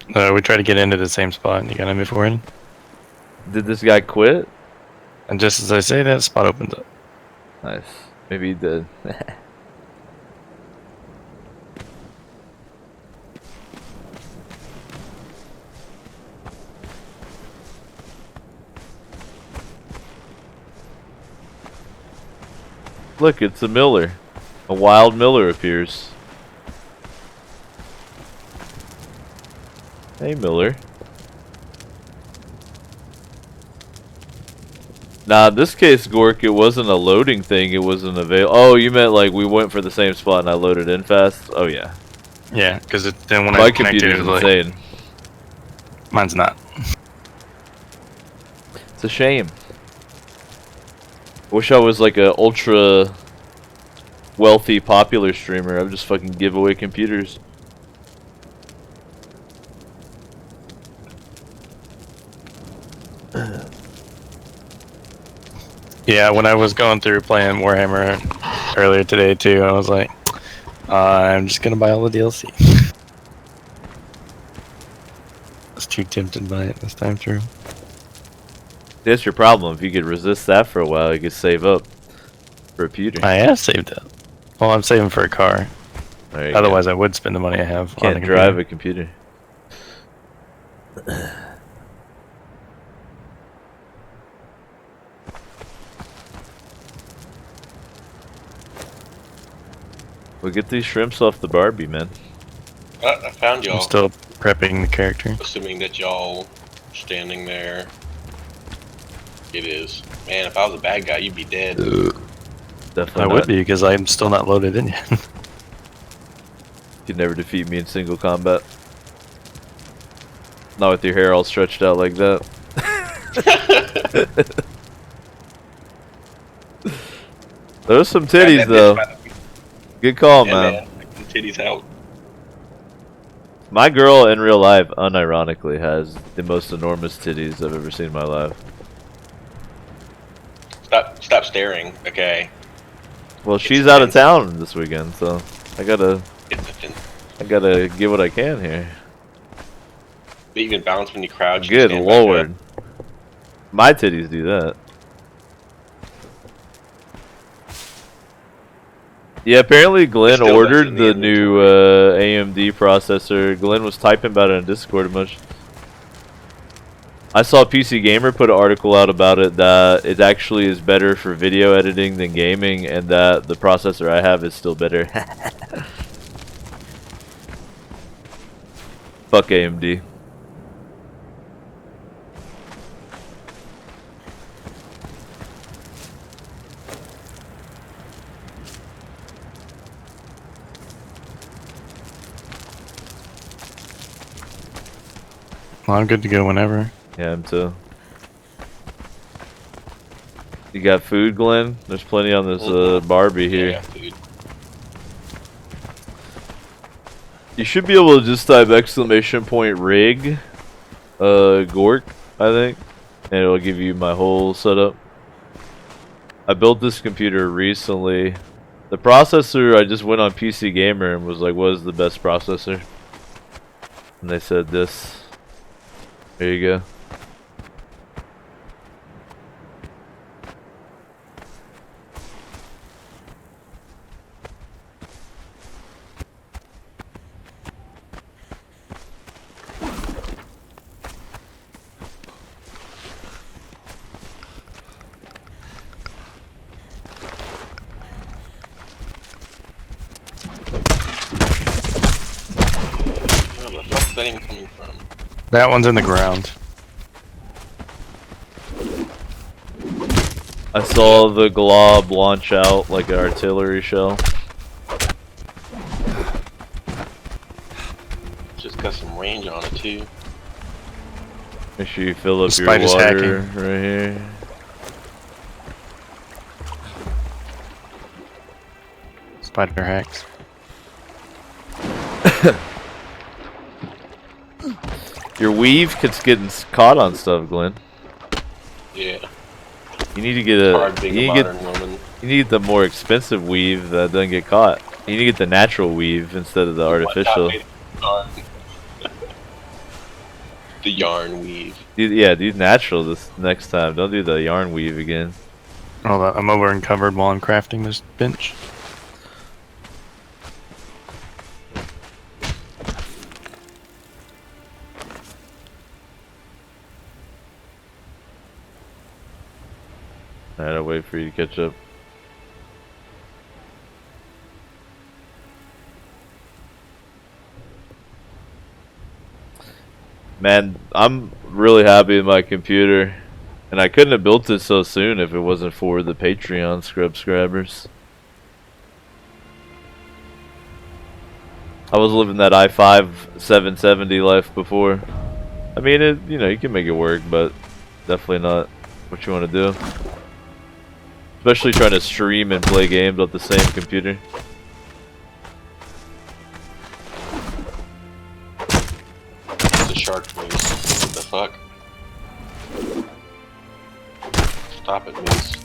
We tried to get into the same spot and you got in before it. Did this guy quit? And just as I say that, spot opens up. Nice. Maybe he did. Look, it's a Miller. A wild Miller appears. Hey, Miller. Nah, in this case, Gork, it wasn't a loading thing. It wasn't avail. Oh, you meant like we went for the same spot and I loaded in fast? Oh, yeah. Yeah, because then when My I connected it, computer's was like, insane. mine's not. It's a shame. Wish I was like a ultra wealthy, popular streamer. I would just fucking give away computers. Yeah, when I was going through playing Warhammer earlier today too, I was like, I'm just gonna buy all the DLC. I was too tempted by it this time through. That's your problem. If you could resist that for a while, you could save up for a computer. I have saved up. Well, I'm saving for a car. There you Otherwise, I would spend the money I have. go. on Can't the drive a computer. We'll get these shrimps off the Barbie, man. I found I'm y'all. still prepping the character. Assuming that y'all standing there. It is. Man, if I was a bad guy, you'd be dead. Definitely I not. would be because I'm still not loaded in yet. You'd never defeat me in single combat. Not with your hair all stretched out like that. There's some titties though. Good call, man. Titties out. My girl in real life, unironically, has the most enormous titties I've ever seen in my life. Stop staring. Okay. Well, she's out of town this weekend, so I gotta get what I can here. They even bounce when you crouch. Good and stand back lord. up. My titties do that. Yeah, apparently Glenn Still ordered less the than the new AMD processor. Glenn was typing about it on Discord a bunch. I saw PC Gamer put an article out about it that it actually is better for video editing than gaming, and that the processor I have is still better. Fuck AMD. Well, I'm good to go whenever. Yeah, him too. You got food, Glenn? There's plenty on this Barbie here. Yeah, food. You should be able to just type !rig, Gork, I think, and it'll give you my whole setup. I built this computer recently. The processor, I just went on PC Gamer and was like, what is the best processor? And they said this. There you go. Where the fuck's that even coming from? That one's in the ground. I saw the glob launch out like an artillery shell. Just got some range on it too. Make sure you fill up The your spider's water hacking. right here. Spider hacks. Your weave keeps getting caught on stuff, Glenn. Yeah. You need to get a Hard being a you need modern woman. the more expensive weave that doesn't get caught. You need to get the natural weave instead of the artificial. The yarn weave. Yeah, do natural this next time. Don't do the yarn weave again. Hold on, I'm over and covered while I'm crafting this bench. I had to wait for you to catch up. Man, I'm really happy with my computer. And I couldn't have built it so soon if it wasn't for the Patreon subscribers. I was living that i5 770 life before. I mean, you know, you can make it work, but definitely not what you want to do. Especially trying to stream and play games on the same computer. The shark moose. What the fuck? Stop it, moose.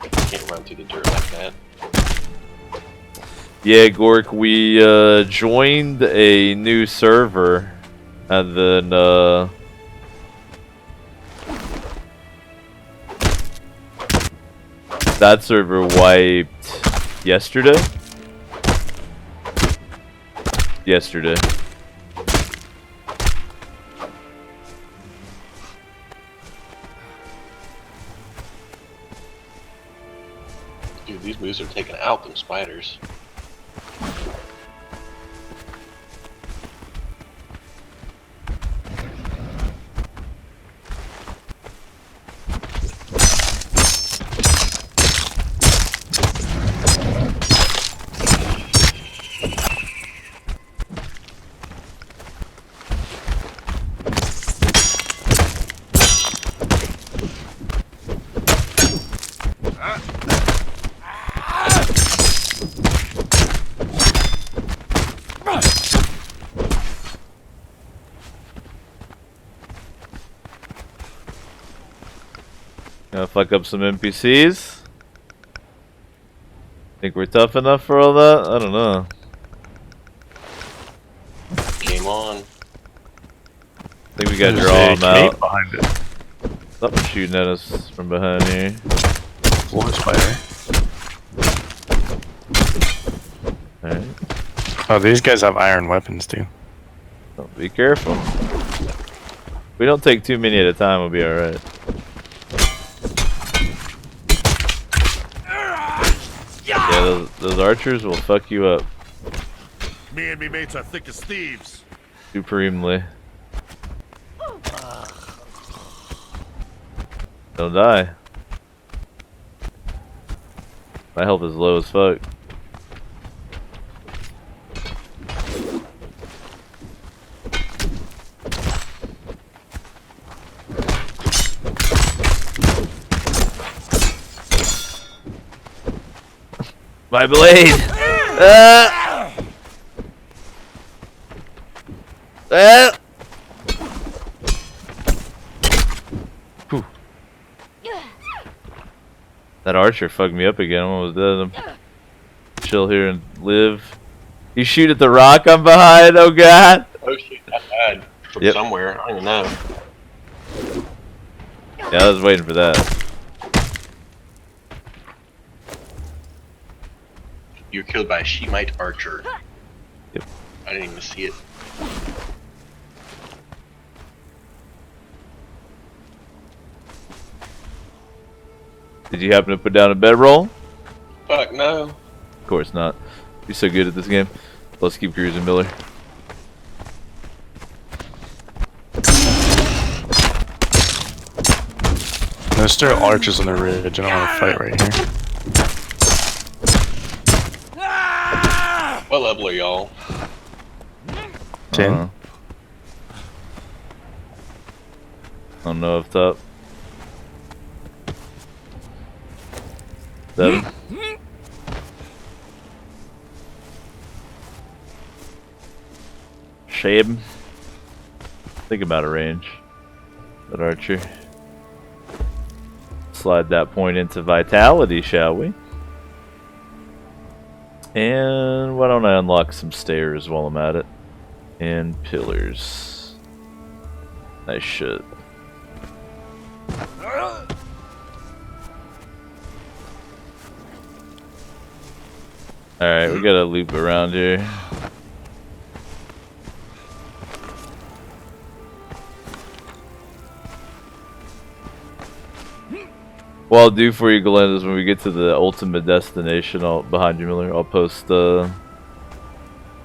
You can't run through the dirt like that. Yeah, Gork, we joined a new server, and then that server wiped yesterday. Dude, these moose are taking out them spiders. Gonna fuck up some NPCs. Think we're tough enough for all that? I don't know. Game on. Think we gotta There's draw a them out. cape behind it. Something shooting at us from behind here. Floor spider. Alright. Oh, these guys have iron weapons too. So be careful. We don't take too many at a time, we'll be alright. Yeah, those archers will fuck you up. Me and me mates are thick as thieves. Supremely. Don't die. My health is low as fuck. My blade! Whew. That archer fucked me up again. I'm almost dead. I'm chill here and live. You shoot at the rock I'm behind. Oh god. Oh shit, I died from Yep. somewhere. I don't even know. Yeah, I was waiting for that. You were killed by a Shemite archer. Yep. I didn't even see it. Did you happen to put down a bedroll? Fuck no. Of course not. You're so good at this game. Let's keep cruising, Miller. There's still archers on the ridge. I don't want to fight right here. What level are y'all? 10. I don't know if top. 7. Shame. Think about a range. That archer. Slide that point into vitality, shall we? And why don't I unlock some stairs while I'm at it? And pillars. Nice shit. Alright, we gotta loop around here. What I'll do for you, Glenn, is when we get to the ultimate destination, behind you, Miller, I'll post a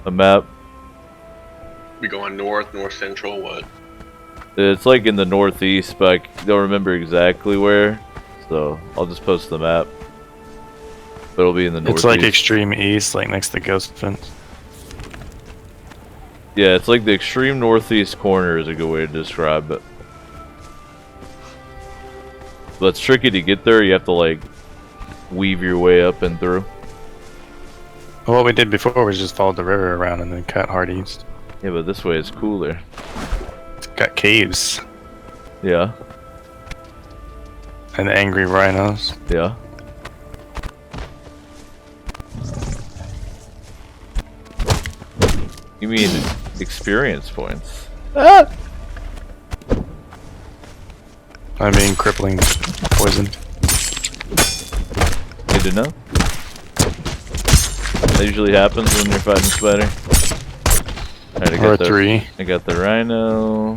map. We going north, north central, what? It's like in the northeast, but I don't remember exactly where, so I'll just post the map. But it'll be in the northeast. It's like extreme east, like next to Ghost Fence. Yeah, it's like the extreme northeast corner is a good way to describe it. But it's tricky to get there. You have to like weave your way up and through. Well, what we did before was just follow the river around and then cut hard east. Yeah, but this way is cooler. It's got caves Yeah, and angry rhinos. yeah. You mean experience points? Ah! I mean, crippling poison. Good to know. That usually happens when you're fighting spider. Alright, Or 3. I got the rhino.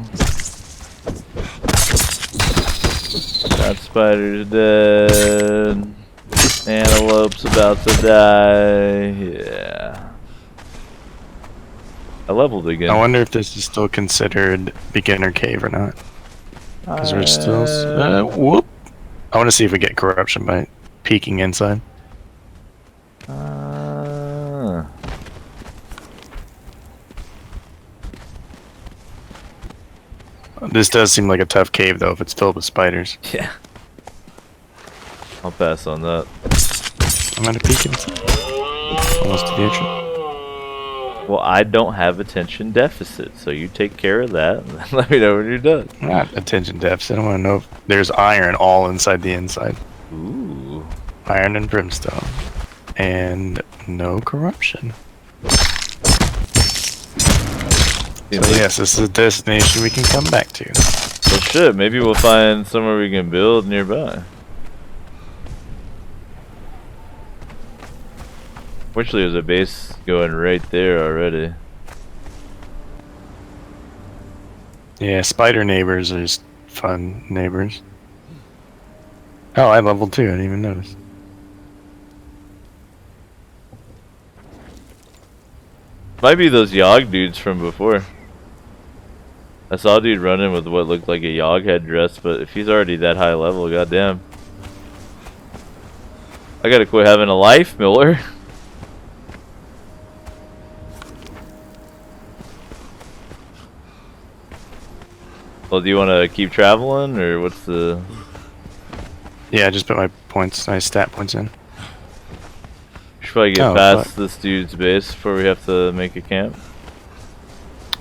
That spider's dead. Antelope's about to die. Yeah. I leveled again. I wonder if this is still considered beginner cave or not. Because we're still. Whoop! I want to see if we get corruption by peeking inside. This does seem like a tough cave, though, if it's filled with spiders. Yeah. I'll pass on that. I'm gonna peek inside. Almost to the entrance. Well, I don't have attention deficit, so you take care of that and then let me know when you're done. Not attention deficit. I want to know if there's iron all inside the inside. Ooh. Iron and brimstone. And no corruption. So yes, this is a destination we can come back to. Well, shit, maybe we'll find somewhere we can build nearby. Fortunately, there's a base going right there already. Yeah, spider neighbors are just fun neighbors. Oh, I leveled 2. I didn't even notice. Might be those Yogg dudes from before. I saw a dude running with what looked like a Yogg headdress, but if he's already that high level, goddamn. I gotta quit having a life, Miller. Well, do you want to keep traveling, or what's the... Yeah, I just put my points, my stat points in. We should probably get past this dude's base before we have to make a camp.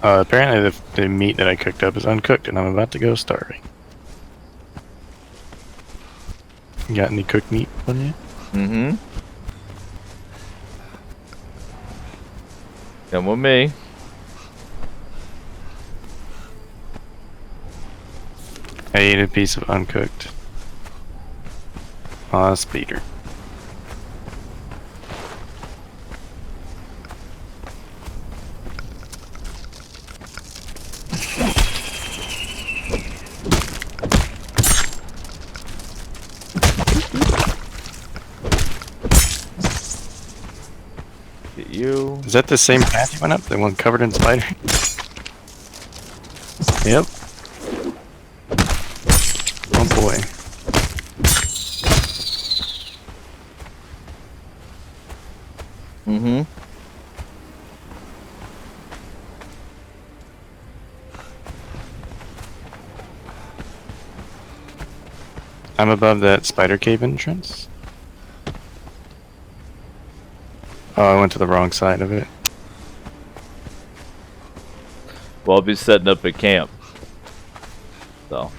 Apparently the meat that I cooked up is uncooked and I'm about to go starving. You got any cooked meat on you? Mm-hmm. Come with me. I ate a piece of uncooked speeder. Get you. Is that the same path you went up? The one covered in spider? Yep. Oh boy. Mm-hmm. I'm above that spider cave entrance. Oh, I went to the wrong side of it. Well, I'll be setting up a camp. So.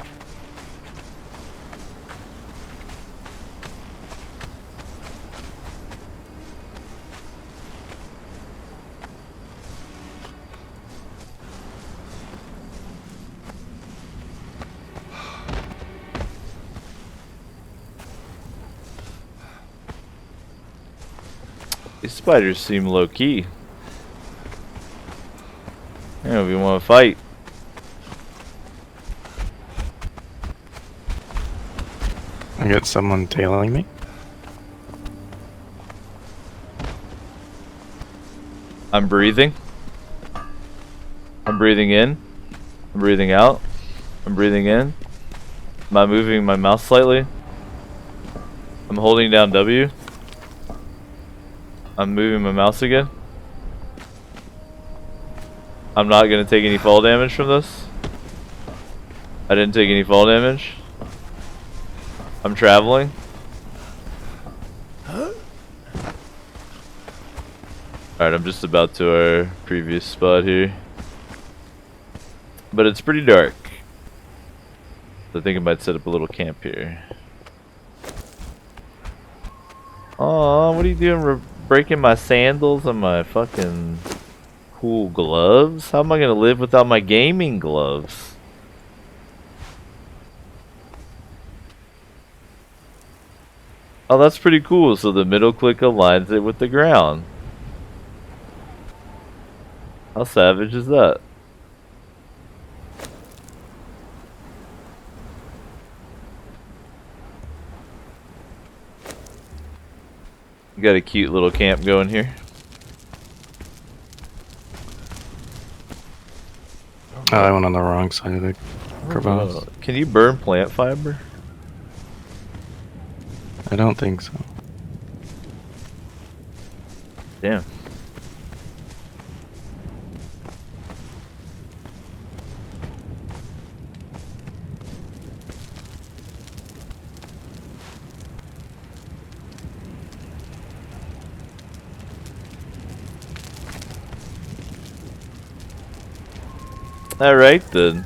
These spiders seem low key. You know, if you want to fight. I got someone tailing me. I'm breathing. I'm breathing in. I'm breathing out. I'm breathing in. Am I moving my mouse slightly? I'm holding down W. I'm moving my mouse again. I'm not gonna take any fall damage from this. I didn't take any fall damage. I'm traveling. Alright, I'm just about to our previous spot here. But it's pretty dark. So I think I might set up a little camp here. Aw, what are you doing? Breaking my sandals and my fucking cool gloves? How am I gonna live without my gaming gloves? Oh, that's pretty cool. So the middle click aligns it with the ground. How savage is that? Got a cute little camp going here. Oh, I went on the wrong side of the crevasse. Oh, can you burn plant fiber? I don't think so. Damn. Alright then.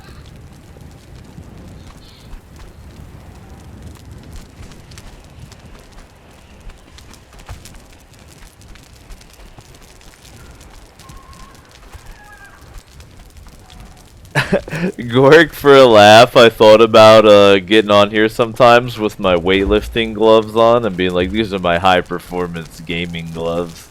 Gork, for a laugh, I thought about getting on here sometimes with my weightlifting gloves on and being like, these are my high performance gaming gloves.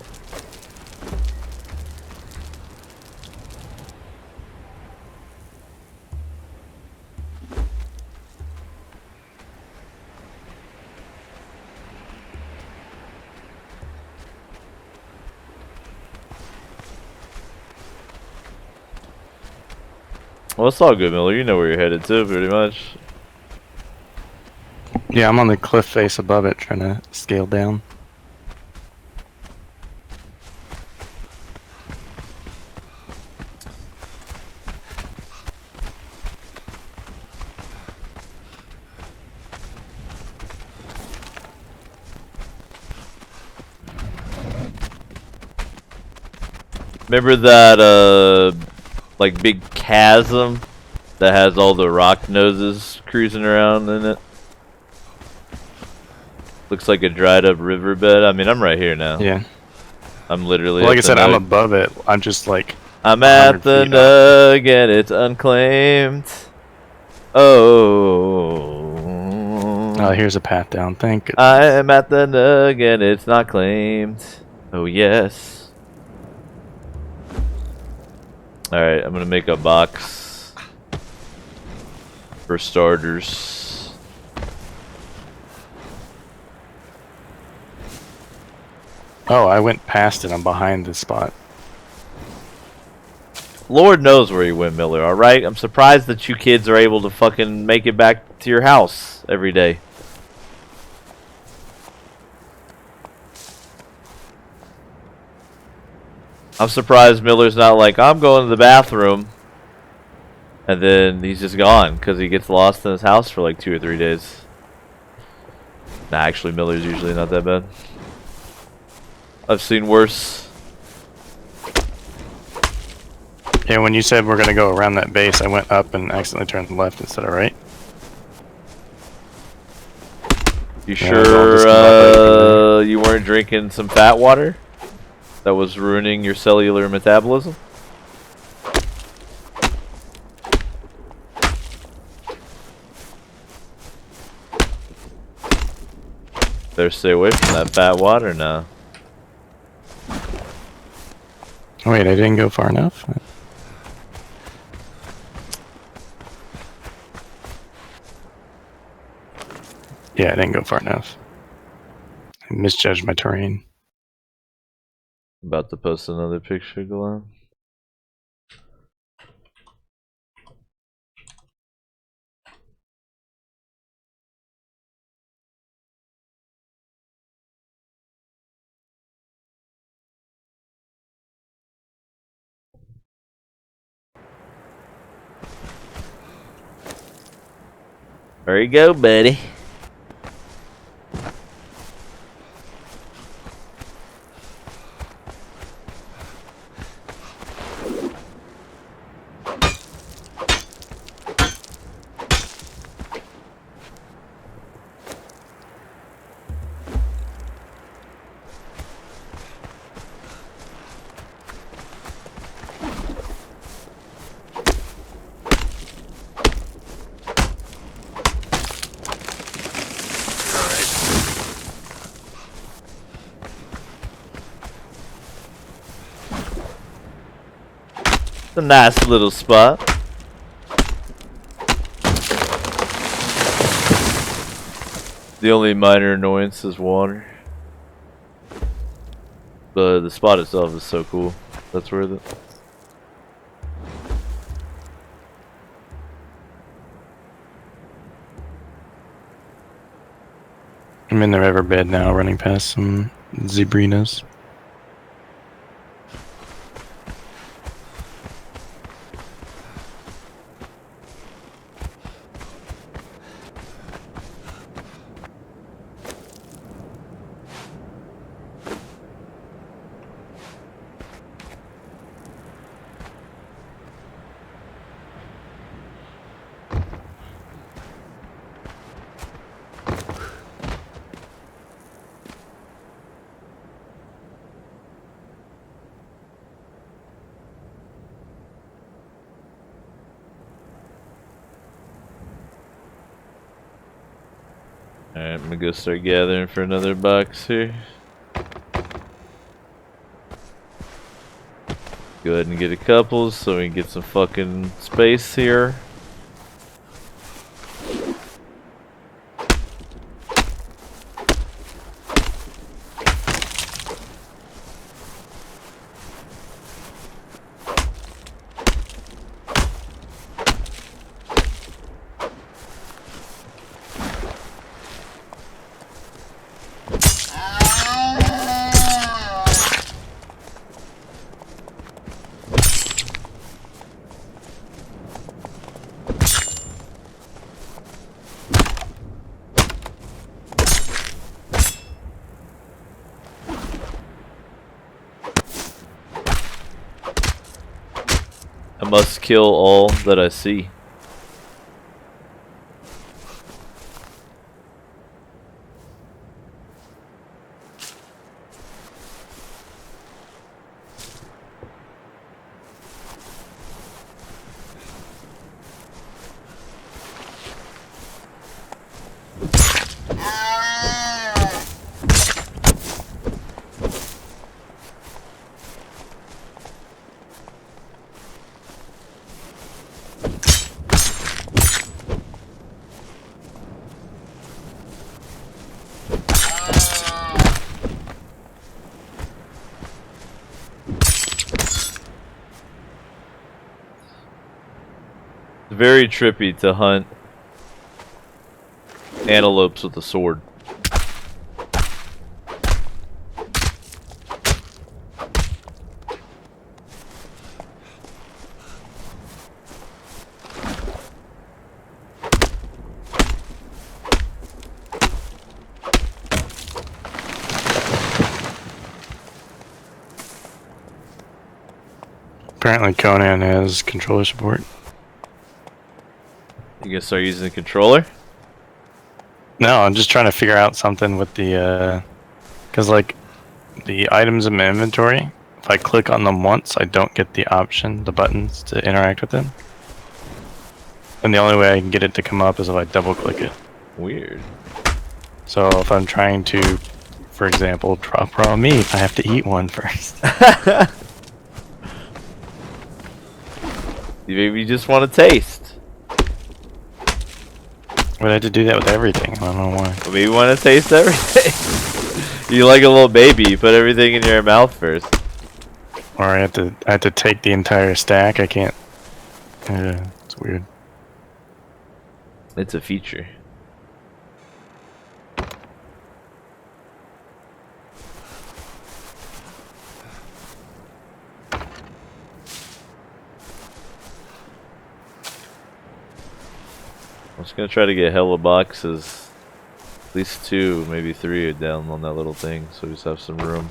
Well, it's all good, Miller. You know where you're headed to, pretty much. Yeah, I'm on the cliff face above it, trying to scale down. Remember that, like, big chasm that has all the rock noses cruising around in it? Looks like a dried up riverbed. I mean, I'm right here now. Yeah. I'm literally. Like I said, I'm above it. I'm just like. I'm at the nugget. It's unclaimed. Oh. Oh, here's a path down. Thank goodness. I am at the nugget. It's not claimed. Oh yes. All right, I'm gonna make a box for starters. Oh, I went past it. I'm behind this spot. Lord knows where you went, Miller, alright? I'm surprised that you kids are able to fucking make it back to your house every day. I'm surprised Miller's not like, I'm going to the bathroom. And then he's just gone because he gets lost in his house for like 2 or 3 days. Nah, actually, Miller's usually not that bad. I've seen worse. Yeah, when you said we're gonna go around that base, I went up and accidentally turned left instead of right. You sure you weren't drinking some fat water that was ruining your cellular metabolism? Better stay away from that fat water now. Wait, I didn't go far enough? Yeah, I didn't go far enough. I misjudged my terrain. About to post another picture, Glenn. There you go, buddy. It's a nice little spot. The only minor annoyance is water. But the spot itself is so cool. That's worth it. I'm in the riverbed now, running past some zebrinas. Alright, I'm gonna go start gathering for another box here. Go ahead and get a couple so we can get some fucking space here. I must kill all that I see. It's very trippy to hunt antelopes with a sword. Apparently Conan has controller support. You gonna start using the controller? No, I'm just trying to figure out something with the, cause like, the items in my inventory, if I click on them once, I don't get the option, the buttons to interact with them. And the only way I can get it to come up is if I double click it. Weird. So if I'm trying to, for example, drop raw meat, I have to eat one first. Maybe you just want to taste. But I had to do that with everything. I don't know why. Maybe you want to taste everything. You like a little baby. You put everything in your mouth first. Or I had to take the entire stack. I can't. It's weird. It's a feature. I'm just gonna try to get hella boxes. At least 2, maybe 3 are down on that little thing, so we just have some room.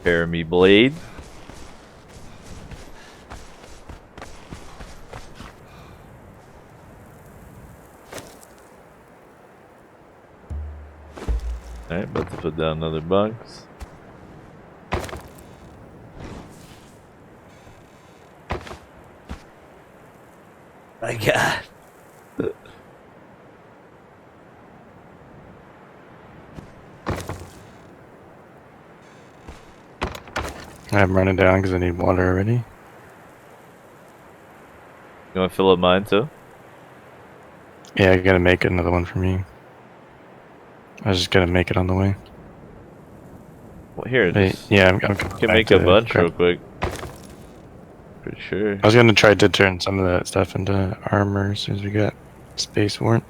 Prepare me blade. Alright, about to put down another box. My God. I'm running down because I need water already. You want to fill up mine too? Yeah, I gotta make another one for me. I was just gonna make it on the way. Well, here, Hey, just yeah, I'm can make a bunch real quick. Pretty sure. I was gonna try to turn some of that stuff into armor as soon as we got space for it.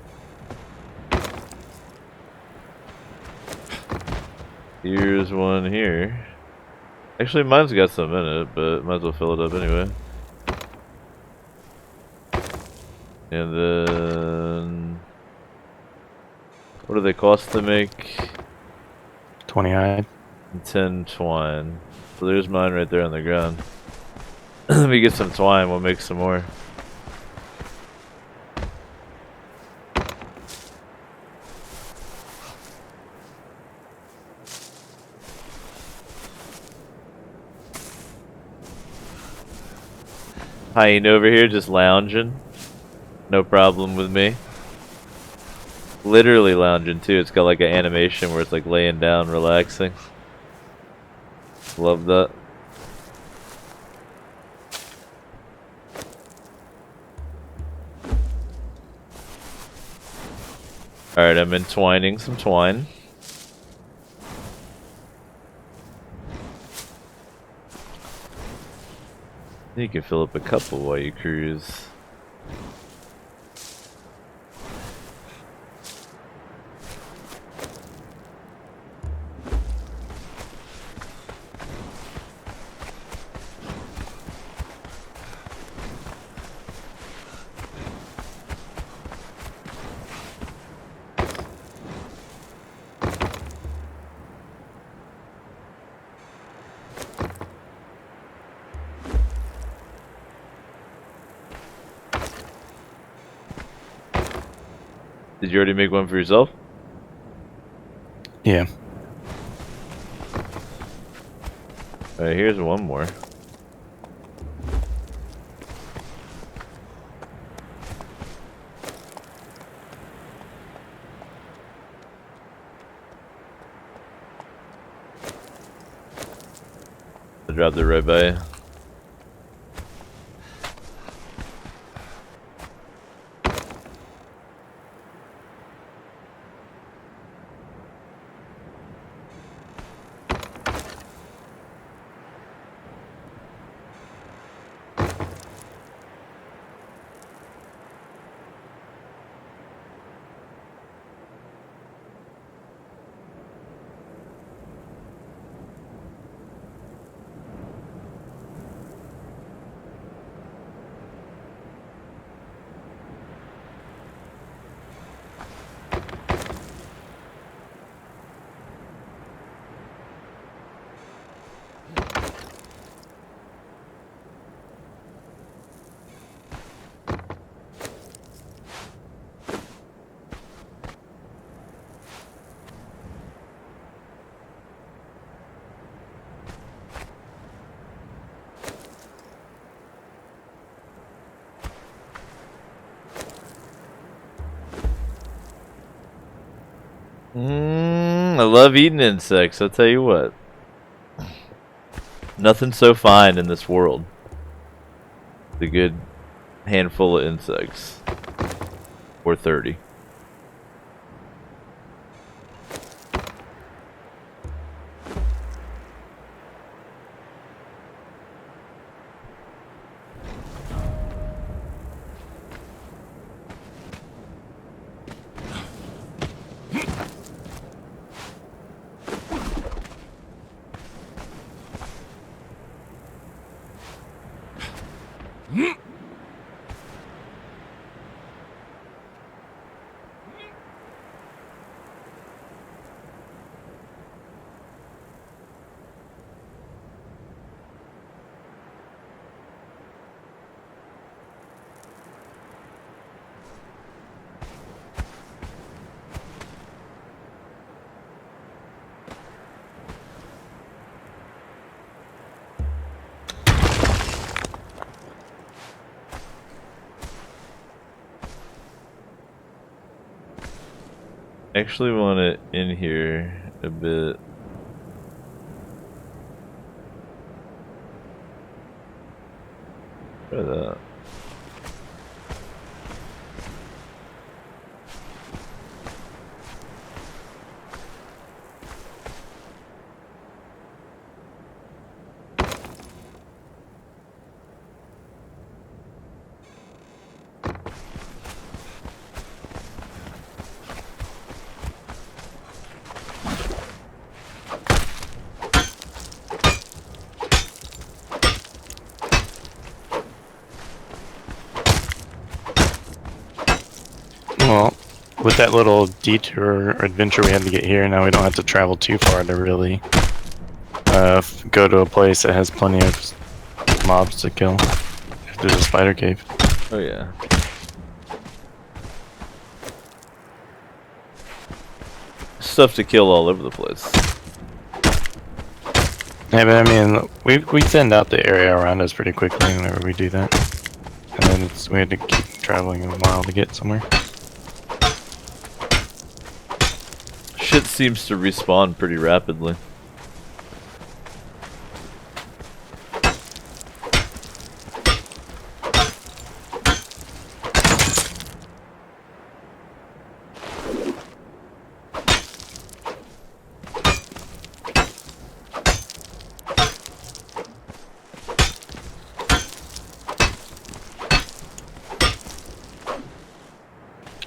Here's one here. Actually, mine's got some in it, but might as well fill it up anyway. And then... what do they cost to make? 20 hide. 10 twine. So there's mine right there on the ground. Let me get some twine, we'll make some more. Hyena over here just lounging. No problem with me. Literally lounging too. It's got like an animation where it's like laying down, relaxing. Love that. Alright, I'm entwining some twine. You can fill up a couple while you cruise. Did you already make one for yourself? Yeah. Alright, here's one more. I dropped it right by you. I love eating insects, I'll tell you what. Nothing so fine in this world. The good handful of insects. Or 30. I actually want it in here a bit. Try that. Well, with that little detour or adventure we had to get here, now we don't have to travel too far to really go to a place that has plenty of mobs to kill. If there's a spider cave. Oh yeah. Stuff to kill all over the place. Yeah, but I mean, we thinned out the area around us pretty quickly whenever we do that. And then we had to keep traveling a while to get somewhere. Shit seems to respawn pretty rapidly.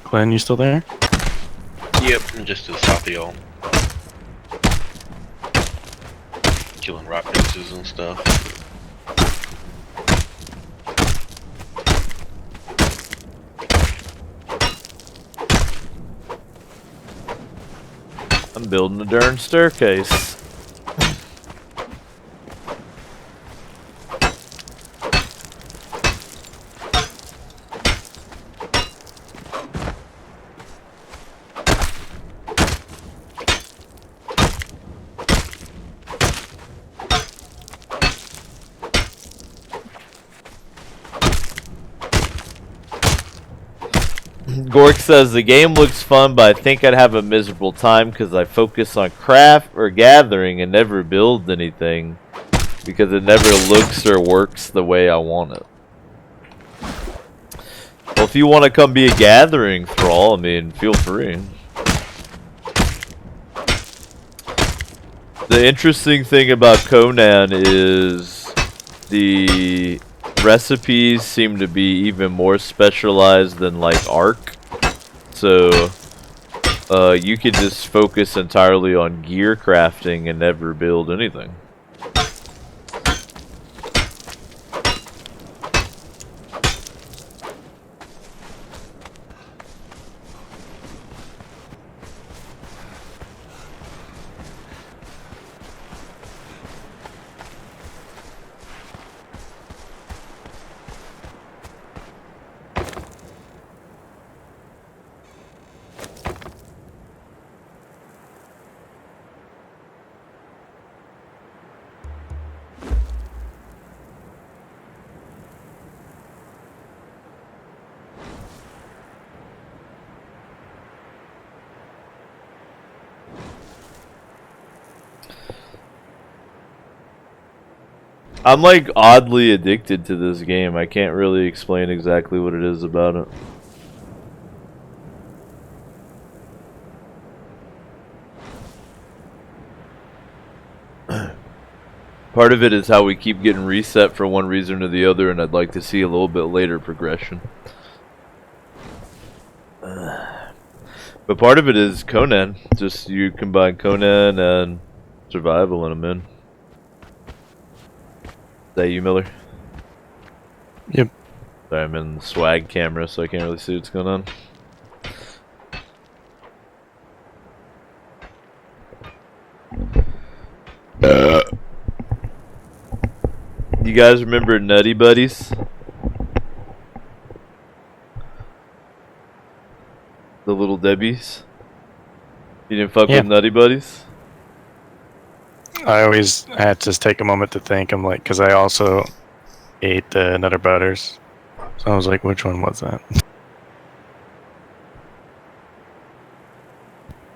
Glenn, you still there? Yep, I'm just to the south of y'all. Killing rock pieces and stuff. I'm building a darn staircase. Gork says the game looks fun, but I think I'd have a miserable time because I focus on craft or gathering and never build anything because it never looks or works the way I want it. Well, if you want to come be a gathering thrall, I mean, feel free. The interesting thing about Conan is the recipes seem to be even more specialized than like Ark. So you could just focus entirely on gear crafting and never build anything. I'm like oddly addicted to this game. I can't really explain exactly what it is about it. Part of it is how we keep getting reset for one reason or the other, and I'd like to see a little bit later progression. But part of it is Conan. Just you combine Conan and survival and I'm in. Is that you, Miller? Yep. Sorry, I'm in the swag camera, so I can't really see what's going on. You guys remember Nutty Buddies? The Little Debbies? You didn't fuck Yeah. with Nutty Buddies? I always had to take a moment to think. I'm like, because I also ate the Nutter Butters. So I was like, which one was that?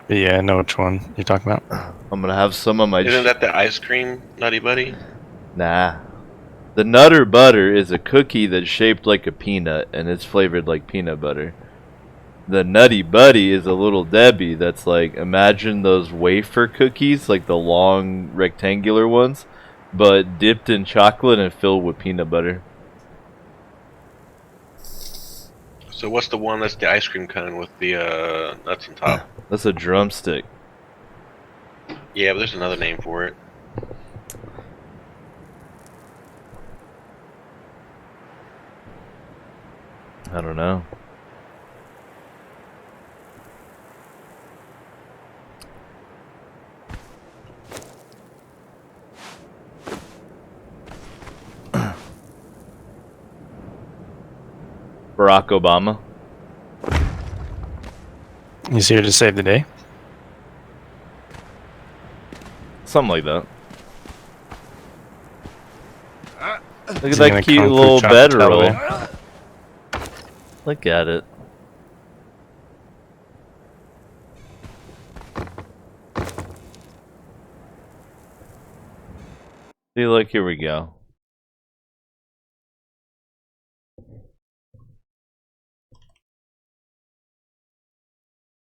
But yeah, I know which one you're talking about. I'm gonna have some of my... Isn't that the ice cream Nutty Buddy? Nah. The Nutter Butter is a cookie that's shaped like a peanut, and it's flavored like peanut butter. The Nutty Buddy is a Little Debbie that's like, imagine those wafer cookies, like the long rectangular ones, but dipped in chocolate and filled with peanut butter. So what's the one that's the ice cream cone with the nuts on top? That's a drumstick. Yeah, but there's another name for it. I don't know. Barack Obama. He's here to save the day. Something like that. Look at Is he gonna that cute kung fu little chop the bedroll. television? Look at it. See, look, here we go.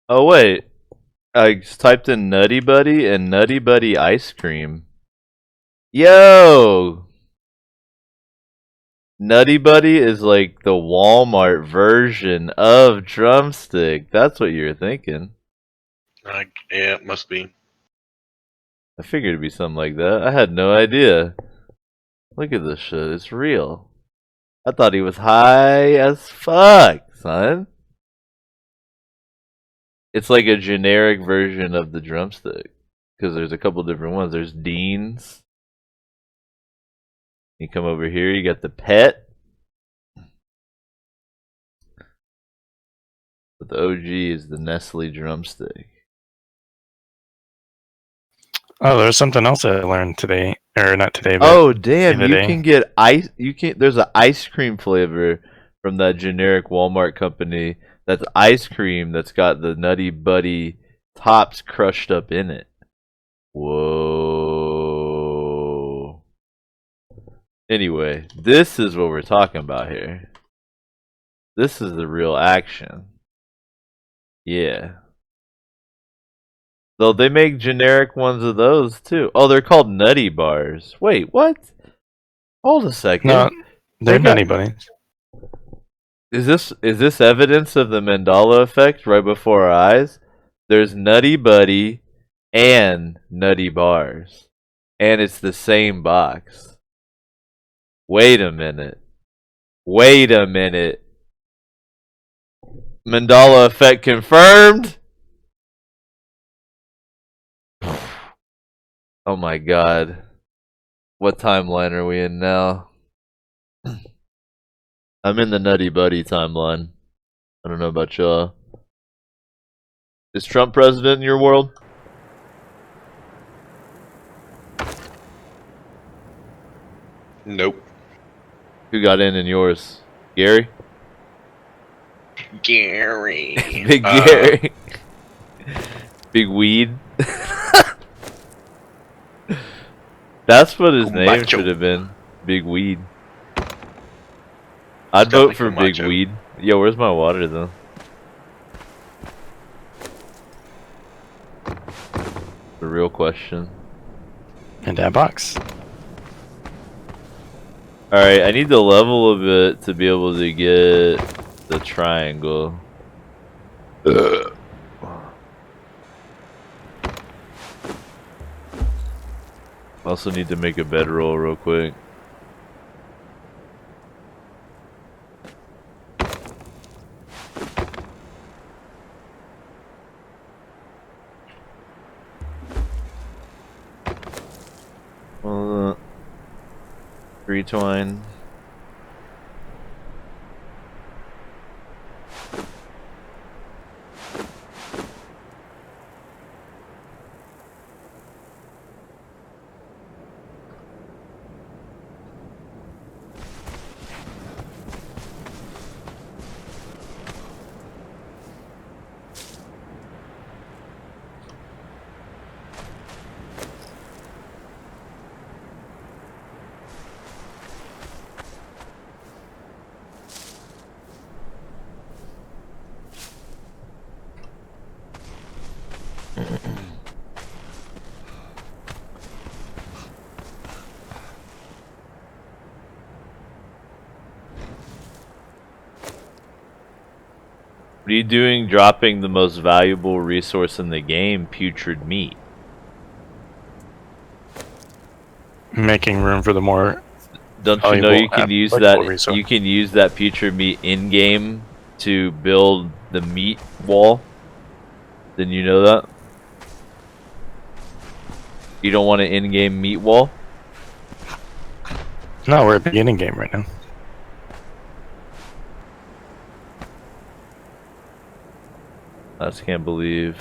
Oh, wait. I just typed in Nutty Buddy and Nutty Buddy ice cream. Yo! Nutty Buddy is like the Walmart version of Drumstick. That's what you're thinking. Yeah, it must be. I figured it'd be something like that. I had no idea. Look at this shit. It's real. I thought he was high as fuck, son. It's like a generic version of the drumstick. Because there's a couple different ones. There's Dean's. You come over here, you got the pet. But the OG is the Nestle drumstick. Oh, there's something else I learned today, or not today, but Oh damn! the You day. can get ice. You can. There's an ice cream flavor from that generic Walmart company. That's ice cream that's got the Nutty Buddy tops crushed up in it. Whoa. Anyway, this is what we're talking about here. This is the real action. Yeah. Though they make generic ones of those too. Oh, they're called Nutty Bars. Wait, what? Hold a second. No, they're They got- Nutty Buddies. Is this evidence of the Mandela effect right before our eyes? There's Nutty Buddy and Nutty Bars. And it's the same box. Wait a minute. Wait a minute. Mandela effect confirmed? Oh my god. What timeline are we in now? I'm in the Nutty Buddy timeline. I don't know about y'all. Is Trump president in your world? Nope. Who got in yours? Gary? Gary. Big Gary. Big weed. That's what his name Macho. should have been. Big weed. I'd It's vote definitely for big Camacho. weed. Yo, where's my water though? The real question. In that box. Alright, I need to level a bit to be able to get the triangle. Also need to make a bedroll real quick. Tree twine. What are you doing dropping the most valuable resource in the game, putrid meat? Making room for the more Don't you know you valuable can use applicable that resource. you can use that putrid meat in game to build the meat wall? Didn't you know that? You don't want an in-game meat wall? No, we're at beginning game right now. I just can't believe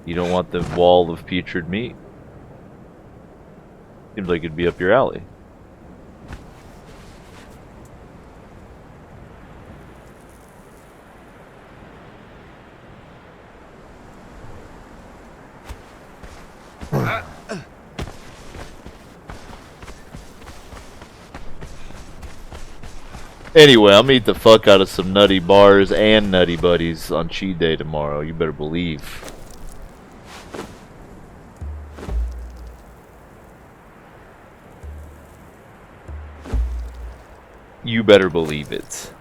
you don't want the wall of putrid meat. Seems like it'd be up your alley. Anyway, I'm gonna eat the fuck out of some nutty bars and nutty buddies on cheat day tomorrow. You better believe. You better believe it.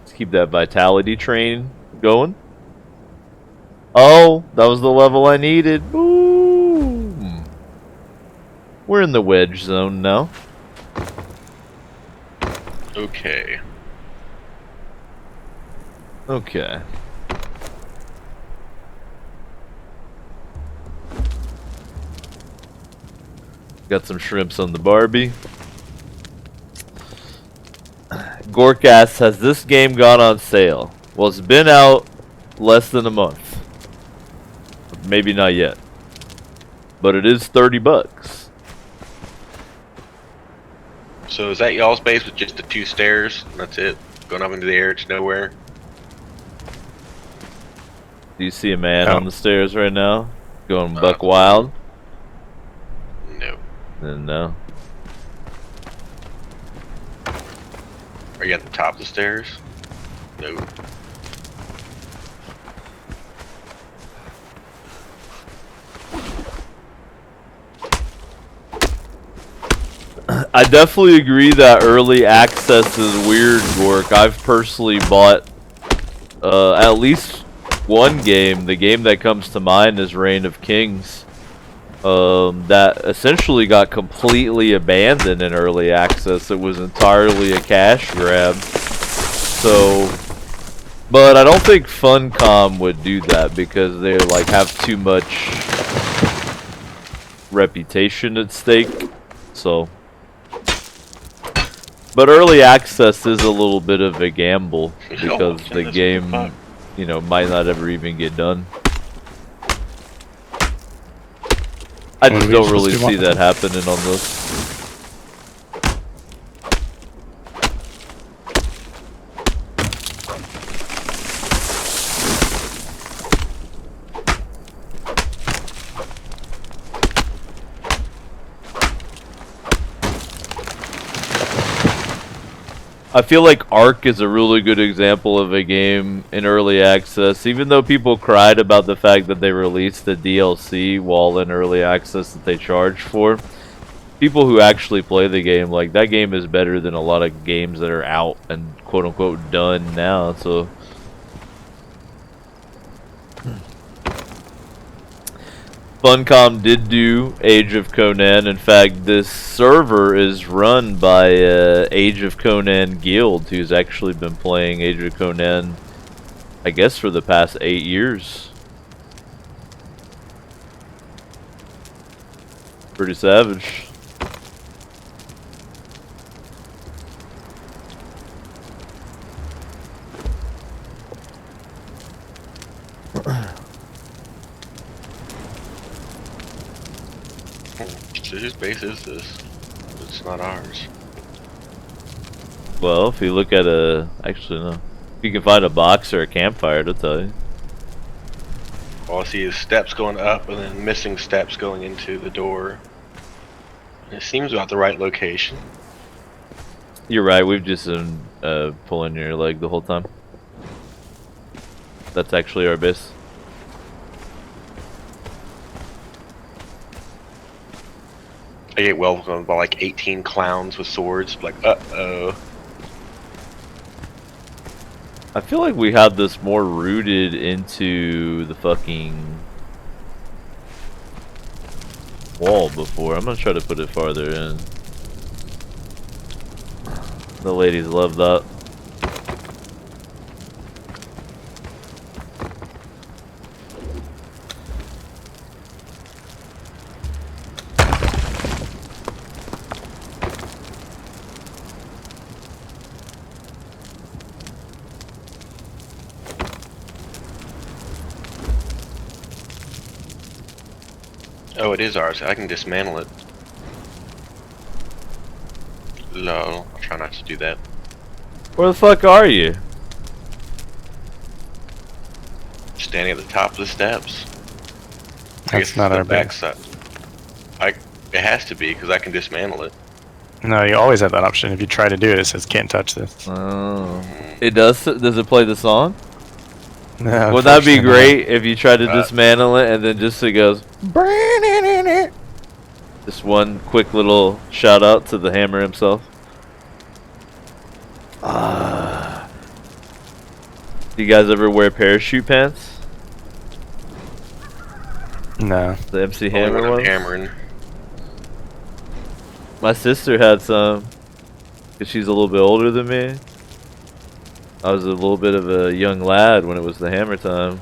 Let's keep that vitality train going. Oh, that was the level I needed. Boom. We're in the wedge zone now. Okay. Okay. Got some shrimps on the Barbie. Gork asks, has this game gone on sale? Well, it's been out less than a month. Maybe not yet. But it is $30. So is that y'all's base with just the 2 stairs? That's it? Going up into the air to nowhere? Do you see a man Oh. on the stairs right now? Going buck wild? No. Then no. Are you at the top of the stairs? No. I definitely agree that early access is weird, Gork. I've personally bought at least one game. The game that comes to mind is Reign of Kings. That essentially got completely abandoned in early access. It was entirely a cash grab. So, but I don't think Funcom would do that because they like have too much reputation at stake. So, but early access is a little bit of a gamble because the game, you know, might not ever even get done. I What just are we don't supposed really to do see on that happening on this. I feel like Ark is a really good example of a game in early access, even though people cried about the fact that they released the DLC while in early access that they charged for. People who actually play the game, like, that game is better than a lot of games that are out and quote-unquote done now, so... Funcom did do Age of Conan. In fact, this server is run by Age of Conan Guild, who's actually been playing Age of Conan, I guess, for the past 8 years. Pretty savage. So whose base is this? It's not ours. Well, if you look at actually no. If you can find a box or a campfire, it'll tell you. All I see is steps going up and then missing steps going into the door. It seems about the right location. You're right, we've just been pulling your leg the whole time. That's actually our base. I get welcomed by like 18 clowns with swords. Like, uh-oh. I feel like we had this more rooted into the fucking wall before. I'm gonna try to put it farther in. The ladies love that. Oh, it is ours. I can dismantle it. No, I'll try not to do that. Where the fuck are you? Standing at the top of the steps. That's not our base. backside. It has to be because I can dismantle it. No, you always have that option. If you try to do it, it says can't touch this. Oh. It does? Does it play the song? No, Would that be unfortunately great if you try to dismantle it and then just it goes... Just one quick little shout out to the hammer himself. Do you guys ever wear parachute pants? No. The MC Only Hammer when I'm ones? hammering. My sister had some, because she's a little bit older than me. I was a little bit of a young lad when it was the hammer time.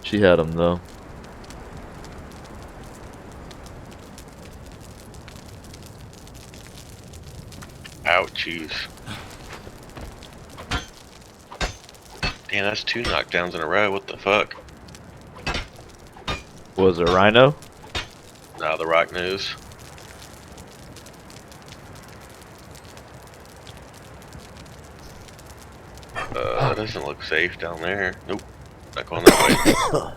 She had them though. Ouchies. Damn, that's 2 knockdowns in a row. What the fuck? Was it a rhino? Nah, the rock news. That doesn't look safe down there. Nope. Not going that way.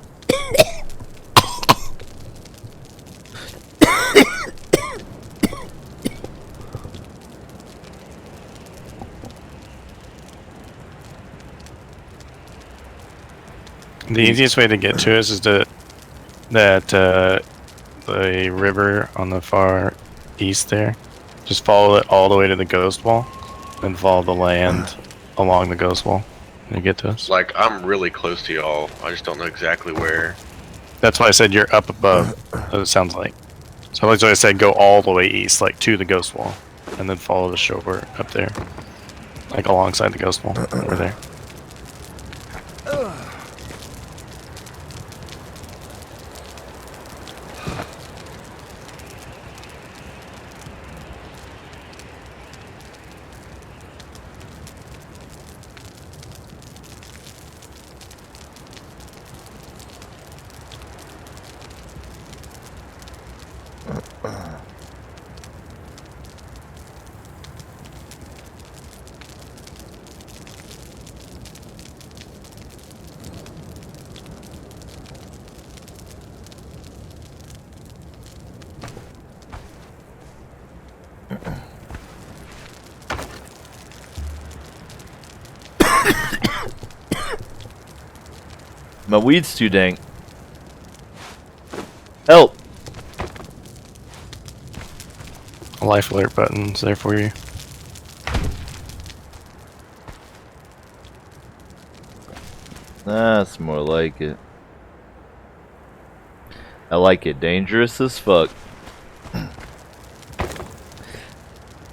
The easiest way to get to us is the river on the far east there. Just follow it all the way to the ghost wall, and follow the land along the ghost wall, and you get to us. Like, I'm really close to y'all. I just don't know exactly where. That's why I said you're up above. It sounds like. So that's why I said go all the way east, like to the ghost wall, and then follow the shore up there, like alongside the ghost wall over there. My weed's too dank. Help! Life alert button's there for you. That's more like it. I like it dangerous as fuck.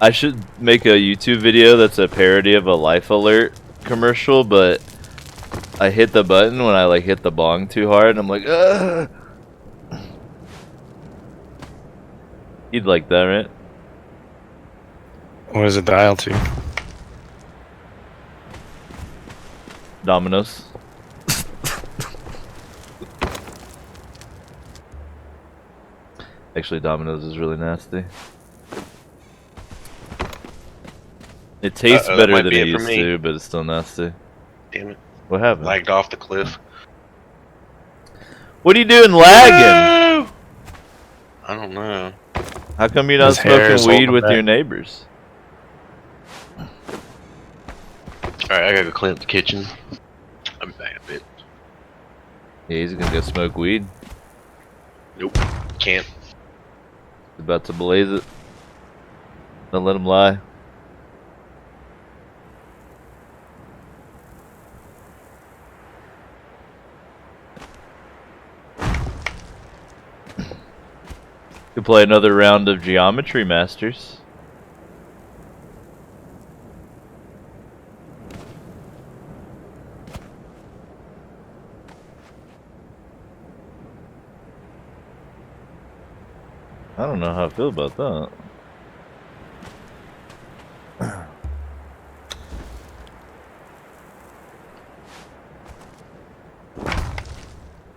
I should make a YouTube video that's a parody of a Life Alert commercial, but I hit the button when I like hit the bong too hard and I'm like, ugh! You'd like that, right? What does it dial to? Domino's. Actually, Domino's is really nasty. It tastes Uh-oh, that better might than be it it for used me. to, but it's still nasty. Damn it. What happened? Lagged off the cliff. What are you doing lagging? No! I don't know. How come you're not His hair is smoking weed holding with back. your neighbors? Alright, I gotta go clean up the kitchen. I'll be back in a bit. Yeah, he's gonna go smoke weed. Nope. Can't. He's about to blaze it. Don't let him lie. Could play another round of Geometry Masters. I don't know how I feel about that.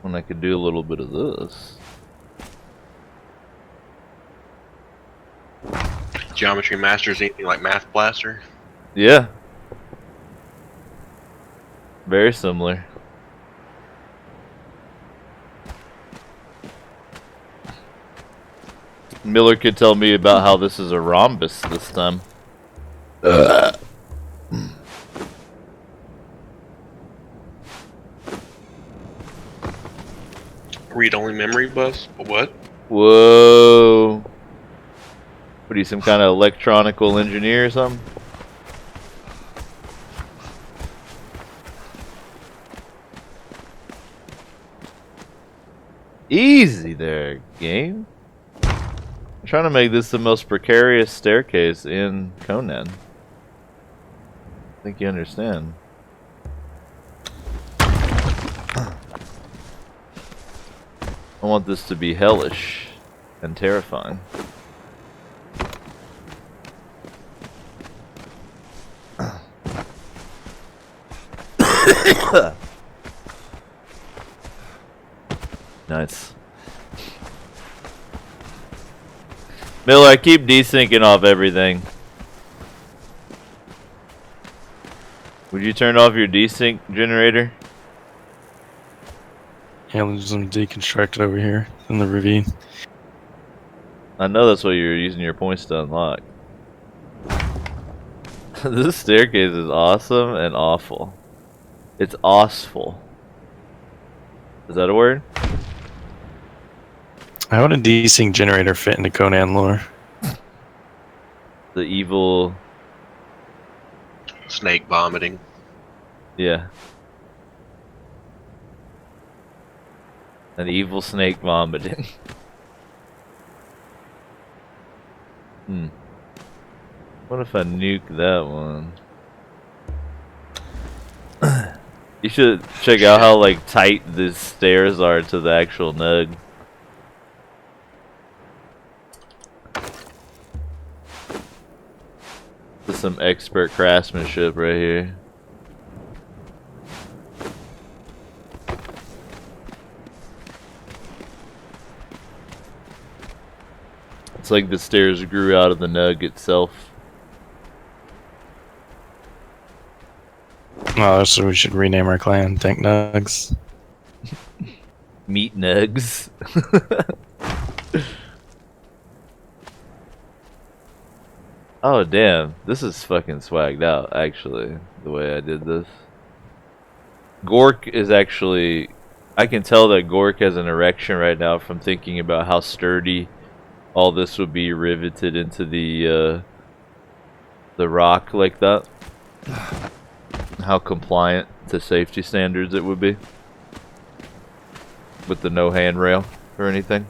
When I could do a little bit of this. Geometry Masters, anything like Math Blaster? Yeah. Very similar. Miller could tell me about how this is a rhombus this time. Read-only memory bus? What? Whoa. What are you, some kind of electronical engineer or something? Easy there, game. I'm trying to make this the most precarious staircase in Conan. I think you understand. I want this to be hellish and terrifying. Nice. Miller, I keep desyncing off everything. Would you turn off your desync generator? Yeah, there's some deconstructed over here in the ravine. I know that's what you're using your points to unlock. This staircase is awesome and awful. It's awful. Is that a word? How would a desync generator fit into Conan lore? The evil... Snake vomiting. Yeah. An evil snake vomiting. What if I nuke that one? You should check out how like tight the stairs are to the actual nug. This is some expert craftsmanship right here. It's like the stairs grew out of the nug itself. Oh, so we should rename our clan Tank Nugs. Meat nugs. Oh damn, this is fucking swagged out actually, the way I did this. Gork is actually I can tell that Gork has an erection right now from thinking about how sturdy all this would be riveted into the rock like that. How compliant to safety standards it would be with the no handrail or anything.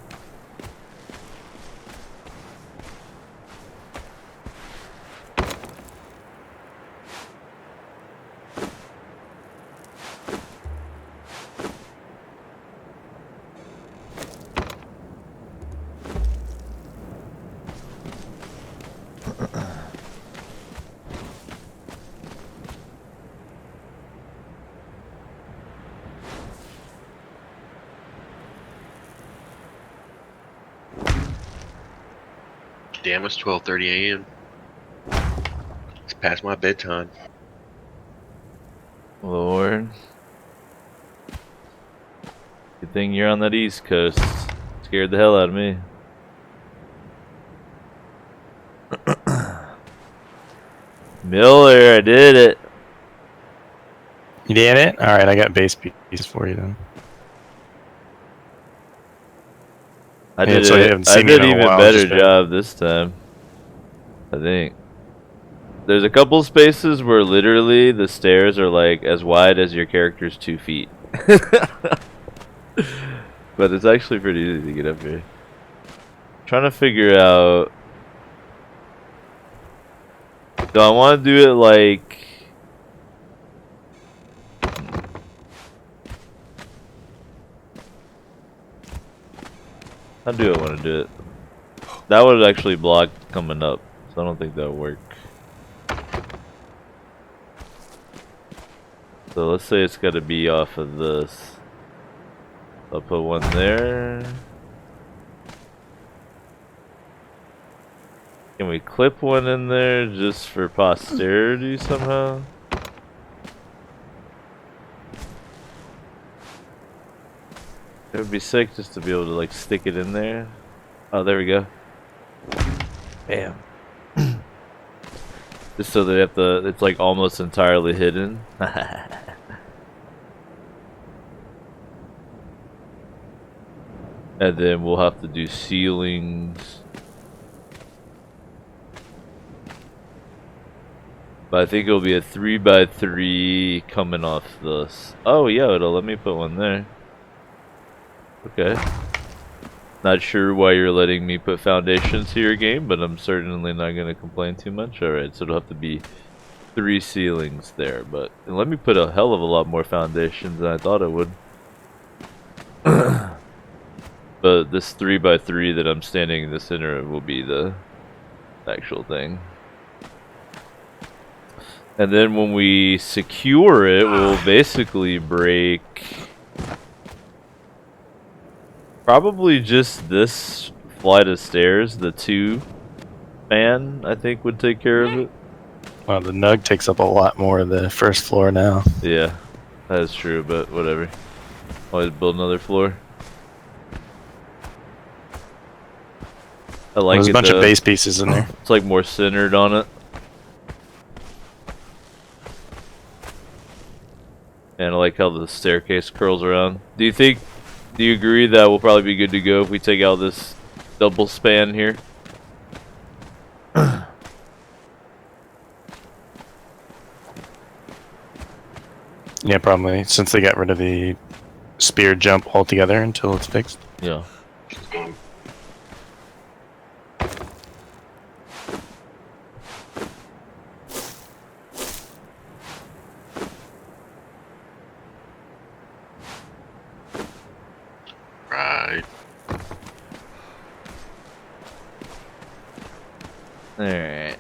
Damn, it's 12:30 a.m. It's past my bedtime. Lord. Good thing you're on that East Coast. Scared the hell out of me. Miller, I did it. You did it? Alright, I got base pieces for you then. I Yeah, did so you it. haven't I seen me did in a even while, better just been- job this time. I think. There's a couple spaces where literally the stairs are like as wide as your character's 2 feet. But it's actually pretty easy to get up here. Trying to figure out. Do I want to do it like? How do I want to do it? That would actually block coming up, so I don't think that would work. So let's say it's got to be off of this. I'll put one there. Can we clip one in there just for posterity somehow? It would be sick just to be able to like stick it in there. Oh, there we go. Bam. Just so they have to, it's like almost entirely hidden. And then we'll have to do ceilings. But I think it'll be a 3x3 coming off this. Oh yeah, it'll let me put one there. Okay. Not sure why you're letting me put foundations to your game, but I'm certainly not going to complain too much. Alright, so it'll have to be 3 ceilings there, but let me put a hell of a lot more foundations than I thought it would. But this 3x3 that I'm standing in the center of will be the actual thing. And then when we secure it, we'll basically break probably just this flight of stairs. The 2 fan, I think, would take care of it. Well, the nug takes up a lot more of the first floor now. Yeah, that is true, but whatever. Always build another floor. I like There's it a bunch though. of base pieces in there. It's like more centered on it. And I like how the staircase curls around. Do you agree that we'll probably be good to go if we take out this double span here? Yeah, probably, since they got rid of the spear jump altogether until it's fixed. Yeah. Right. Alright.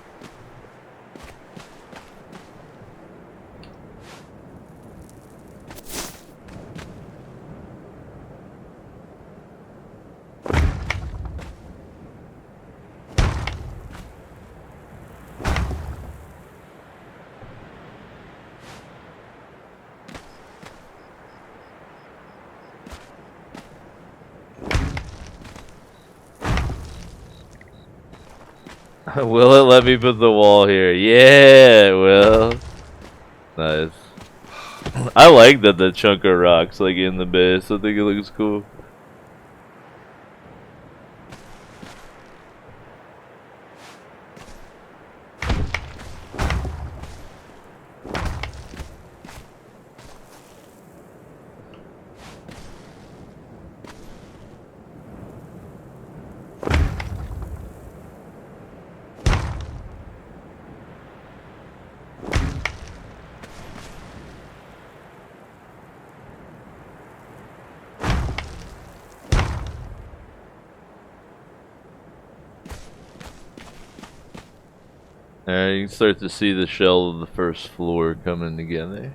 Will it let me put the wall here? Yeah, it will. Nice. I like that the chunk of rocks like in the base. I think it looks cool. You can start to see the shell of the first floor coming together.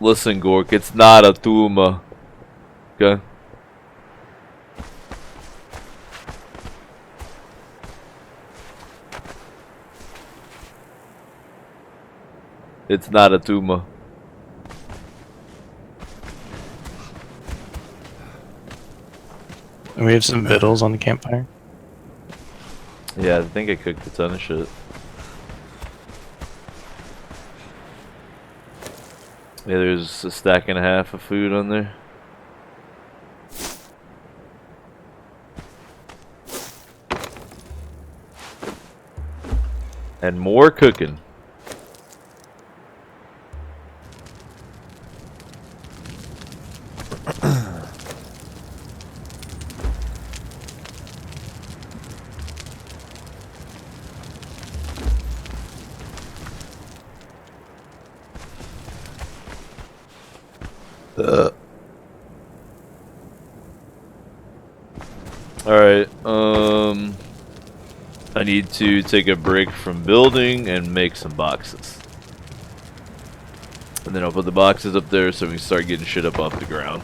Listen, Gork, it's not a tumor. Okay? It's not a tumor. We have some victuals on the campfire. Yeah, I think I cooked a ton of shit. Yeah, there's a stack and a half of food on there. And more cooking. Alright, I need to take a break from building and make some boxes. And then I'll put the boxes up there so we can start getting shit up off the ground.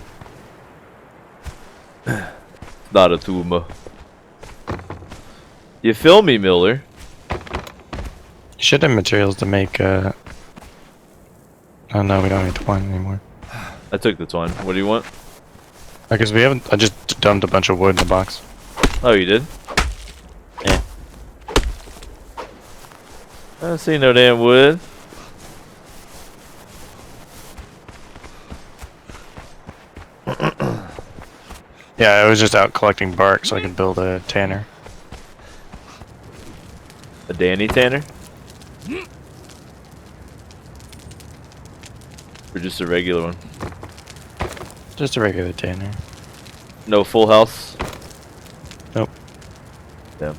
Not a tumor. You feel me, Miller? You should have materials to make, oh no, we don't need twine anymore. I took the twine. What do you want? I guess we haven't, I just dumped a bunch of wood in the box. Oh, you did? Yeah. I don't see no damn wood. Yeah, I was just out collecting bark so I could build a tanner. A Danny Tanner? Or just a regular one? Just a regular tanner. No full house? Nope. Damn.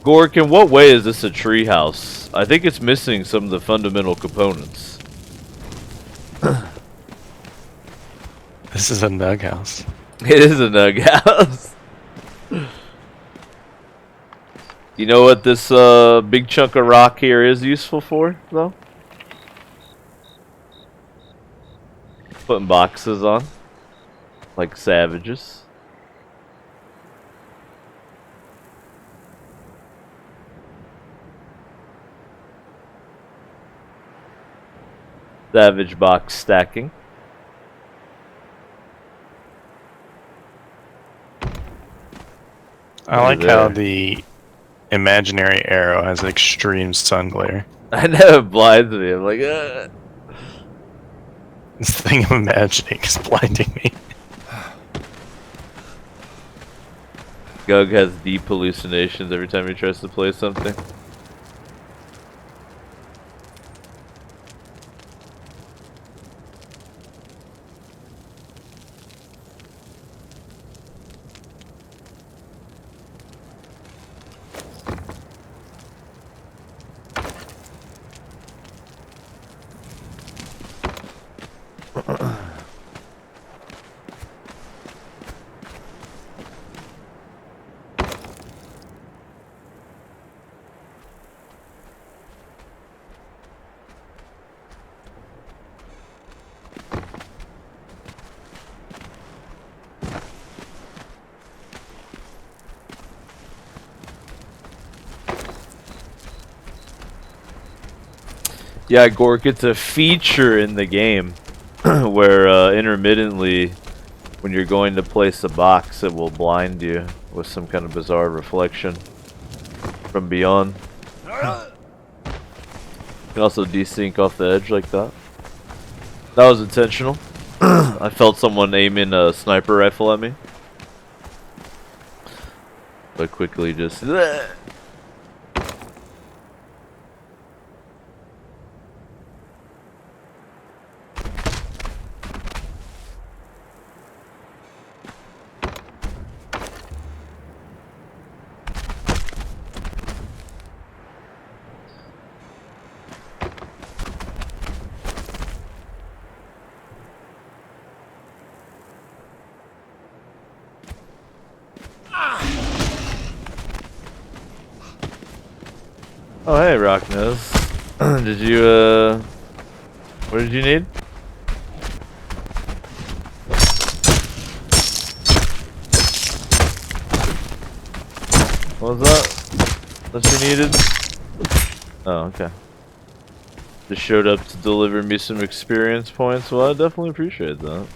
Gork, in what way is this a tree house? I think it's missing some of the fundamental components. This is a nug house. It is a nug house. You know what this big chunk of rock here is useful for, though? Putting boxes on. Like savages. Savage box stacking. I like how the imaginary arrow has extreme sun glare. I know it blinds me. I'm like, This thing I'm imagining is blinding me. Gug has deep hallucinations every time he tries to play something. Yeah, Gork, it's a feature in the game where intermittently, when you're going to place a box, it will blind you with some kind of bizarre reflection from beyond. You can also desync off the edge like that. That was intentional. I felt someone aiming a sniper rifle at me. But quickly just... Oh hey, Rocknose. Did you, what did you need? What was that? That you needed? Oh, okay. Just showed up to deliver me some experience points. Well, I definitely appreciate that.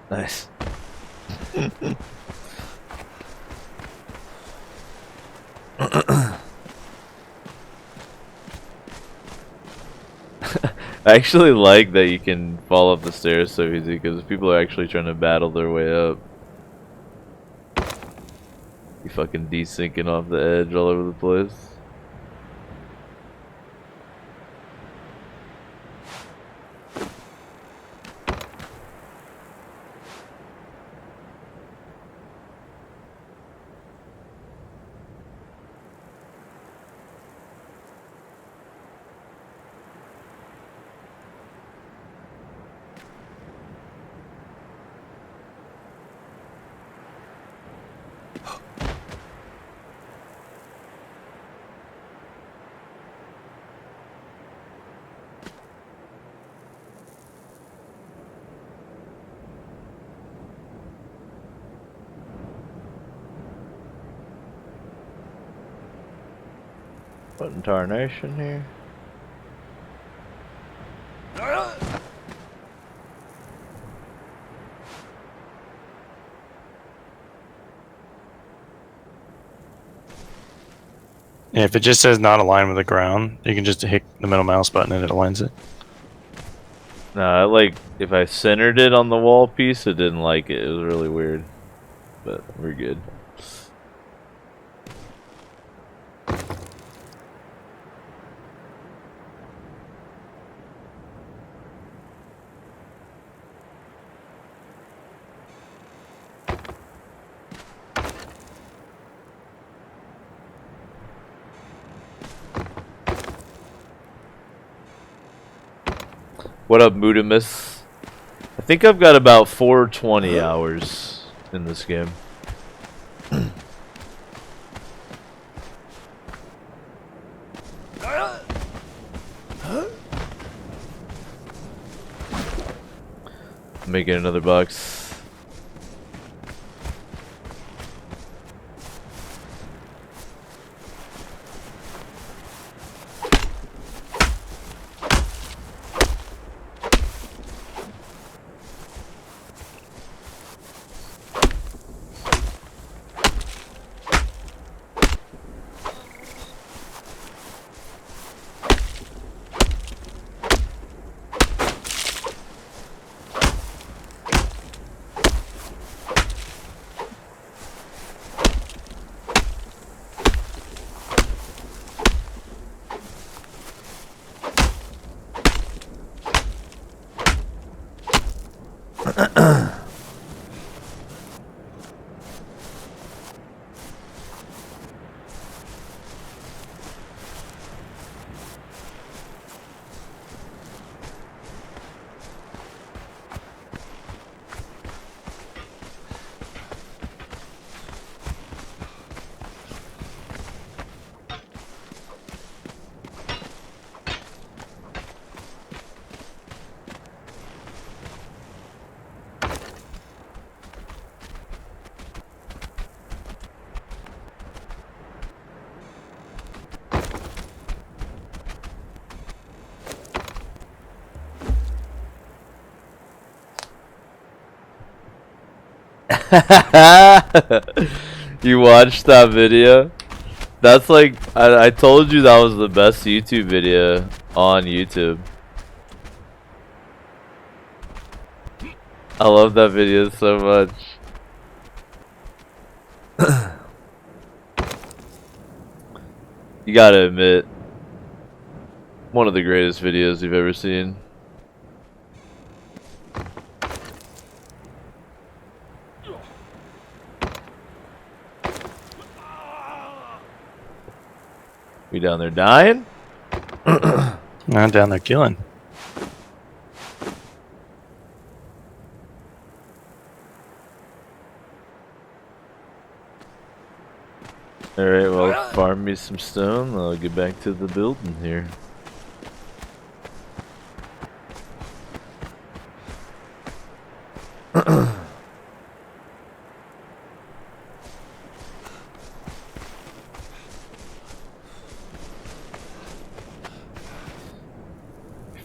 Nice. I actually like that you can fall up the stairs so easy because people are actually trying to battle their way up. You fucking desyncing off the edge all over the place. What in tarnation here? Yeah, if it just says not aligned with the ground, you can just hit the middle mouse button and it aligns it. Nah, like if I centered it on the wall piece, it didn't like it. It was really weird. But we're good. What up, Mudamus? I think I've got about 420 hours in this game. Making another box. You watched that video? That's like, I told you that was the best YouTube video on YouTube. I love that video so much. You gotta admit, one of the greatest videos you've ever seen. We down there dying? I'm down there killing. Alright, well, farm me some stone. I'll get back to the building here.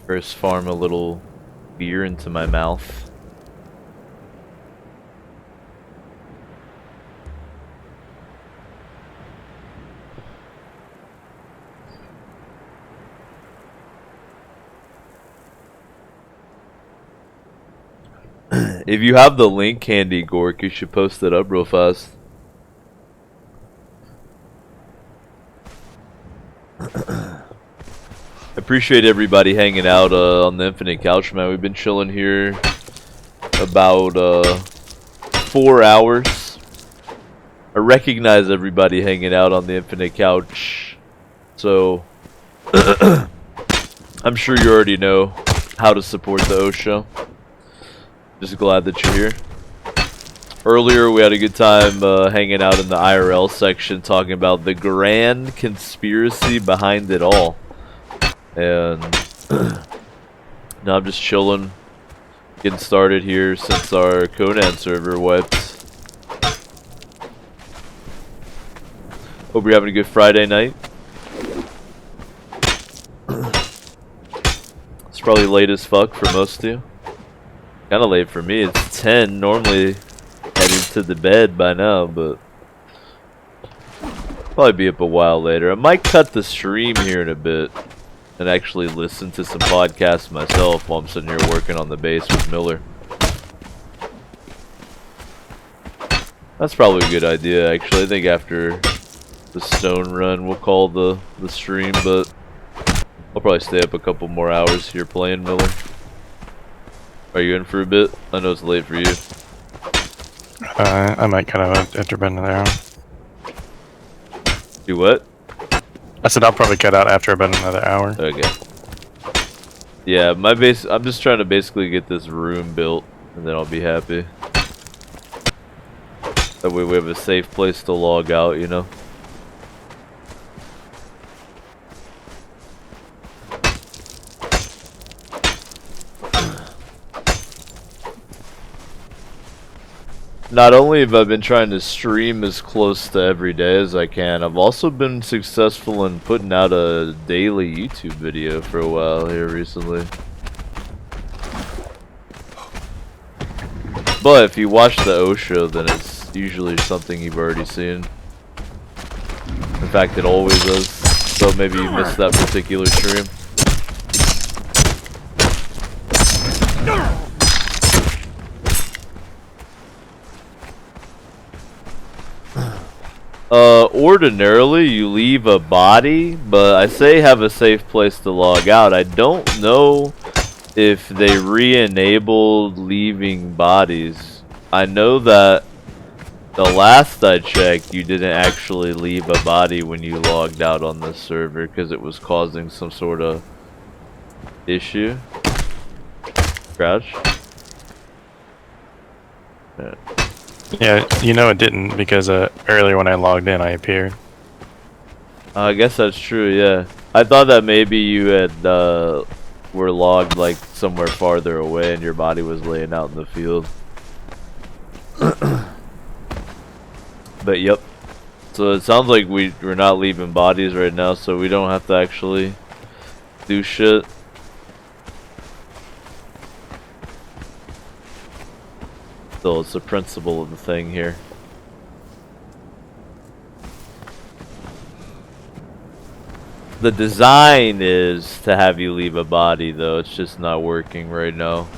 First farm a little beer into my mouth. If you have the link handy, Gork, you should post it up real fast. Appreciate everybody hanging out on the Infinite Couch, man. We've been chilling here about 4 hours. I recognize everybody hanging out on the Infinite Couch, so I'm sure you already know how to support the O Show. Just glad that you're here. Earlier we had a good time hanging out in the IRL section talking about the grand conspiracy behind it all. And now I'm just chilling, getting started here since our Conan server wiped. Hope you're having a good Friday night. It's probably late as fuck for most of you. Kinda late for me. It's 10. Normally heading to the bed by now, but probably be up a while later. I might cut the stream here in a bit and actually listen to some podcasts myself while I'm sitting here working on the base with Miller. That's probably a good idea, actually. I think after the stone run we'll call the stream, but I'll probably stay up a couple more hours here playing, Miller. Are you in for a bit? I know it's late for you. I might cut out after about another hour. Do what? I said I'll probably cut out after about another hour. Okay. Yeah, my base. I'm just trying to basically get this room built, and then I'll be happy. That way we have a safe place to log out, you know? Not only have I been trying to stream as close to every day as I can, I've also been successful in putting out a daily YouTube video for a while here recently. But if you watch the O Show, then it's usually something you've already seen. In fact, it always is. So maybe you missed that particular stream. Ordinarily you leave a body, but I say have a safe place to log out. I don't know if they re-enabled leaving bodies. I know that the last I checked, you didn't actually leave a body when you logged out on this server because it was causing some sort of issue. Crouch. Yeah. Yeah, you know it didn't because earlier when I logged in I appeared. I guess that's true, yeah. I thought that maybe you had were logged like somewhere farther away and your body was laying out in the field. But yep. So it sounds like we're not leaving bodies right now, so we don't have to actually do shit. Still, it's the principle of the thing here. The design is to have you leave a body, though. It's just not working right now.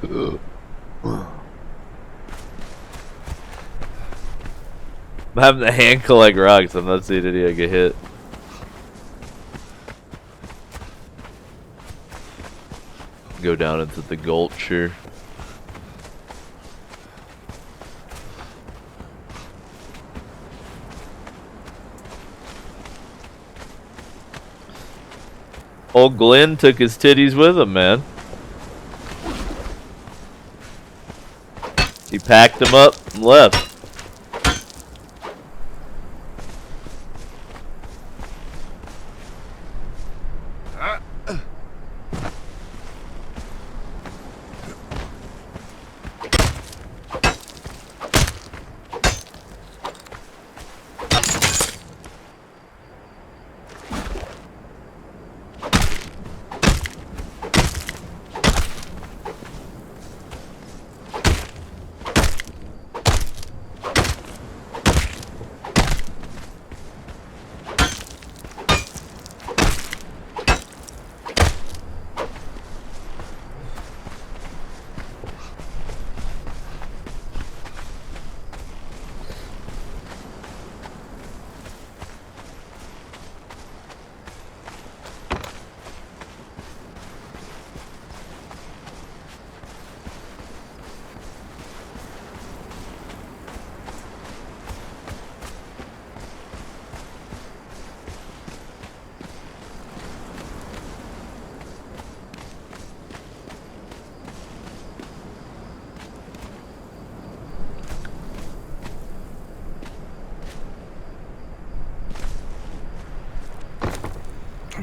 I'm having the hand collect rocks. I'm not seeing any get hit. Go down into the gulch here. Old Glenn took his titties with him, man. He packed them up and left.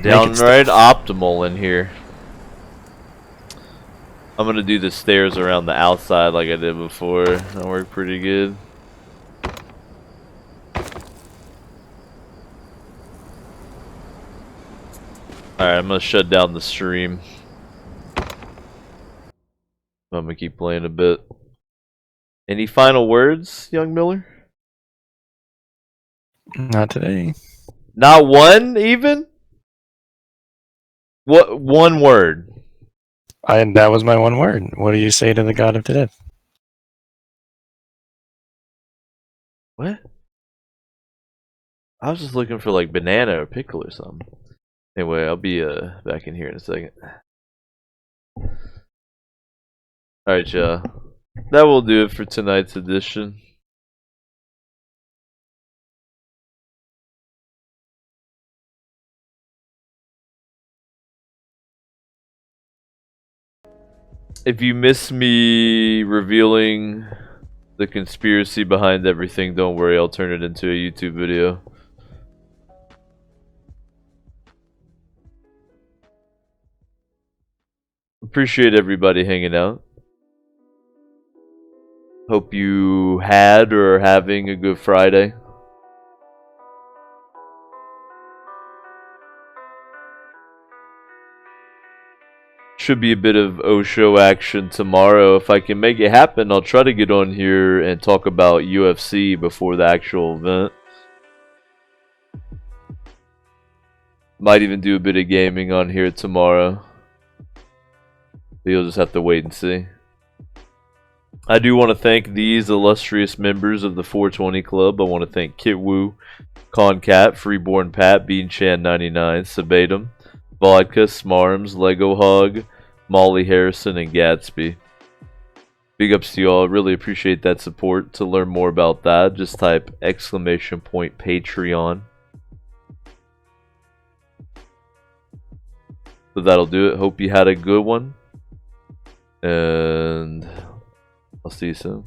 Downright optimal in here. I'm gonna do the stairs around the outside like I did before. That worked pretty good. Alright, I'm gonna shut down the stream. I'm gonna keep playing a bit. Any final words, young Miller? Not today. Not one, even? What? One word? That was my one word. What do you say to the god of death? What? I was just looking for like banana or pickle or something. Anyway, I'll be back in here in a second. Alright, y'all. That will do it for tonight's edition. If you miss me revealing the conspiracy behind everything, don't worry, I'll turn it into a YouTube video. Appreciate everybody hanging out. Hope you had or are having a good Friday. Should be a bit of Osho action tomorrow. If I can make it happen, I'll try to get on here and talk about UFC before the actual event. Might even do a bit of gaming on here tomorrow. But you'll just have to wait and see. I do want to thank these illustrious members of the 420 Club. I want to thank Kitwoo, Concat, Freeborn Pat, BeanChan99, Sabatum, Vodka, Smarms, Lego Hog, Molly Harrison, and Gatsby. Big ups to y'all. Really appreciate that support. To learn more about that, just type !Patreon. But that'll do it. Hope you had a good one. And I'll see you soon.